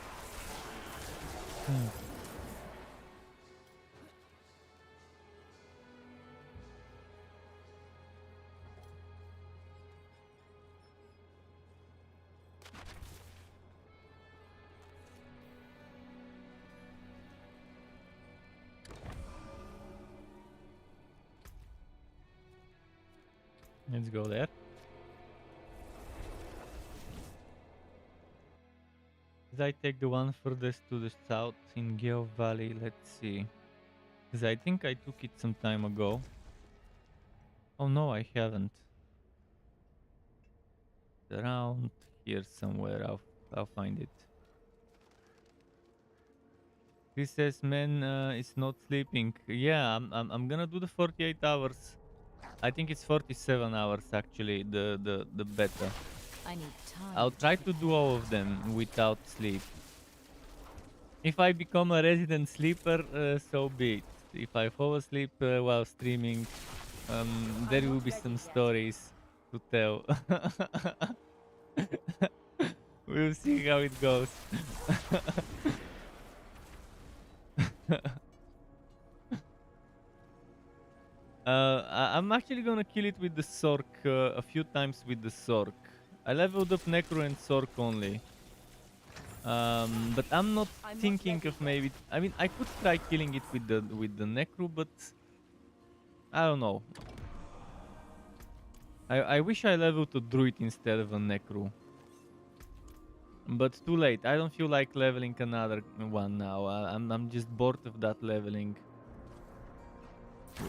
Let's go there. Did I take the one furthest to the south in Gale Valley? Let's see. Because I think I took it some time ago. Oh no, I haven't. It's around here somewhere. I'll find it. Chris says, "Man, it's not sleeping." Yeah, I'm gonna do the 48 hours. I think it's 47 hours actually. The beta. I need time. I'll try to do all of them without sleep. If I become a resident sleeper, so be it. If I fall asleep while streaming, there will be some stories to tell. We'll see how it goes. I'm actually gonna kill it with the Sork a few times with the Sork. I leveled up Necro and Sork only. But I'm not thinking of maybe. I mean, I could try killing it with the Necro, but I don't know. I wish I leveled a Druid instead of a Necro. But too late. I don't feel like leveling another one now. I'm just bored of that leveling.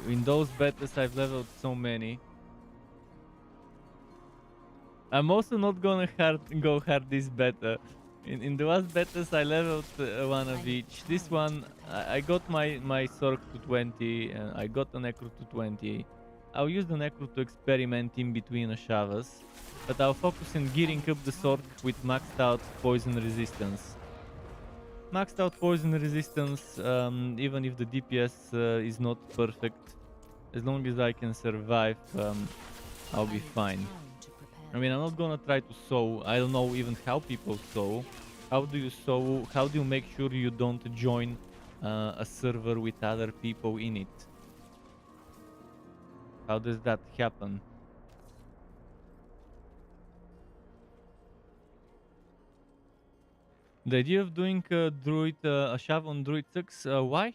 In those betas, I've leveled so many. I'm also not gonna go hard this beta. In the last betas, I leveled one of each. This one, I got my Sork to 20, and I got the Necro to 20. I'll use the Necro to experiment in between Ashavas, but I'll focus on gearing up the Sork with maxed out poison resistance. Maxed out poison resistance, even if the DPS is not perfect, as long as I can survive, I'll be fine. I mean, I'm not gonna try to sow. I don't know even how people sow. How do you sow? How do you make sure you don't join a server with other people in it? How does that happen? The idea of doing a shove on Druid 6, why?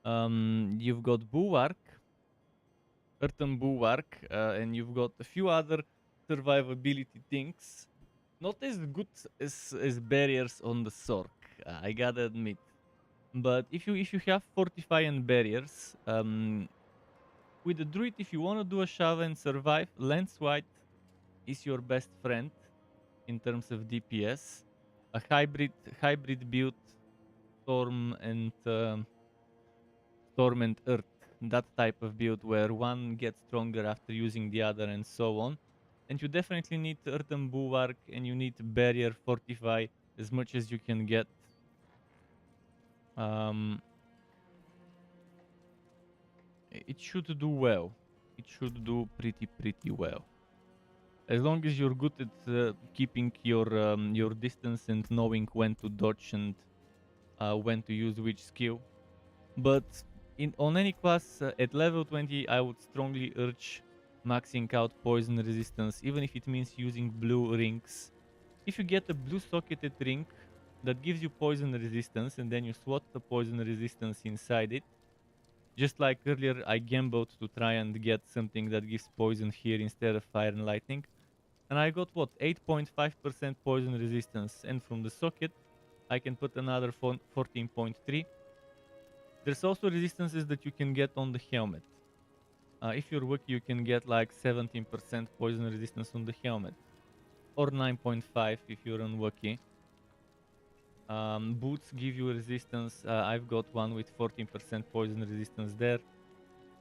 You've got Bulwark, Earthen Bulwark, and you've got a few other survivability things. Not as good as barriers on the Sork, I gotta admit. But if you have Fortify and barriers, with the Druid, if you want to do a shove and survive, Lance White is your best friend in terms of DPS. A hybrid build, Storm and Earth, that type of build where one gets stronger after using the other and so on. And you definitely need Earthen Bulwark and you need Barrier Fortify as much as you can get. It should do well. It should do pretty well. As long as you're good at keeping your distance and knowing when to dodge and when to use which skill. But on any class at level 20, I would strongly urge maxing out poison resistance, even if it means using blue rings. If you get a blue socketed ring that gives you poison resistance and then you slot the poison resistance inside it, just like earlier I gambled to try and get something that gives poison here instead of fire and lightning, And I got what, 8.5% poison resistance, and from the socket I can put another 14.3. There's also resistances that you can get on the helmet. If you're Wookiee, you can get like 17% poison resistance on the helmet, or 9.5 if you're on Wookiee. Boots give you resistance. I've got one with 14% poison resistance there.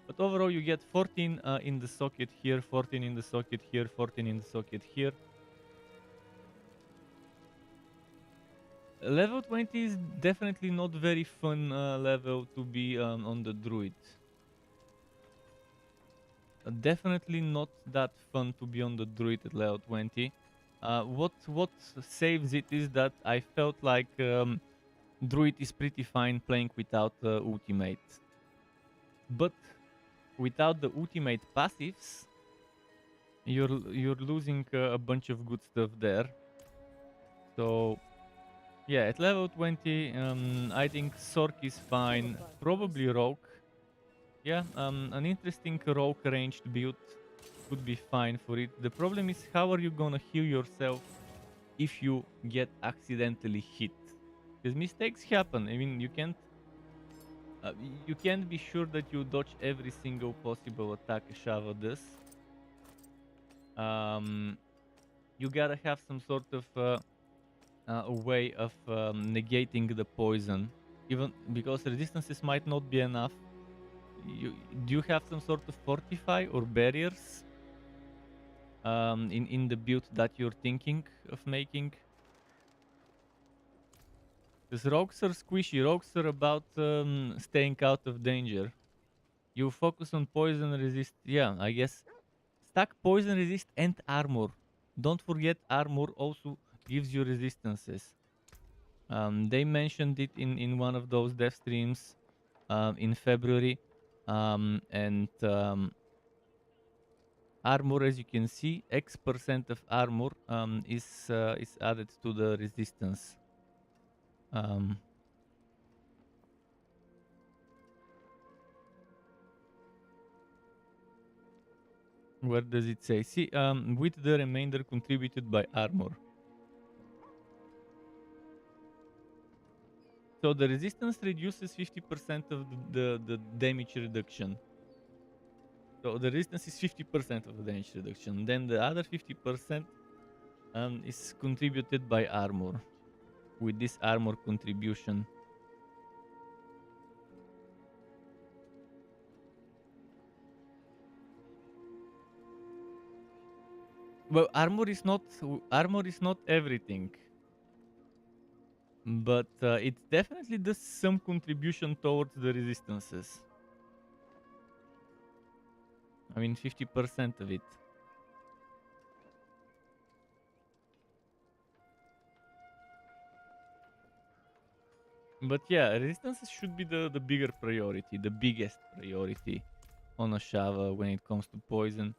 But overall, you get 14 in the socket here, 14 in the socket here, 14 in the socket here. Level 20 is definitely not very fun level to be on the druid. Definitely not that fun to be on the druid at level 20. What saves it is that I felt like druid is pretty fine playing without ultimate. But without the ultimate passives, you're losing a bunch of good stuff there. So yeah, at level 20, I think Sork is fine. Probably Rogue. Yeah, an interesting Rogue ranged build could be fine for it. The problem is, how are you gonna heal yourself if you get accidentally hit? Because mistakes happen. I mean, you can't be sure that you dodge every single possible attack a Shava does. You gotta have some sort of a way of negating the poison, even because resistances might not be enough. Do you have some sort of fortify or barriers in the build that you're thinking of making? Because rogues are squishy. Rogues are about staying out of danger. You focus on poison resist. Yeah, I guess stack poison resist and armor. Don't forget, armor also gives you resistances. They mentioned it in one of those dev streams in February, and armor, as you can see, X% of armor is added to the resistance. Where does it say? See, with the remainder contributed by armor. So the resistance reduces 50% of the damage reduction. So the resistance is 50% of the damage reduction. Then the other 50% is contributed by armor. With this armor contribution. Well, armor is not everything. But it definitely does some contribution towards the resistances. I mean, 50% of it. But yeah, resistances should be the bigger priority, the biggest priority on a Shava when it comes to poison.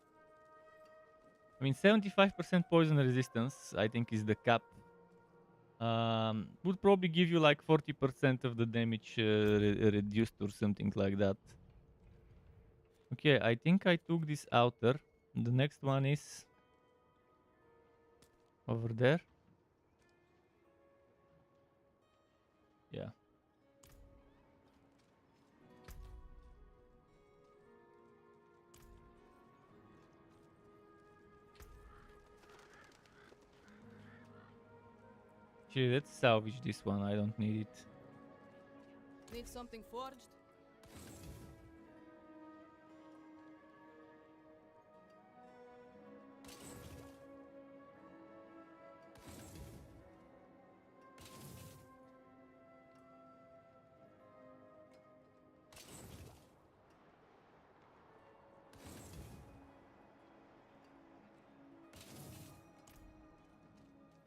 I mean, 75% poison resistance, I think, is the cap. Would probably give you like 40% of the damage reduced or something like that. Okay, I think I took this outer. The next one is over there. Yeah. Actually, let's salvage this one. I don't need it. Need something forged?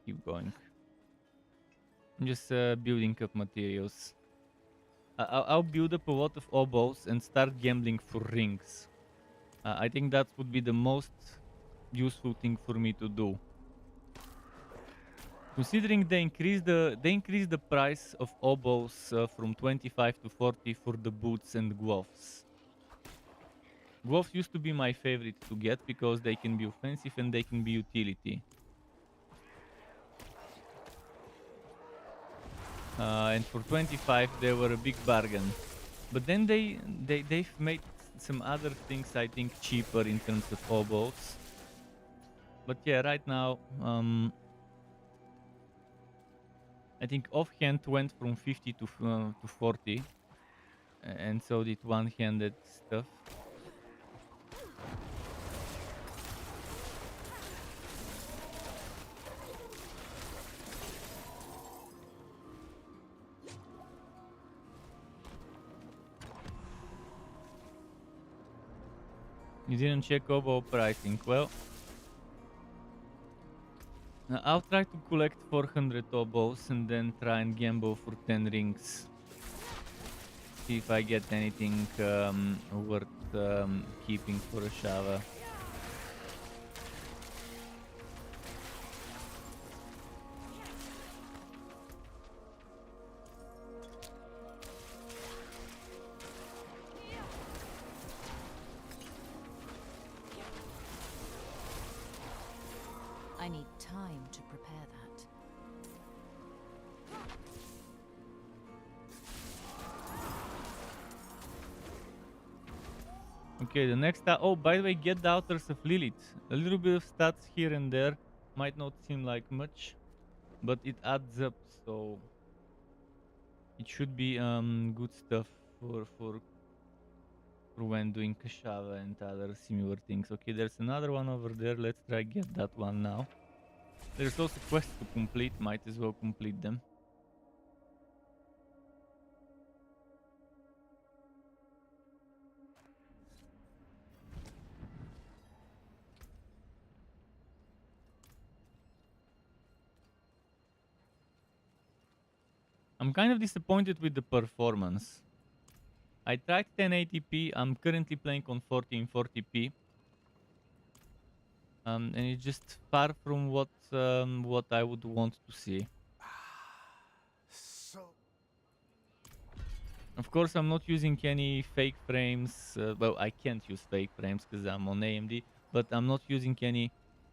Keep going. I'm just building up materials. I'll build up a lot of oboes and start gambling for rings. I think that would be the most useful thing for me to do. Considering they increase the price of oboes from 25 to 40 for the boots and gloves. Wolves used to be my favorite to get because they can be offensive and they can be utility. And for 25 they were a big bargain. But then they've made some other things I think cheaper in terms of hobos. But yeah, right now I think offhand went from 50 to 40, and so did one-handed stuff. You didn't check oboe pricing. Well, I'll try to collect 400 oboes and then try and gamble for 10 rings. See if I get anything worth keeping for a Shava. I need time to prepare that. Okay, the next oh, by the way, get the Daughters of Lilith. A little bit of stats here and there might not seem like much, but it adds up, so it should be good stuff for when doing Kashava and other similar things. Okay, there's another one over there. Let's try get that one now. There's also quests to complete. Might as well complete them. I'm kind of disappointed with the performance. I tried 1080p. I'm currently playing on 1440p. And it's just far from what I would want to see. So... Of course, I'm not using any fake frames. Well, I can't use fake frames because I'm on AMD, but I'm not using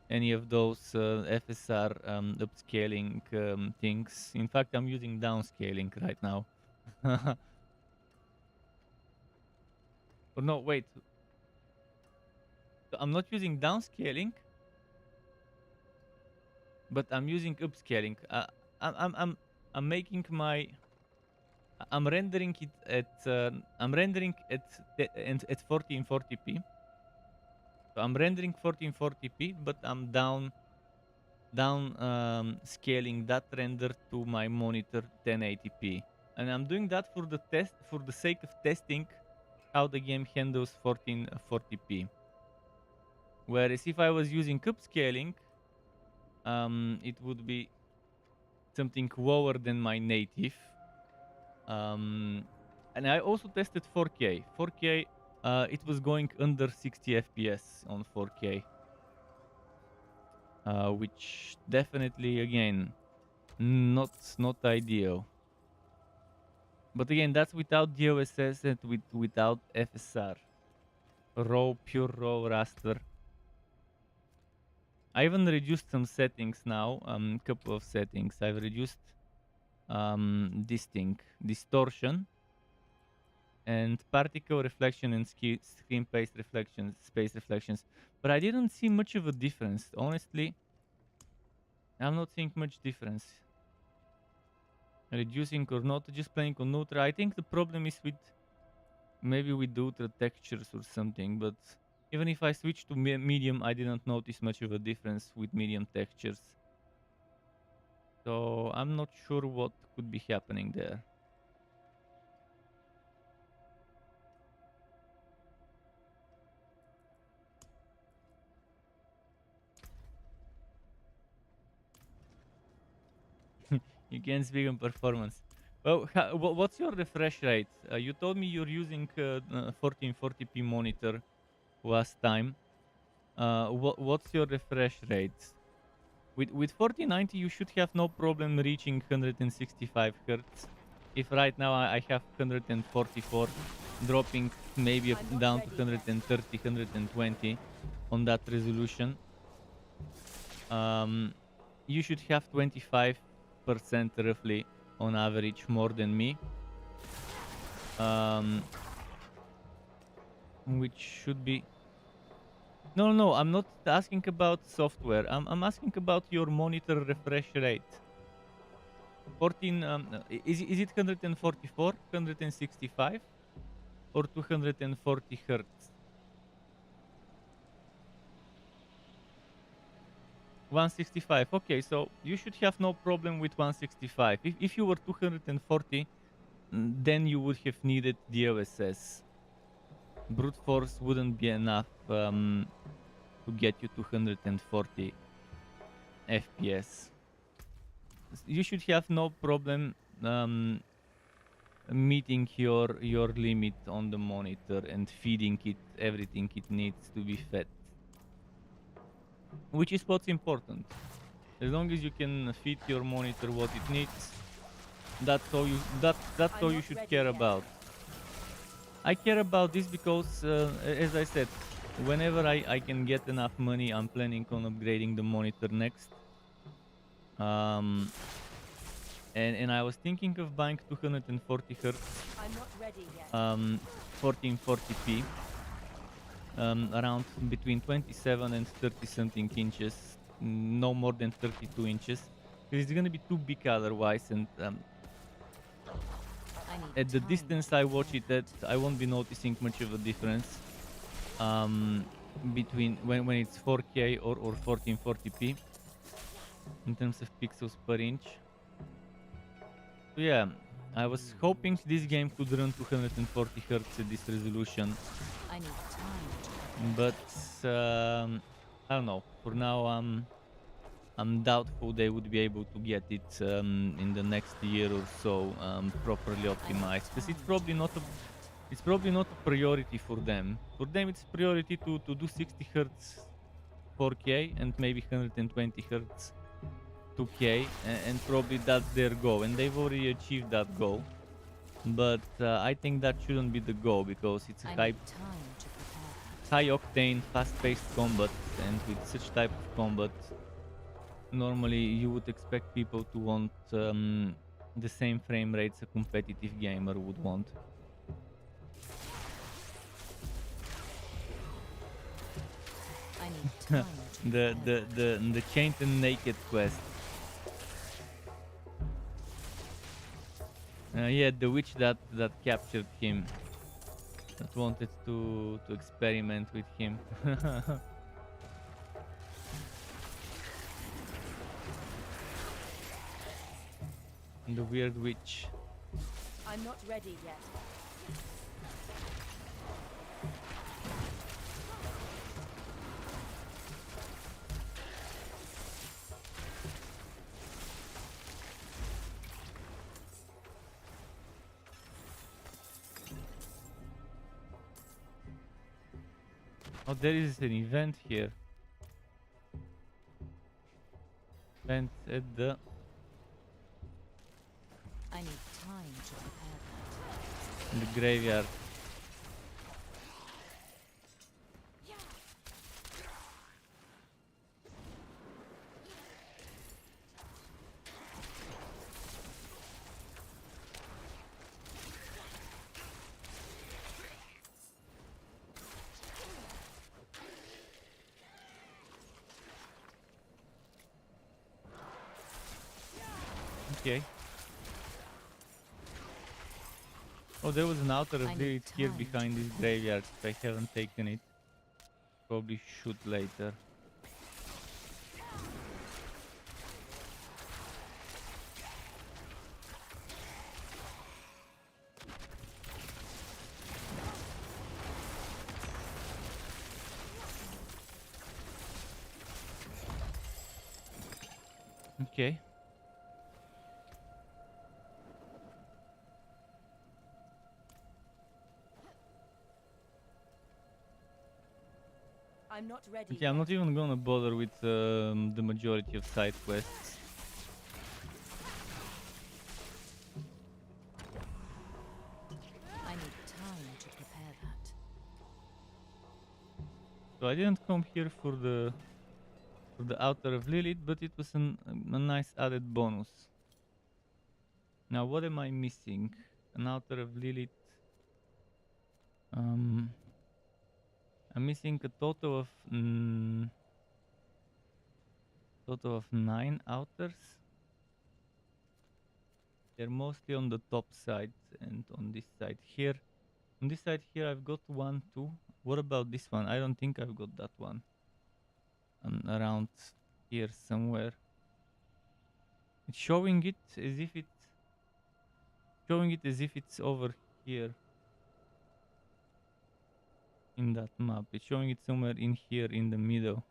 any of those FSR upscaling things. In fact, I'm using downscaling right now. Or no, wait. So I'm not using downscaling, but I'm using upscaling. I'm making my... I'm rendering it at... I'm rendering at 1440p. So I'm rendering 1440p, but I'm down scaling that render to my monitor 1080p, and I'm doing that for the sake of testing how the game handles 1440p. Whereas if I was using upscaling, it would be something lower than my native. And I also tested 4K. 4K, it was going under 60 FPS on 4K. Which definitely, again, not ideal. But again, that's without DLSS and without FSR. Pure raw raster. I even reduced some settings now, couple of settings. I've reduced this thing, distortion, and particle reflection and screen space reflections. But I didn't see much of a difference. Honestly, I'm not seeing much difference. Reducing or not, just playing on neutral. I think the problem is with maybe with the ultra textures or something, but even if I switch to medium, I didn't notice much of a difference with medium textures. So I'm not sure what could be happening there. You can't speak on performance. Well, what's your refresh rate? You told me you're using 1440p monitor last time. What's your refresh rate? With 4090, you should have no problem reaching 165 Hz. If right now I have 144, dropping maybe I'm not down to ready yet. 130, 120 on that resolution. You should have 25% roughly on average more than me. Which should be... No, I'm not asking about software. I'm asking about your monitor refresh rate. 14, is it 144, 165, or 240 hertz? 165. Okay, so you should have no problem with 165. If you were 240, then you would have needed DLSS. Brute force wouldn't be enough to get you 240 FPS. You should have no problem meeting your limit on the monitor and feeding it everything it needs to be fed, which is what's important. As long as you can feed your monitor what it needs, that's all you should care about. I care about this because, as I said, whenever I can get enough money, I'm planning on upgrading the monitor next. And I was thinking of buying 240 hertz, I'm not ready yet. 1440p, around between 27 and 30 something inches, no more than 32 inches, because it's gonna be too big otherwise, and at the distance I watch it at, I won't be noticing much of a difference between when it's 4K or 1440p in terms of pixels per inch. So yeah, I was hoping this game could run 240 Hz at this resolution. I need time. But I don't know. For now, I'm doubtful they would be able to get it in the next year or so properly optimized. Because it's probably not a priority for them. For them, it's priority to do 60 Hz 4K and maybe 120 Hz 2K, and probably that's their goal, and they've already achieved that goal. But I think that shouldn't be the goal, because it's a high octane, fast-paced combat, and with such type of combat, normally you would expect people to want the same frame rates a competitive gamer would want. I need time the Chained and Naked quest. Yeah, the witch that captured him, that wanted to experiment with him. The weird witch. I'm not ready yet. Oh, there is an event here. Event at the... I need time to prepare that. in the graveyard. Okay. Oh, there was an outer village here behind this graveyard. If I haven't taken it, probably should later. Okay. I'm not ready. Okay, I'm not even gonna bother with the majority of side quests. I need time to So I didn't come here for the altar of Lilith, but it was a nice added bonus. Now what am I missing? An altar of Lilith. I'm missing a total of 9 altars. They're mostly on the top side and on this side here. On this side here I've got 1, 2. What about this one? I don't think I've got that one. Around here somewhere. It's showing it as if it's over here in that map. It's showing it somewhere in here in the middle.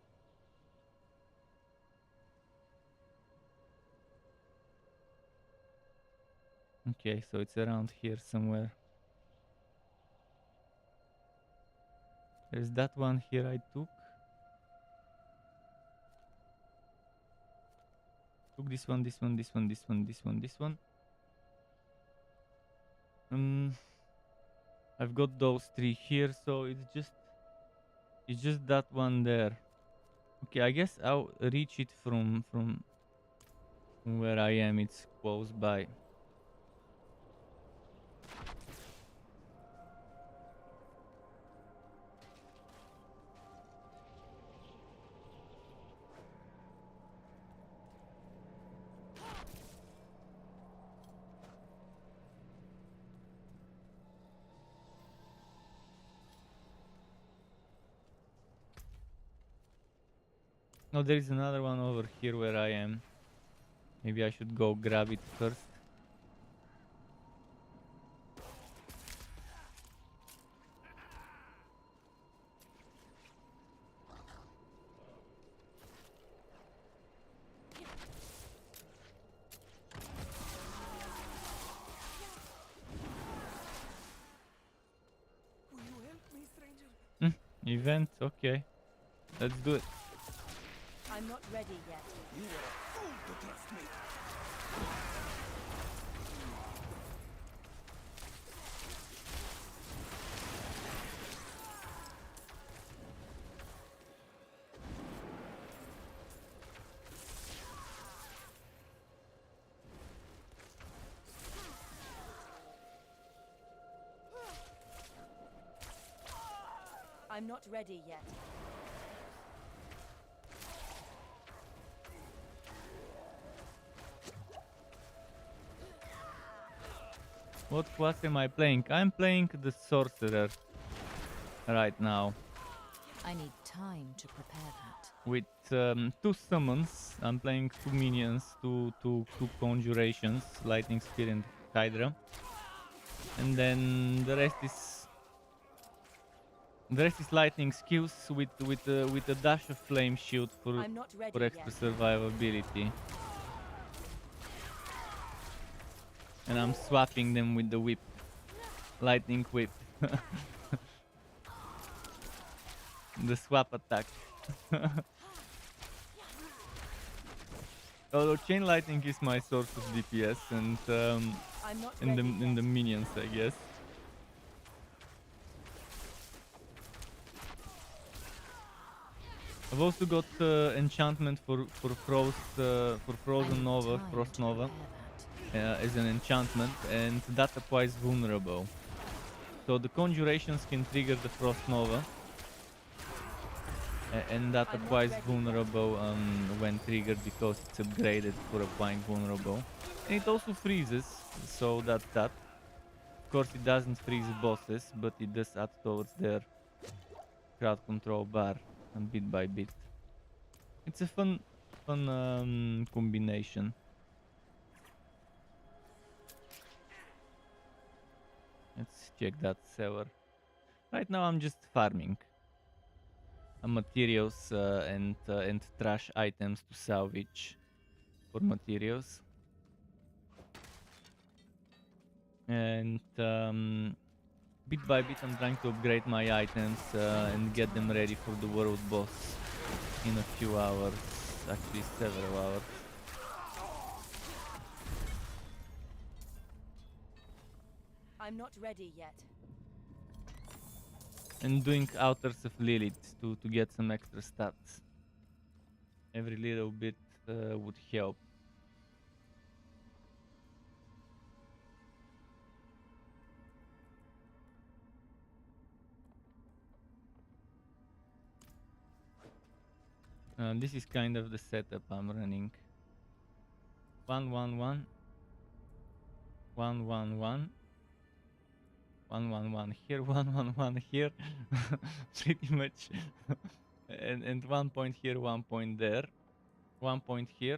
Okay, so it's around here somewhere. There's that one here I took. Took this one, this one, this one, this one, this one, this one. I've got those 3 here, so it's just that one there. Okay, I guess I'll reach it from where I am. It's close by. No, there is another one over here where I am. Maybe I should go grab it first. Will you help me, stranger? Event, okay. Let's do it. I'm not ready yet. You were a fool to trust me. I'm not ready yet. What class am I playing? I'm playing the sorcerer right now. I need time to prepare that. With 2 summons. I'm playing 2 minions, two conjurations, Lightning Spear and Hydra. And then the rest is lightning skills with a dash of flame shield for extra survivability. And I'm swapping them with the whip. Lightning whip. The swap attack. Although chain lightning is my source of DPS and in the minions, I guess. I've also got enchantment for Frozen Nova, Frost Nova, as an enchantment, and that applies vulnerable. So the conjurations can trigger the Frost Nova, and that applies vulnerable when triggered because it's upgraded for applying vulnerable. And it also freezes, so that's that. Of course it doesn't freeze bosses, but it does add towards their crowd control bar, and bit by bit. It's a fun combination. Let's check that server. Right now I'm just farming materials and trash items to salvage for materials. And bit by bit I'm trying to upgrade my items and get them ready for the world boss in a few hours, actually several hours. I'm not ready yet. and doing Altars of Lilith to get some extra stats. Every little bit would help. This is kind of the setup I'm running. 1 1 1 1 1 1 1 1 1 here, 1 1 1 here, pretty much, and 1 point here, 1 point there, 1 point here,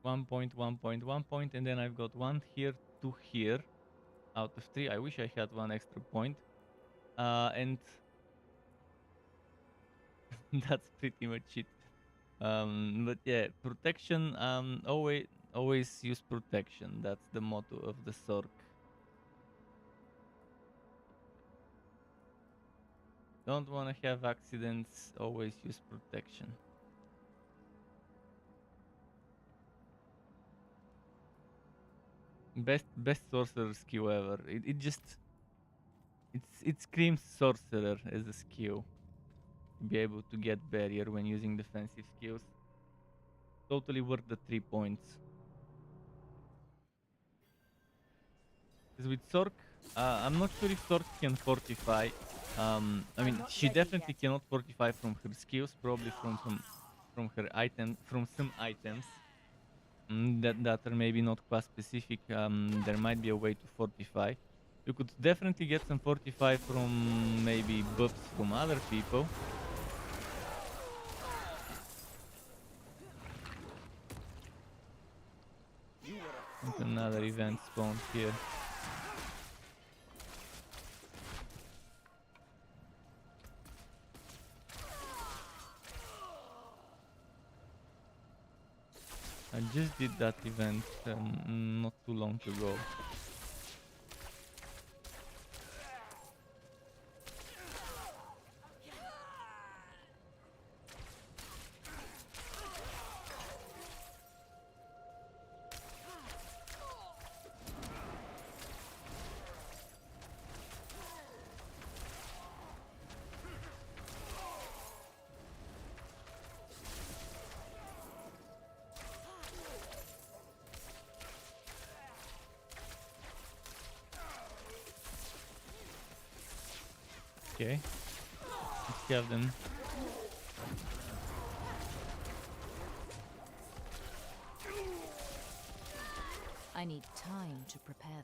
1 point, 1 point, 1 point, and then I've got 1 here, 2 here, out of 3. I wish I had 1 extra point, and that's pretty much it. But yeah, protection. Always use protection. That's the motto of the Sork. Don't want to have accidents. Always use protection. Best sorcerer skill ever. It screams sorcerer as a skill. Be able to get barrier when using defensive skills. Totally worth the 3 points. Because with Sork, I'm not sure if Sork can fortify. I mean, she definitely cannot fortify from her skills, probably from her item, from some items that are maybe not class specific. There might be a way to fortify. You could definitely get some fortify from maybe buffs from other people. And another event spawned here. I just did that event not too long ago. Okay, let's have them. I need time to prepare that.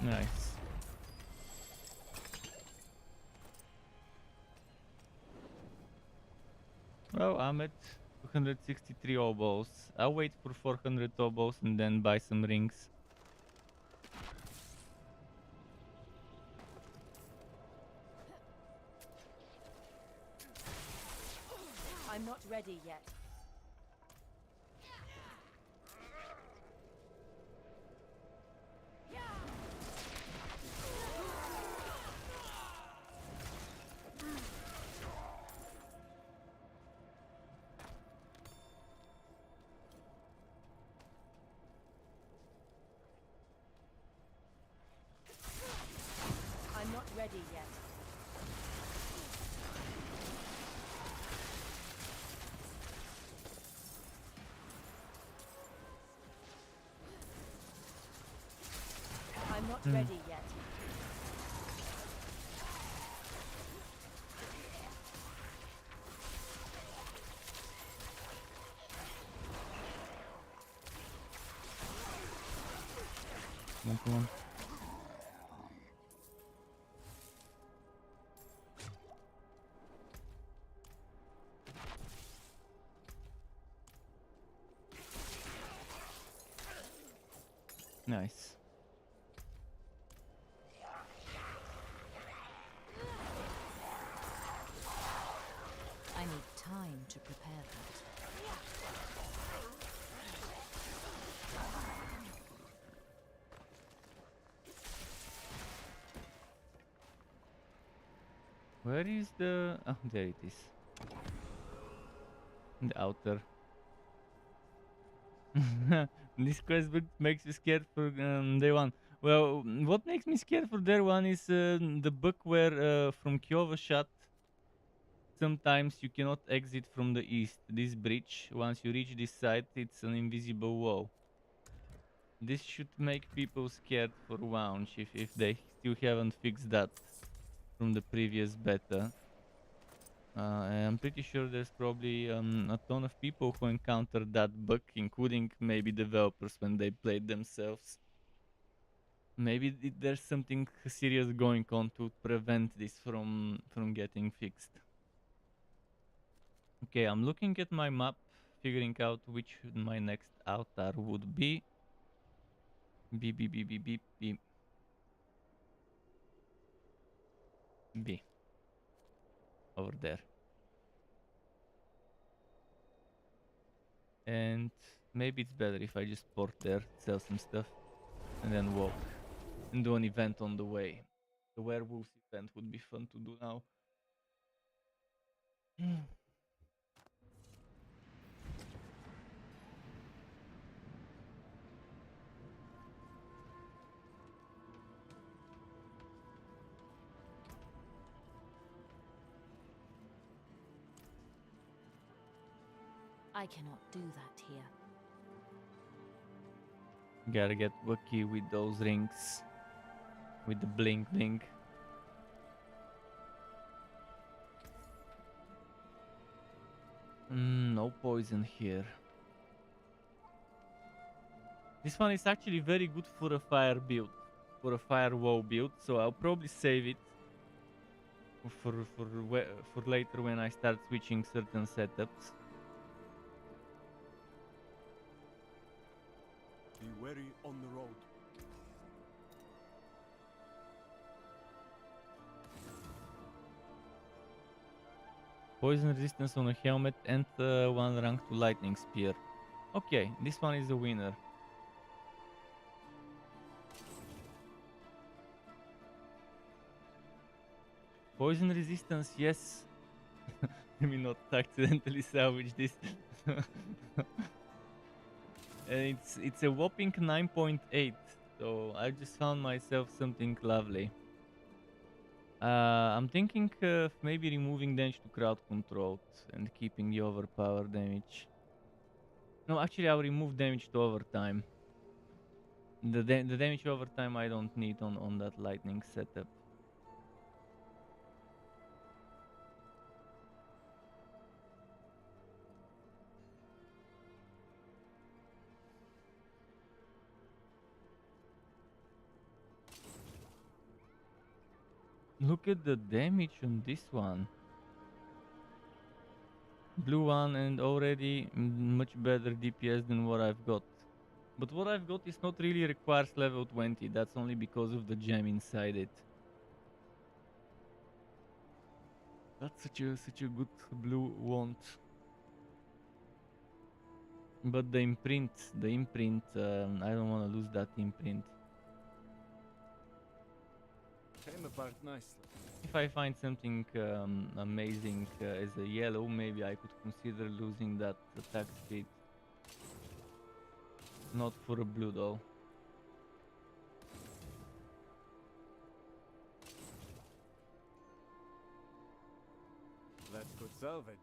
Nice. Well, I'm at 263 obols. I'll wait for 400 obols and then buy some rings. I'm not ready yet. I'm not ready yet. I'm not ready yet. Come on. Nice. I need time to prepare that. Where is the... Oh, there it is. In the outer. This quest book makes you scared for day one. Well, what makes me scared for day one is the book where from Kyovashat sometimes you cannot exit from the east. This bridge, once you reach this side, it's an invisible wall. This should make people scared for launch if they still haven't fixed that from the previous beta. I'm pretty sure there's probably a ton of people who encountered that bug, including maybe developers when they played themselves. Maybe there's something serious going on to prevent this from getting fixed. Okay, I'm looking at my map, figuring out which my next altar would be. B. Over there. And maybe it's better if I just port there, sell some stuff, and then walk and do an event on the way. The werewolves event would be fun to do now. I cannot do that here. Gotta get lucky with those rings. With the blink blink. No poison here. This one is actually very good for a fire build. For a firewall build, so I'll probably save it for later when I start switching certain setups. Be wary on the road. Poison resistance on a helmet and 1 rank to lightning spear. Okay, this one is a winner. Poison resistance, yes. Let me not accidentally salvage this. It's a whopping 9.8, so I just found myself something lovely. I'm thinking of maybe removing damage to crowd control and keeping the overpower damage. No, actually I'll remove damage to overtime. The damage to overtime I don't need on that lightning setup. Look at the damage on this one. Blue one and already much better DPS than what I've got. But what I've got is not really requires level 20. That's only because of the gem inside it. That's such a good blue wand. But the imprint, I don't want to lose that imprint. Came apart nicely. If I find something amazing as a yellow, maybe I could consider losing that attack speed. Not for a blue though. That's good salvage.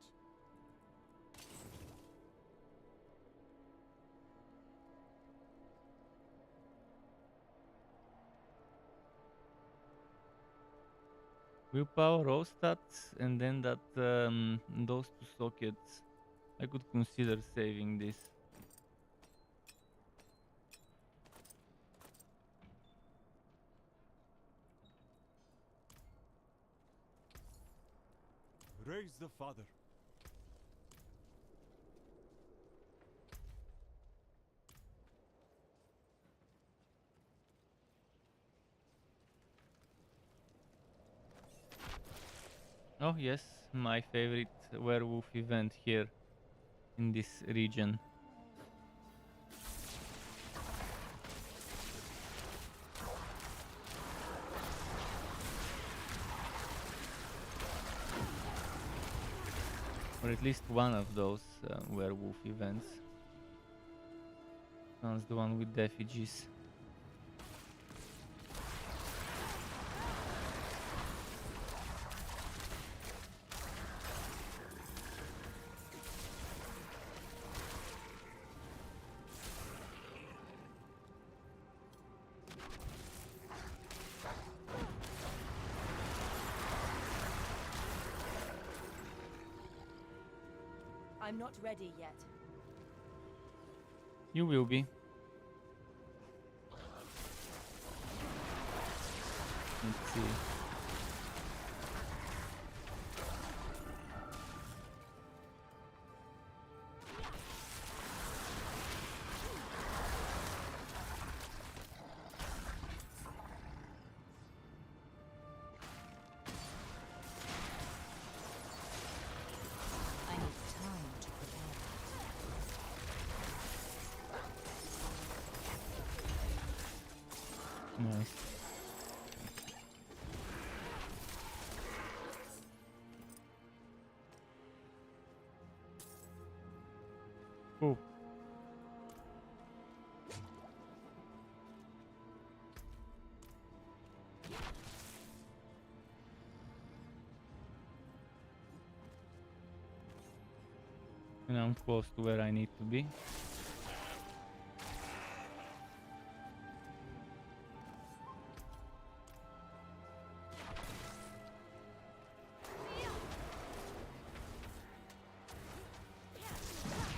Willpower, raw stats, and then that those 2 sockets. I could consider saving this. Raise the father. Oh yes, my favorite werewolf event here in this region. Or at least one of those werewolf events. Sounds the one with the effigies. I'm not ready yet. You will be. Let's see. I need time to prepare. Nice. Cool. And I'm close to where I need to be.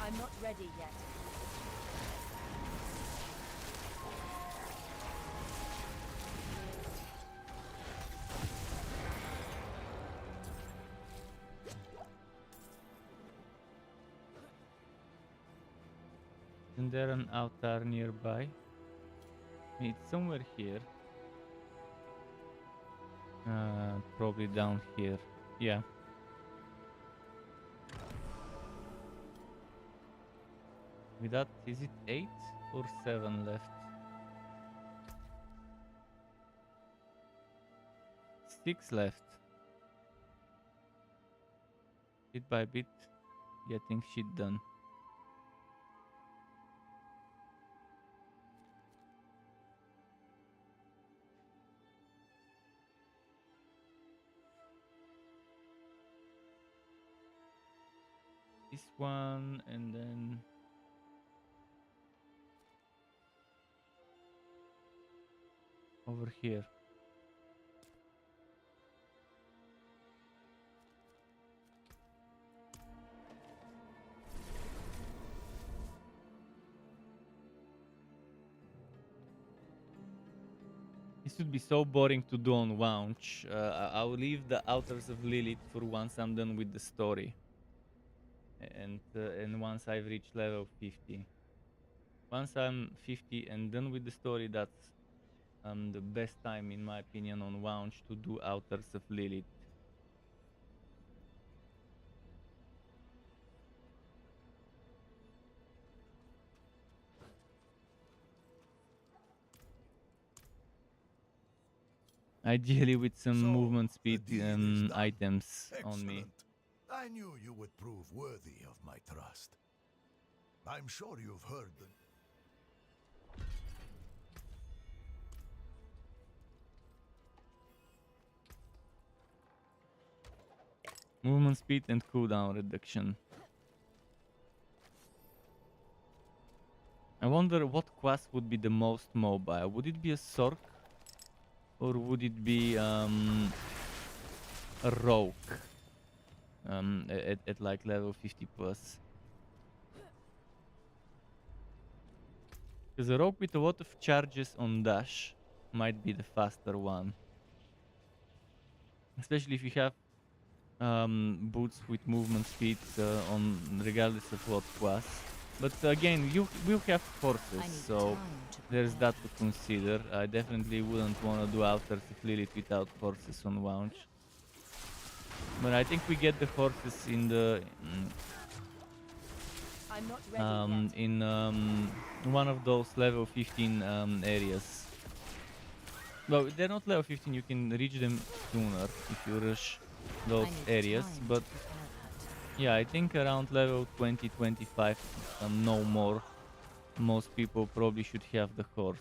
I'm not ready yet. Isn't there an altar nearby? It's somewhere here. Probably down here. Yeah. With that, is it 8 or 7 left? 6 left. Bit by bit, getting shit done. This one, and then over here. This would be so boring to do on launch. I'll leave the Altars of Lilith for once I'm done with the story. And once I've reached level 50. Once I'm 50 and done with the story, that's the best time, in my opinion, on launch to do Altars of Lilith. Ideally with some movement speed items on me. Excellent. I knew you would prove worthy of my trust. I'm sure you've heard the... Movement speed and cooldown reduction. I wonder what class would be the most mobile. Would it be a Sork? Or would it be a Rogue? At like level 50 plus. Because a Rogue with a lot of charges on dash might be the faster one. Especially if you have boots with movement speed on regardless of what class. But again, you will have forces, so there's that to consider. I definitely wouldn't want to do Altars of Lilith without forces on launch. But I think we get the horses in the I'm not ready yet. in one of those level 15 areas. Well, they're not level 15. You can reach them sooner if you rush those areas, but Yeah, I think around level 20, 25, no more. Most people probably should have the horse.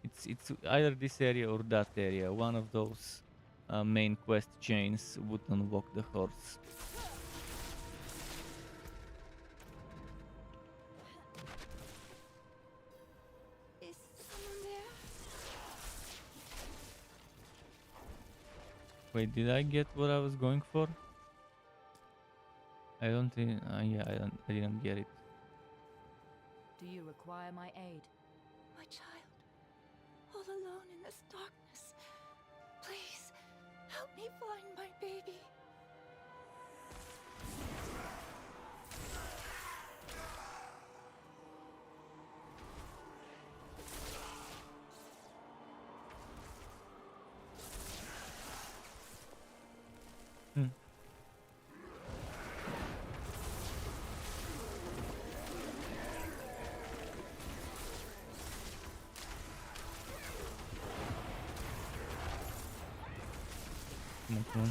It's either this area or that area. One of those main quest chains would unlock the horse. Is someone there? Wait, did I get what I was going for? I don't think. Yeah, I didn't get it. Do you require my aid? My child, all alone in this darkness. Please, help me find my baby. Hmm. Come on.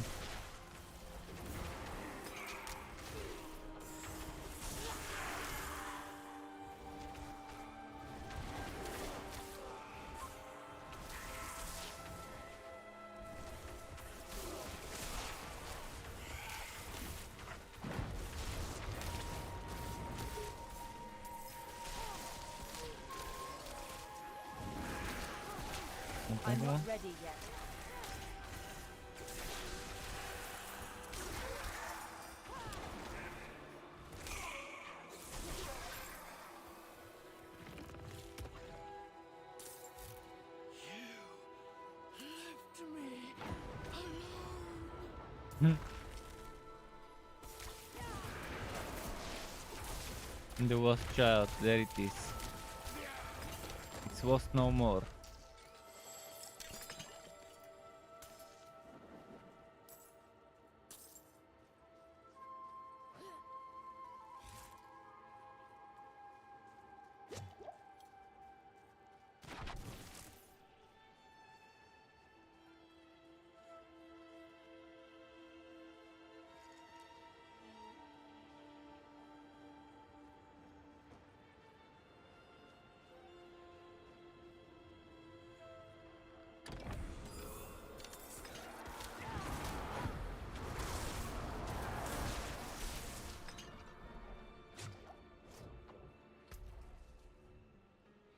I'm not ready yet. The lost child, there it is. It's lost no more.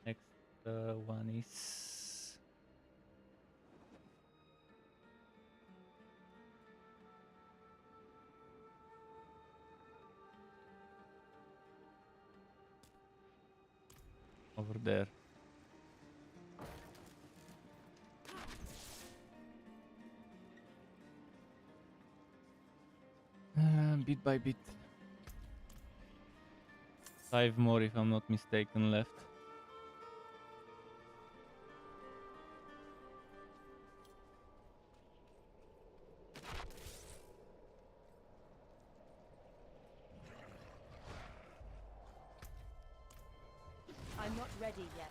Next one is over there. Bit by bit. 5 more, if I'm not mistaken, left. I'm not ready yet.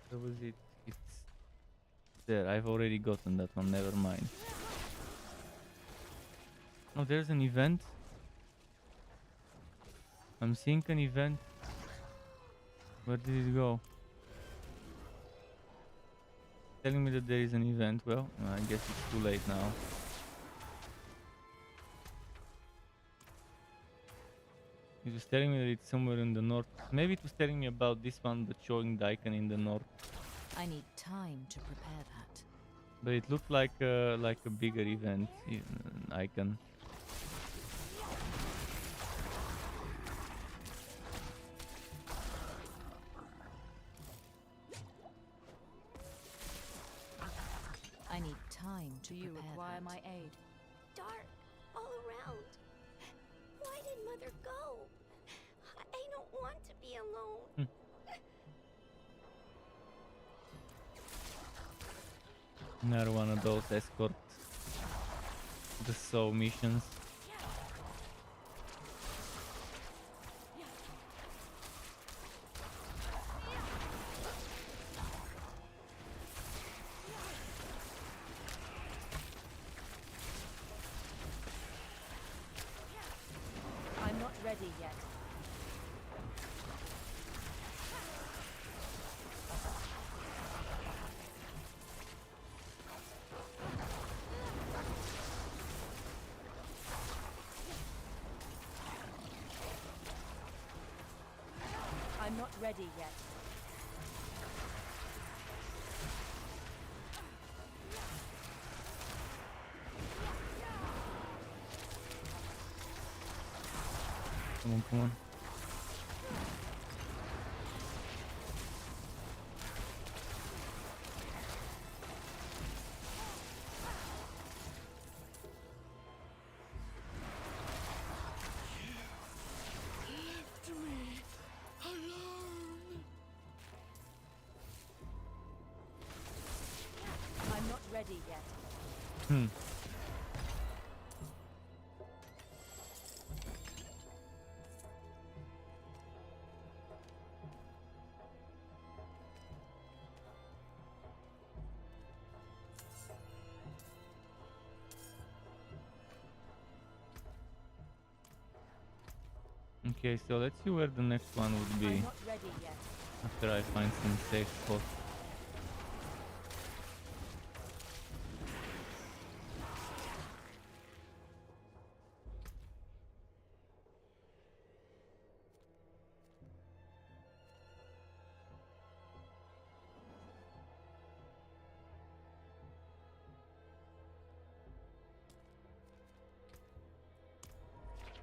Where was it? It's there. I've already gotten that one. Never mind. Oh, there's an event. I'm seeing an event. Where did it go? Telling me that there is an event. Well, I guess it's too late now. It was telling me that it's somewhere in the north. Maybe it was telling me about this one, but showing the icon in the north. I need time to prepare that. But it looked like a bigger event icon. I I need time to Do you prepare require that. my aid? Dark all around. Why did Mother go? I don't want to be alone. Another one of those escort the soul missions. I'm not ready yet. I'm not ready yet. Come on, come on. I'm not ready yet. Hmm. Okay, so let's see where the next one would be I'm not ready yet. after I find some safe spot.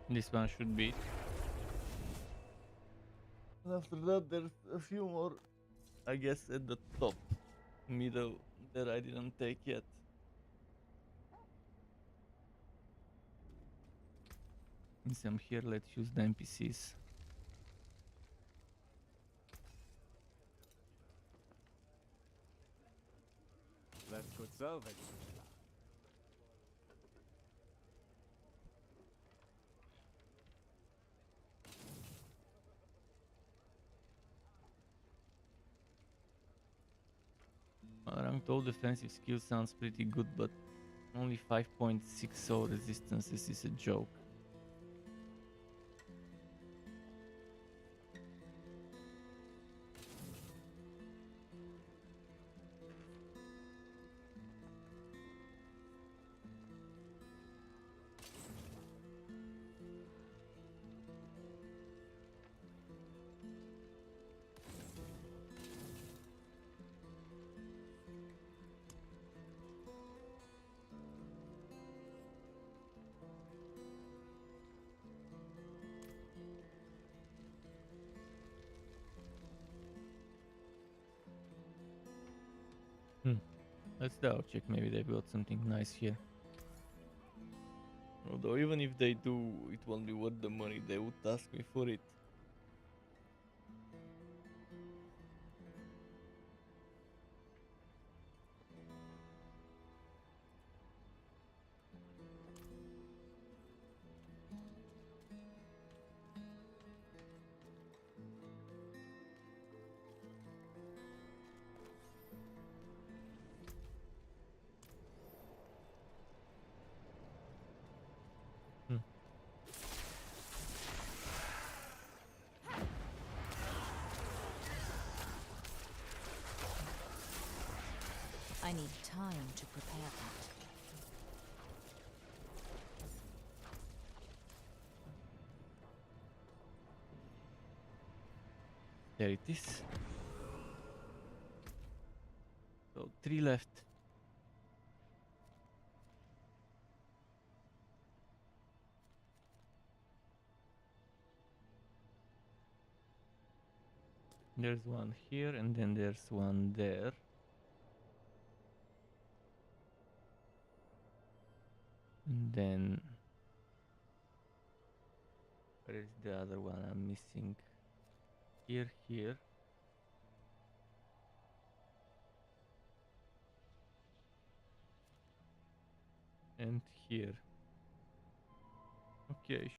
This one should be it. After that, there's a few more, I guess, at the top, middle, that I didn't take yet. Since I'm here, let's use the NPCs. Let's go salvage. Ranked all defensive skill sounds pretty good, but only 5.6 soul resistances is a joke. Let's double check, maybe they built something nice here. Although even if they do, it won't be worth the money they would ask me for it. I need time to prepare that. There it is. So 3 left. There's one here and then there's one there. then where is the other one I'm missing? Here. And here. Okay,